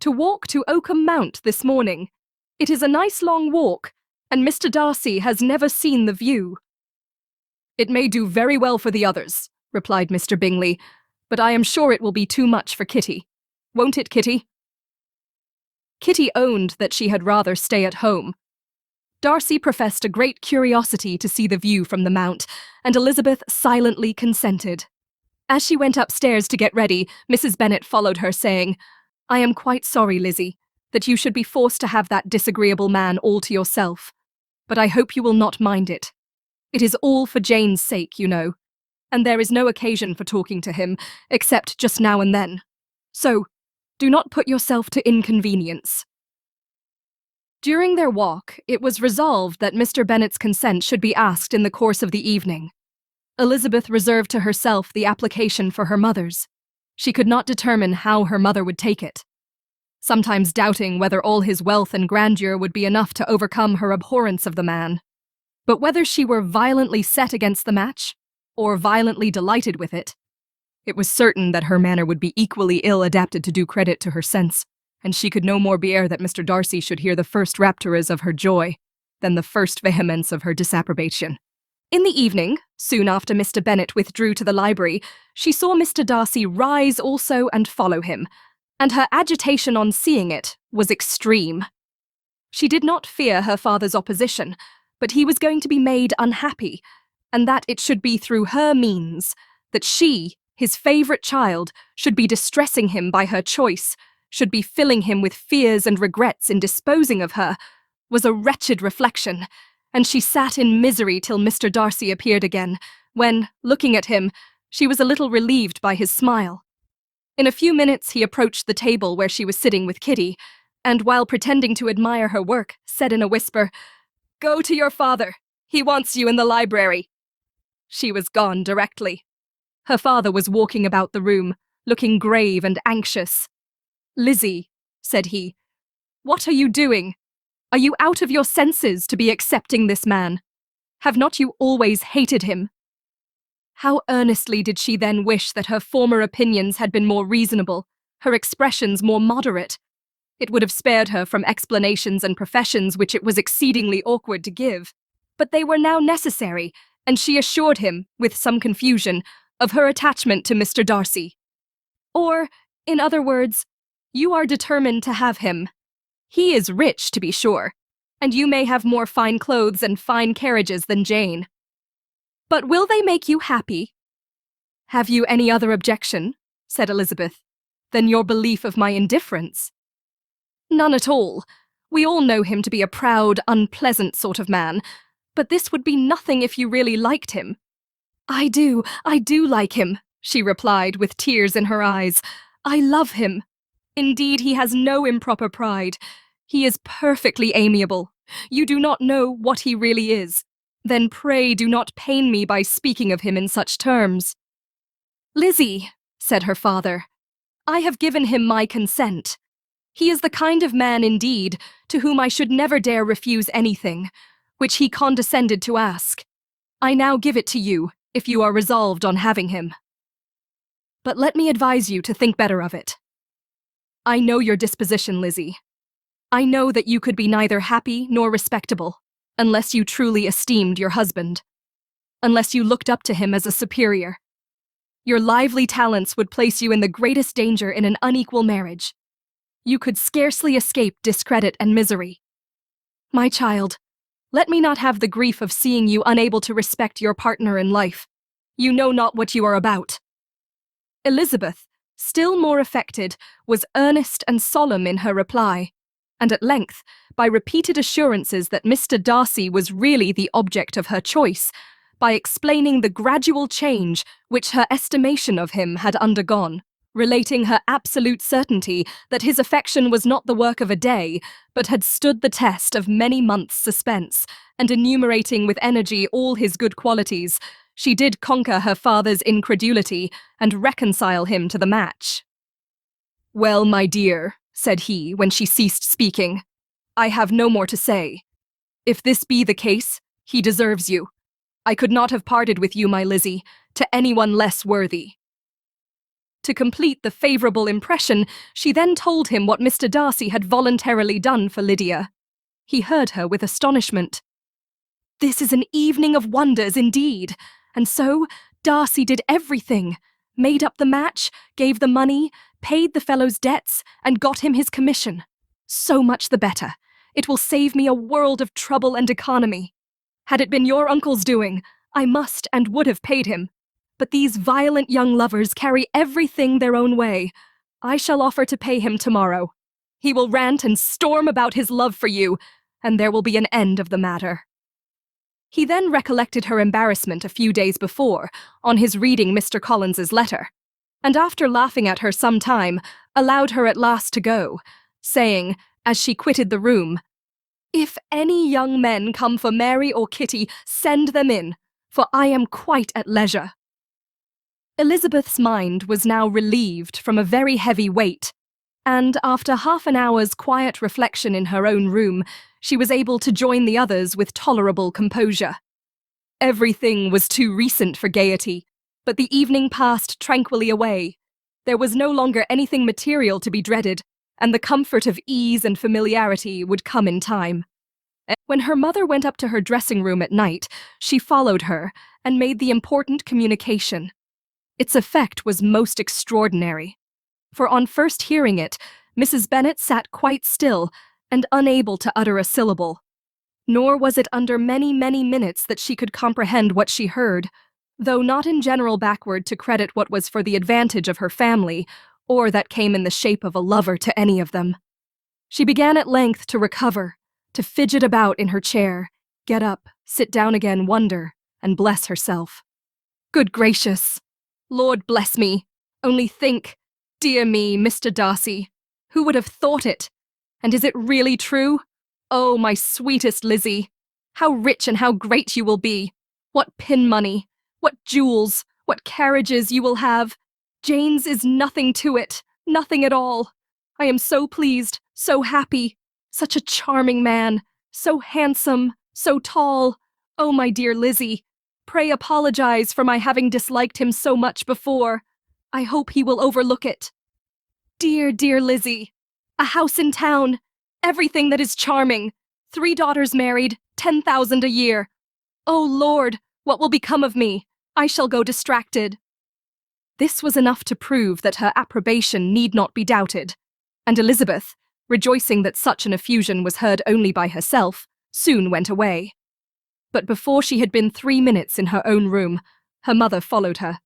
"to walk to Oakham Mount this morning. It is a nice long walk, and Mr. Darcy has never seen the view." "It may do very well for the others," replied Mr. Bingley, "but I am sure it will be too much for Kitty. Won't it, Kitty?" Kitty owned that she had rather stay at home. Darcy professed a great curiosity to see the view from the Mount, and Elizabeth silently consented. As she went upstairs to get ready, Mrs. Bennet followed her, saying, "I am quite sorry, Lizzie, that you should be forced to have that disagreeable man all to yourself, but I hope you will not mind it. It is all for Jane's sake, you know, and there is no occasion for talking to him, except just now and then. So, do not put yourself to inconvenience." During their walk, it was resolved that Mr. Bennet's consent should be asked in the course of the evening. Elizabeth reserved to herself the application for her mother's. She could not determine how her mother would take it, sometimes doubting whether all his wealth and grandeur would be enough to overcome her abhorrence of the man. But whether she were violently set against the match, or violently delighted with it, it was certain that her manner would be equally ill adapted to do credit to her sense, and she could no more bear that Mr. Darcy should hear the first raptures of her joy than the first vehemence of her disapprobation. In the evening, soon after Mr. Bennet withdrew to the library, she saw Mr. Darcy rise also and follow him, and her agitation on seeing it was extreme. She did not fear her father's opposition, but he was going to be made unhappy, and that it should be through her means, that she, his favourite child, should be distressing him by her choice, should be filling him with fears and regrets in disposing of her, was a wretched reflection, and she sat in misery till Mr. Darcy appeared again, when, looking at him, she was a little relieved by his smile. In a few minutes he approached the table where she was sitting with Kitty, and while pretending to admire her work, said in a whisper, "Go to your father. He wants you in the library." She was gone directly. Her father was walking about the room, looking grave and anxious. "Lizzie," said he, "what are you doing? Are you out of your senses to be accepting this man? Have not you always hated him?" How earnestly did she then wish that her former opinions had been more reasonable, her expressions more moderate. It would have spared her from explanations and professions which it was exceedingly awkward to give, but they were now necessary, and she assured him, with some confusion, of her attachment to Mr. Darcy. Or, in other words, you are determined to have him. He is rich, to be sure, and you may have more fine clothes and fine carriages than Jane. But will they make you happy? "Have you any other objection," said Elizabeth, "than your belief of my indifference?" "None at all. We all know him to be a proud, unpleasant sort of man, but this would be nothing if you really liked him." I do like him," she replied with tears in her eyes. "I love him. Indeed, he has no improper pride. He is perfectly amiable. You do not know what he really is. Then pray do not pain me by speaking of him in such terms." "Lizzie," said her father, "I have given him my consent. He is the kind of man, indeed, to whom I should never dare refuse anything, which he condescended to ask. I now give it to you, if you are resolved on having him. But let me advise you to think better of it. I know your disposition, Lizzie. I know that you could be neither happy nor respectable, unless you truly esteemed your husband, unless you looked up to him as a superior. Your lively talents would place you in the greatest danger in an unequal marriage. You could scarcely escape discredit and misery. My child, let me not have the grief of seeing you unable to respect your partner in life. You know not what you are about." Elizabeth, still more affected, was earnest and solemn in her reply, and at length, by repeated assurances that Mr. Darcy was really the object of her choice, by explaining the gradual change which her estimation of him had undergone, relating her absolute certainty that his affection was not the work of a day, but had stood the test of many months' suspense, and enumerating with energy all his good qualities, she did conquer her father's incredulity and reconcile him to the match. "Well, my dear," said he, when she ceased speaking, "I have no more to say. If this be the case, he deserves you. I could not have parted with you, my Lizzie, to anyone less worthy." To complete the favourable impression, she then told him what Mr. Darcy had voluntarily done for Lydia. He heard her with astonishment. This is an evening of wonders indeed. And so, Darcy did everything, made up the match, gave the money, paid the fellow's debts, and got him his commission. So much the better. It will save me a world of trouble and economy. Had it been your uncle's doing, I must and would have paid him. But these violent young lovers carry everything their own way. I shall offer to pay him tomorrow. He will rant and storm about his love for you, and there will be an end of the matter. He then recollected her embarrassment a few days before, on his reading Mr. Collins's letter, and after laughing at her some time, allowed her at last to go, saying, as she quitted the room, "If any young men come for Mary or Kitty, send them in, for I am quite at leisure." Elizabeth's mind was now relieved from a very heavy weight, and after half an hour's quiet reflection in her own room, she was able to join the others with tolerable composure. Everything was too recent for gaiety, but the evening passed tranquilly away. There was no longer anything material to be dreaded, and the comfort of ease and familiarity would come in time. When her mother went up to her dressing room at night, she followed her and made the important communication. Its effect was most extraordinary, for on first hearing it, Mrs. Bennet sat quite still and unable to utter a syllable. Nor was it under many, many minutes that she could comprehend what she heard, though not in general backward to credit what was for the advantage of her family, or that came in the shape of a lover to any of them. She began at length to recover, to fidget about in her chair, get up, sit down again, wonder, and bless herself. Good gracious! Lord bless me! Only think! Dear me, Mr. Darcy! Who would have thought it? And is it really true? Oh, my sweetest Lizzie! How rich and how great you will be! What pin money! What jewels! What carriages you will have! Jane's is nothing to it, nothing at all. I am so pleased, so happy. Such a charming man, so handsome, so tall. Oh, my dear Lizzie, pray apologize for my having disliked him so much before. I hope he will overlook it. Dear, dear Lizzie, a house in town, everything that is charming, 3 daughters married, 10,000 a year. Oh, Lord, what will become of me? I shall go distracted. This was enough to prove that her approbation need not be doubted, and Elizabeth, rejoicing that such an effusion was heard only by herself, soon went away. But before she had been 3 minutes in her own room, her mother followed her.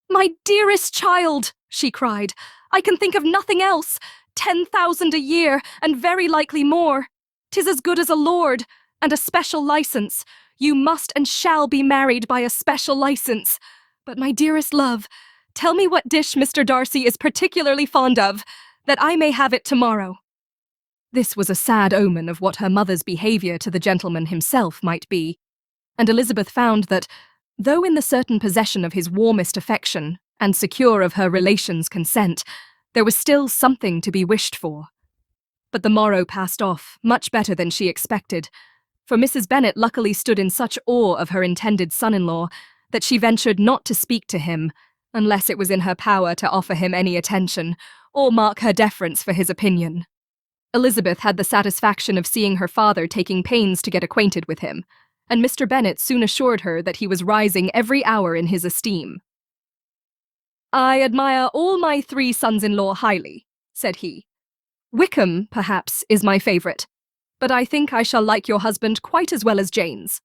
"My dearest child," she cried, "I can think of nothing else. 10,000 a year, and very likely more. 'Tis as good as a lord, and a special license. You must and shall be married by a special license. But, my dearest love, Tell me what dish Mr. Darcy is particularly fond of, that I may have it tomorrow." This was a sad omen of what her mother's behaviour to the gentleman himself might be, and Elizabeth found that, though in the certain possession of his warmest affection and secure of her relations' consent, there was still something to be wished for. But the morrow passed off much better than she expected, for Mrs. Bennet luckily stood in such awe of her intended son-in-law that she ventured not to speak to him unless it was in her power to offer him any attention or mark her deference for his opinion. Elizabeth had the satisfaction of seeing her father taking pains to get acquainted with him, and Mr. Bennet soon assured her that he was rising every hour in his esteem. "I admire all my 3 sons-in-law highly," said he. "Wickham, perhaps, is my favourite, but I think I shall like your husband quite as well as Jane's."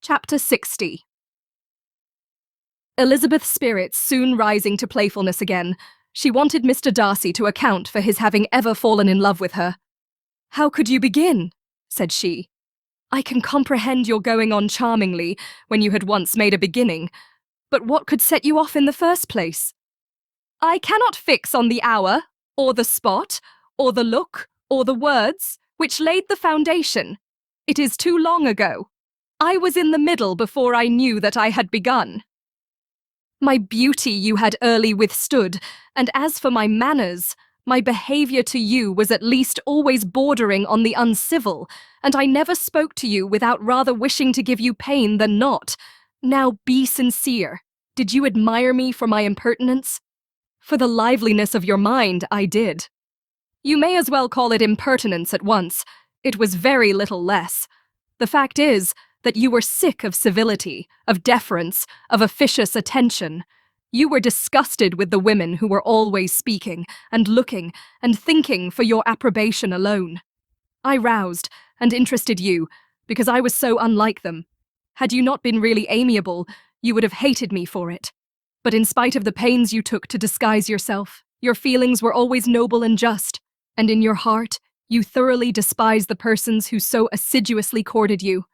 Chapter 60. Elizabeth's spirits soon rising to playfulness again, she wanted Mr. Darcy to account for his having ever fallen in love with her. "How could you begin?" said she. "I can comprehend your going on charmingly when you had once made a beginning, but what could set you off in the first place?" "I cannot fix on the hour, or the spot, or the look, or the words, which laid the foundation. It is too long ago. I was in the middle before I knew that I had begun. My beauty you had early withstood, and as for my manners, my behaviour to you was at least always bordering on the uncivil, and I never spoke to you without rather wishing to give you pain than not. Now be sincere. Did you admire me for my impertinence? For the liveliness of your mind, I did. You may as well call it impertinence at once. It was very little less. The fact is that you were sick of civility, of deference, of officious attention. You were disgusted with the women who were always speaking, and looking, and thinking for your approbation alone. I roused and interested you, because I was so unlike them. Had you not been really amiable, you would have hated me for it. But in spite of the pains you took to disguise yourself, your feelings were always noble and just, and in your heart, you thoroughly despised the persons who so assiduously courted you.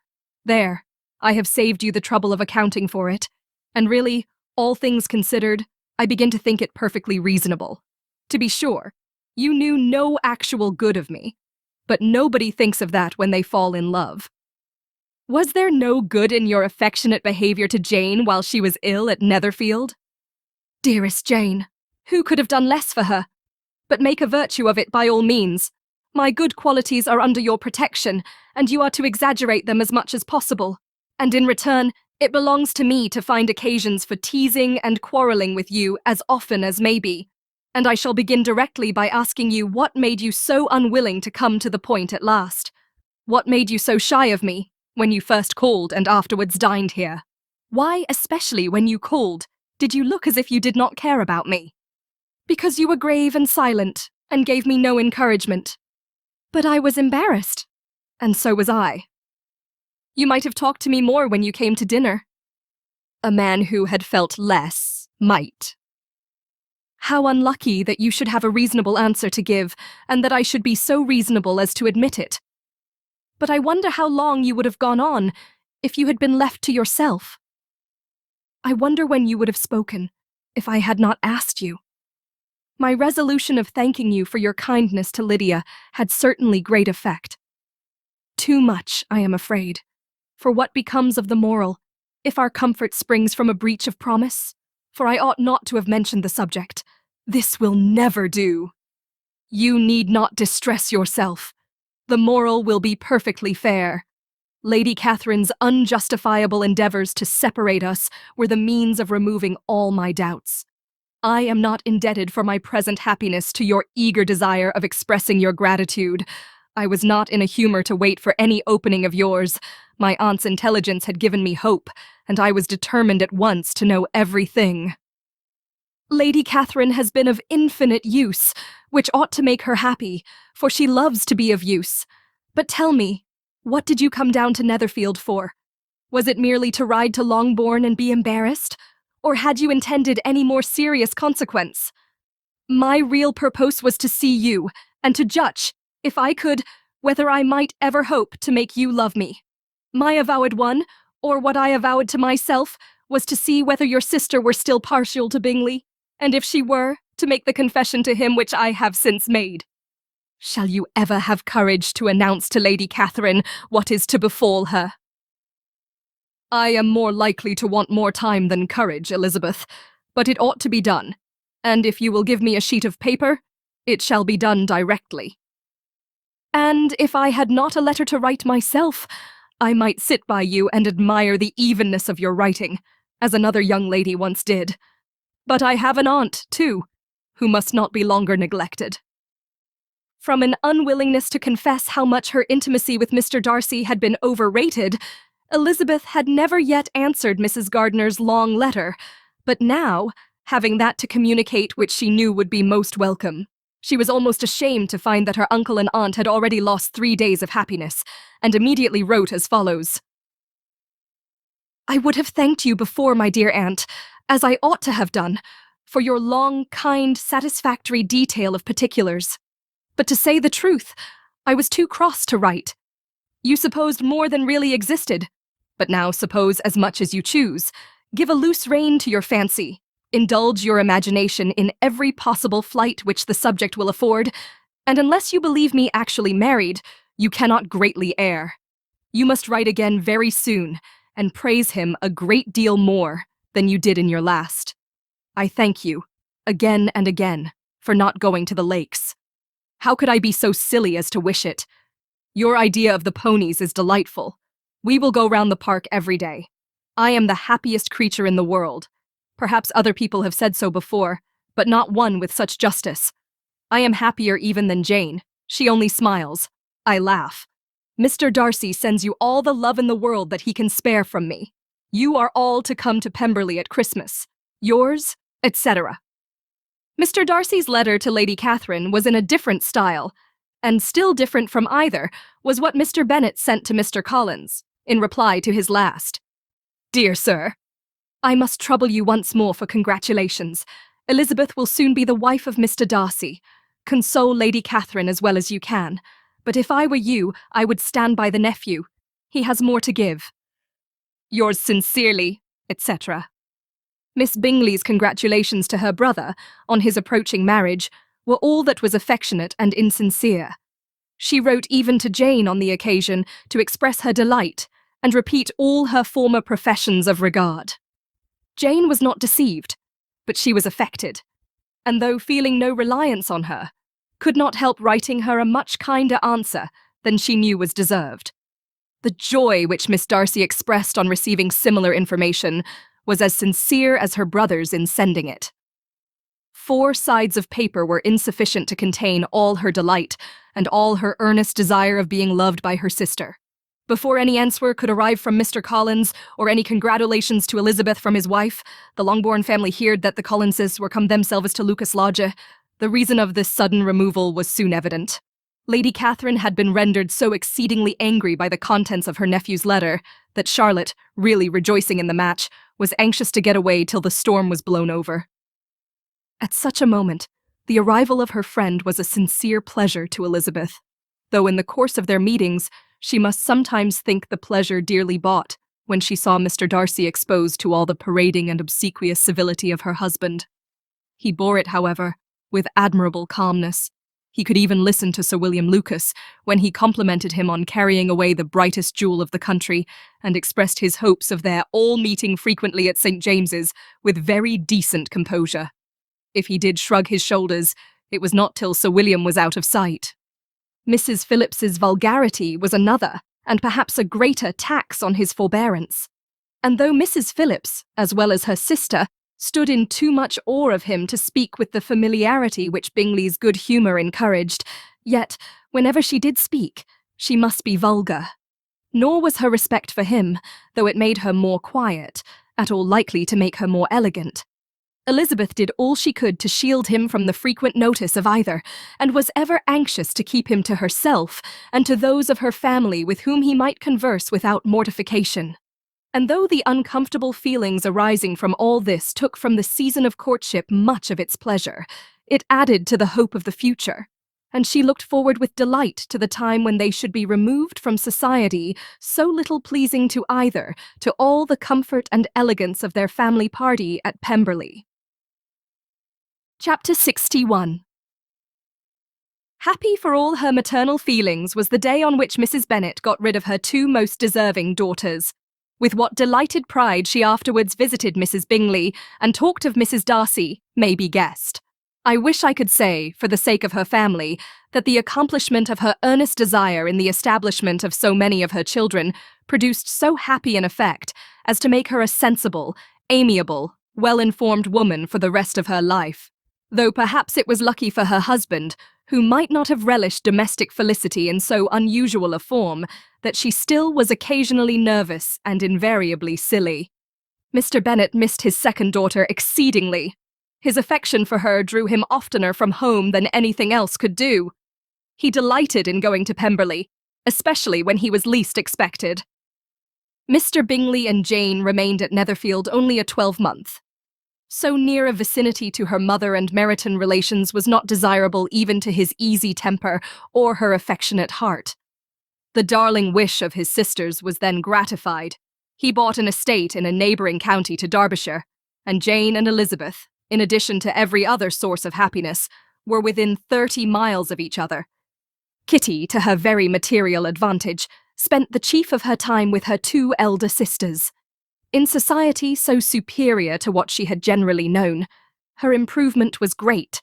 There, I have saved you the trouble of accounting for it, and really, all things considered, I begin to think it perfectly reasonable. To be sure, you knew no actual good of me, but nobody thinks of that when they fall in love. Was there no good in your affectionate behaviour to Jane while she was ill at Netherfield? Dearest Jane, who could have done less for her? But make a virtue of it by all means. My good qualities are under your protection, and you are to exaggerate them as much as possible. And in return, it belongs to me to find occasions for teasing and quarrelling with you as often as may be. And I shall begin directly by asking you what made you so unwilling to come to the point at last. What made you so shy of me, when you first called and afterwards dined here? Why, especially when you called, did you look as if you did not care about me? Because you were grave and silent, and gave me no encouragement. But I was embarrassed, and so was I. You might have talked to me more when you came to dinner. A man who had felt less might. How unlucky that you should have a reasonable answer to give, and that I should be so reasonable as to admit it. But I wonder how long you would have gone on if you had been left to yourself. I wonder when you would have spoken if I had not asked you. My resolution of thanking you for your kindness to Lydia had certainly great effect. Too much, I am afraid. For what becomes of the moral, if our comfort springs from a breach of promise? For I ought not to have mentioned the subject. This will never do. You need not distress yourself. The moral will be perfectly fair. Lady Catherine's unjustifiable endeavours to separate us were the means of removing all my doubts. I am not indebted for my present happiness to your eager desire of expressing your gratitude. I was not in a humour to wait for any opening of yours. My aunt's intelligence had given me hope, and I was determined at once to know everything. Lady Catherine has been of infinite use, which ought to make her happy, for she loves to be of use. But tell me, what did you come down to Netherfield for? Was it merely to ride to Longbourn and be embarrassed? Or had you intended any more serious consequence? My real purpose was to see you, and to judge, if I could, whether I might ever hope to make you love me. My avowed one, or what I avowed to myself, was to see whether your sister were still partial to Bingley, and if she were, to make the confession to him which I have since made. Shall you ever have courage to announce to Lady Catherine what is to befall her?" "I am more likely to want more time than courage, Elizabeth, but it ought to be done, and if you will give me a sheet of paper, it shall be done directly." "And if I had not a letter to write myself, I might sit by you and admire the evenness of your writing, as another young lady once did. But I have an aunt, too, who must not be longer neglected." From an unwillingness to confess how much her intimacy with Mr. Darcy had been overrated, Elizabeth had never yet answered Mrs. Gardiner's long letter, but now, having that to communicate which she knew would be most welcome, she was almost ashamed to find that her uncle and aunt had already lost 3 days of happiness, and immediately wrote as follows: "I would have thanked you before, my dear aunt, as I ought to have done, for your long, kind, satisfactory detail of particulars. But to say the truth, I was too cross to write. You supposed more than really existed, but now suppose as much as you choose. Give a loose rein to your fancy. Indulge your imagination in every possible flight which the subject will afford, and unless you believe me actually married, you cannot greatly err. You must write again very soon, and praise him a great deal more than you did in your last. I thank you, again and again, for not going to the lakes. How could I be so silly as to wish it? Your idea of the ponies is delightful. We will go round the park every day. I am the happiest creature in the world. Perhaps other people have said so before, but not one with such justice. I am happier even than Jane. She only smiles. I laugh. Mr. Darcy sends you all the love in the world that he can spare from me. You are all to come to Pemberley at Christmas. Yours, etc." Mr. Darcy's letter to Lady Catherine was in a different style, and still different from either was what Mr. Bennet sent to Mr. Collins, in reply to his last. "Dear Sir, I must trouble you once more for congratulations. Elizabeth will soon be the wife of Mr. Darcy. Console Lady Catherine as well as you can, but if I were you, I would stand by the nephew. He has more to give. Yours sincerely, etc." Miss Bingley's congratulations to her brother on his approaching marriage were all that was affectionate and insincere. She wrote even to Jane on the occasion to express her delight and repeat all her former professions of regard. Jane was not deceived, but she was affected, and though feeling no reliance on her, could not help writing her a much kinder answer than she knew was deserved. The joy which Miss Darcy expressed on receiving similar information was as sincere as her brother's in sending it. 4 sides of paper were insufficient to contain all her delight and all her earnest desire of being loved by her sister. Before any answer could arrive from Mr. Collins, or any congratulations to Elizabeth from his wife, the Longbourn family heard that the Collinses were come themselves to Lucas Lodge. The reason of this sudden removal was soon evident. Lady Catherine had been rendered so exceedingly angry by the contents of her nephew's letter that Charlotte, really rejoicing in the match, was anxious to get away till the storm was blown over. At such a moment, the arrival of her friend was a sincere pleasure to Elizabeth, though in the course of their meetings she must sometimes think the pleasure dearly bought when she saw Mr. Darcy exposed to all the parading and obsequious civility of her husband. He bore it, however, with admirable calmness. He could even listen to Sir William Lucas when he complimented him on carrying away the brightest jewel of the country, and expressed his hopes of their all meeting frequently at St. James's with very decent composure. If he did shrug his shoulders, it was not till Sir William was out of sight. Mrs. Phillips's vulgarity was another, and perhaps a greater, tax on his forbearance. And though Mrs. Phillips, as well as her sister, stood in too much awe of him to speak with the familiarity which Bingley's good humour encouraged, yet, whenever she did speak, she must be vulgar. Nor was her respect for him, though it made her more quiet, at all likely to make her more elegant. Elizabeth did all she could to shield him from the frequent notice of either, and was ever anxious to keep him to herself and to those of her family with whom he might converse without mortification. And though the uncomfortable feelings arising from all this took from the season of courtship much of its pleasure, it added to the hope of the future, and she looked forward with delight to the time when they should be removed from society, so little pleasing to either, to all the comfort and elegance of their family party at Pemberley. Chapter 61. Happy for all her maternal feelings was the day on which Mrs. Bennet got rid of her two most deserving daughters. With what delighted pride she afterwards visited Mrs. Bingley and talked of Mrs. Darcy may be guessed. I wish I could say, for the sake of her family, that the accomplishment of her earnest desire in the establishment of so many of her children produced so happy an effect as to make her a sensible, amiable, well-informed woman for the rest of her life. Though perhaps it was lucky for her husband, who might not have relished domestic felicity in so unusual a form, that she still was occasionally nervous and invariably silly. Mr. Bennet missed his second daughter exceedingly. His affection for her drew him oftener from home than anything else could do. He delighted in going to Pemberley, especially when he was least expected. Mr. Bingley and Jane remained at Netherfield only a 12-month. So near a vicinity to her mother and Meryton relations was not desirable even to his easy temper or her affectionate heart. The darling wish of his sisters was then gratified. He bought an estate in a neighbouring county to Derbyshire, and Jane and Elizabeth, in addition to every other source of happiness, were within 30 miles of each other. Kitty, to her very material advantage, spent the chief of her time with her two elder sisters. In society so superior to what she had generally known, her improvement was great.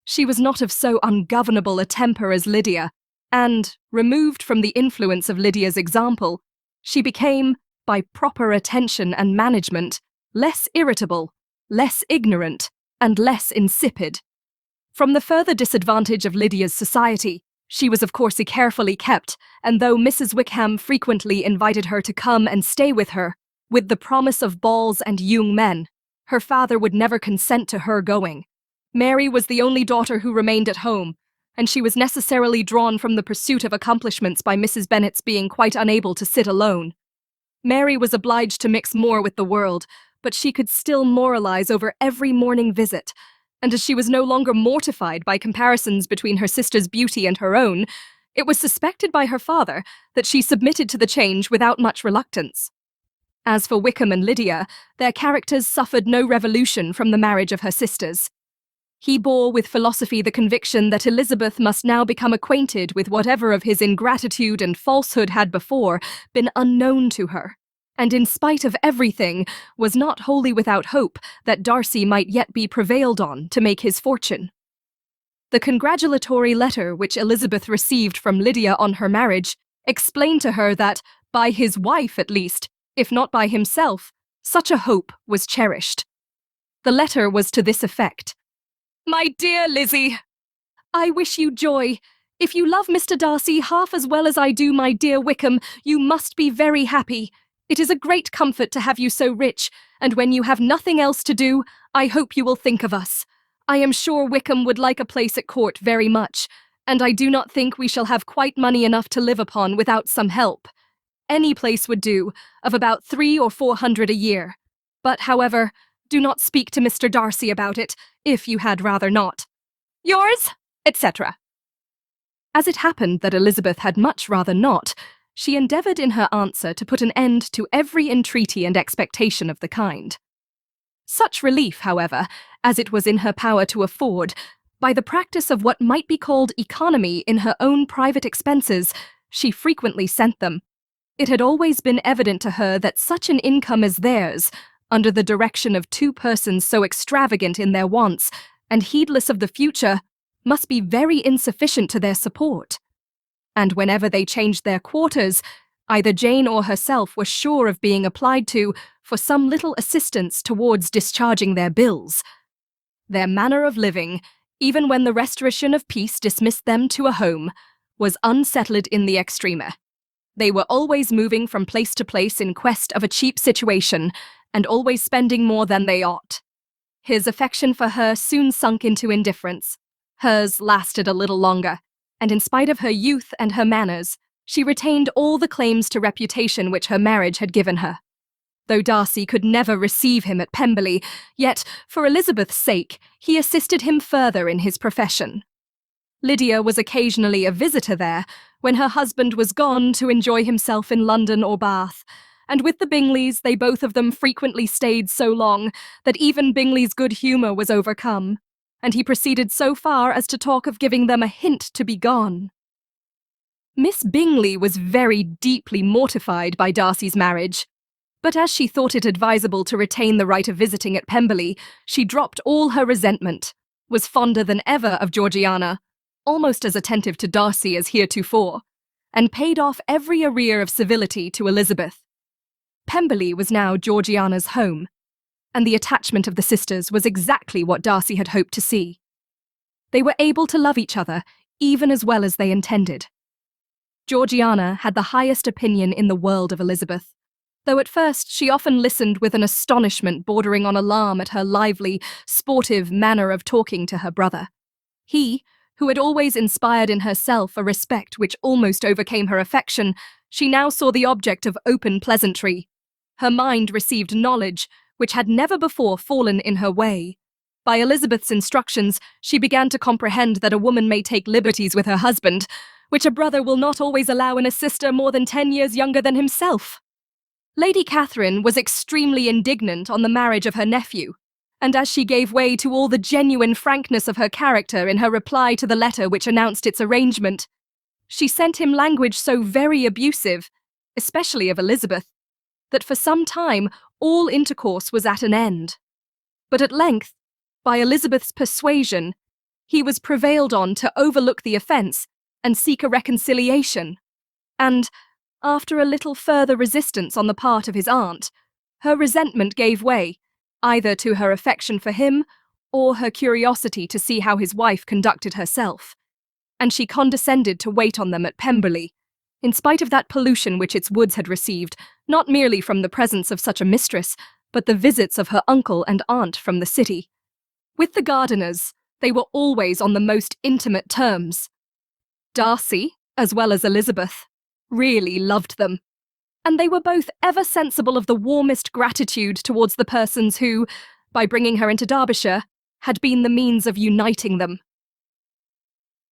She was not of so ungovernable a temper as Lydia, and, removed from the influence of Lydia's example, she became, by proper attention and management, less irritable, less ignorant, and less insipid. From the further disadvantage of Lydia's society, she was of course carefully kept, and though Mrs. Wickham frequently invited her to come and stay with her, with the promise of balls and young men, her father would never consent to her going. Mary was the only daughter who remained at home, and she was necessarily drawn from the pursuit of accomplishments by Mrs. Bennet's being quite unable to sit alone. Mary was obliged to mix more with the world, but she could still moralize over every morning visit, and as she was no longer mortified by comparisons between her sister's beauty and her own, it was suspected by her father that she submitted to the change without much reluctance. As for Wickham and Lydia, their characters suffered no revolution from the marriage of her sisters. He bore with philosophy the conviction that Elizabeth must now become acquainted with whatever of his ingratitude and falsehood had before been unknown to her, and in spite of everything, was not wholly without hope that Darcy might yet be prevailed on to make his fortune. The congratulatory letter which Elizabeth received from Lydia on her marriage explained to her that, by his wife at least, if not by himself, such a hope was cherished. The letter was to this effect: "My dear Lizzie, I wish you joy. If you love Mr. Darcy half as well as I do my dear Wickham, you must be very happy. It is a great comfort to have you so rich, and when you have nothing else to do, I hope you will think of us. I am sure Wickham would like a place at court very much, and I do not think we shall have quite money enough to live upon without some help. Any place would do, of about 300 or 400 a year. But, however, do not speak to Mr. Darcy about it, if you had rather not. Yours, etc." As it happened that Elizabeth had much rather not, she endeavoured in her answer to put an end to every entreaty and expectation of the kind. Such relief, however, as it was in her power to afford, by the practice of what might be called economy in her own private expenses, she frequently sent them. It had always been evident to her that such an income as theirs, under the direction of two persons so extravagant in their wants, and heedless of the future, must be very insufficient to their support. And whenever they changed their quarters, either Jane or herself were sure of being applied to for some little assistance towards discharging their bills. Their manner of living, even when the restoration of peace dismissed them to a home, was unsettled in the extreme. They were always moving from place to place in quest of a cheap situation, and always spending more than they ought. His affection for her soon sunk into indifference. Hers lasted a little longer, and in spite of her youth and her manners, she retained all the claims to reputation which her marriage had given her. Though Darcy could never receive him at Pemberley, yet, for Elizabeth's sake, he assisted him further in his profession. Lydia was occasionally a visitor there, when her husband was gone to enjoy himself in London or Bath, and with the Bingleys they both of them frequently stayed so long that even Bingley's good humour was overcome, and he proceeded so far as to talk of giving them a hint to be gone. Miss Bingley was very deeply mortified by Darcy's marriage, but as she thought it advisable to retain the right of visiting at Pemberley, she dropped all her resentment, was fonder than ever of Georgiana, almost as attentive to Darcy as heretofore, and paid off every arrear of civility to Elizabeth. Pemberley was now Georgiana's home, and the attachment of the sisters was exactly what Darcy had hoped to see. They were able to love each other even as well as they intended. Georgiana had the highest opinion in the world of Elizabeth, though at first she often listened with an astonishment bordering on alarm at her lively, sportive manner of talking to her brother. He, who had always inspired in herself a respect which almost overcame her affection, she now saw the object of open pleasantry. Her mind received knowledge which had never before fallen in her way. By Elizabeth's instructions, she began to comprehend that a woman may take liberties with her husband, which a brother will not always allow in a sister more than 10 years younger than himself. Lady Catherine was extremely indignant on the marriage of her nephew, and as she gave way to all the genuine frankness of her character in her reply to the letter which announced its arrangement, she sent him language so very abusive, especially of Elizabeth, that for some time all intercourse was at an end. But at length, by Elizabeth's persuasion, he was prevailed on to overlook the offence and seek a reconciliation, and, after a little further resistance on the part of his aunt, her resentment gave way, either to her affection for him or her curiosity to see how his wife conducted herself, and she condescended to wait on them at Pemberley, in spite of that pollution which its woods had received, not merely from the presence of such a mistress, but the visits of her uncle and aunt from the city. With the Gardiners, they were always on the most intimate terms. Darcy, as well as Elizabeth, really loved them, and they were both ever sensible of the warmest gratitude towards the persons who, by bringing her into Derbyshire, had been the means of uniting them.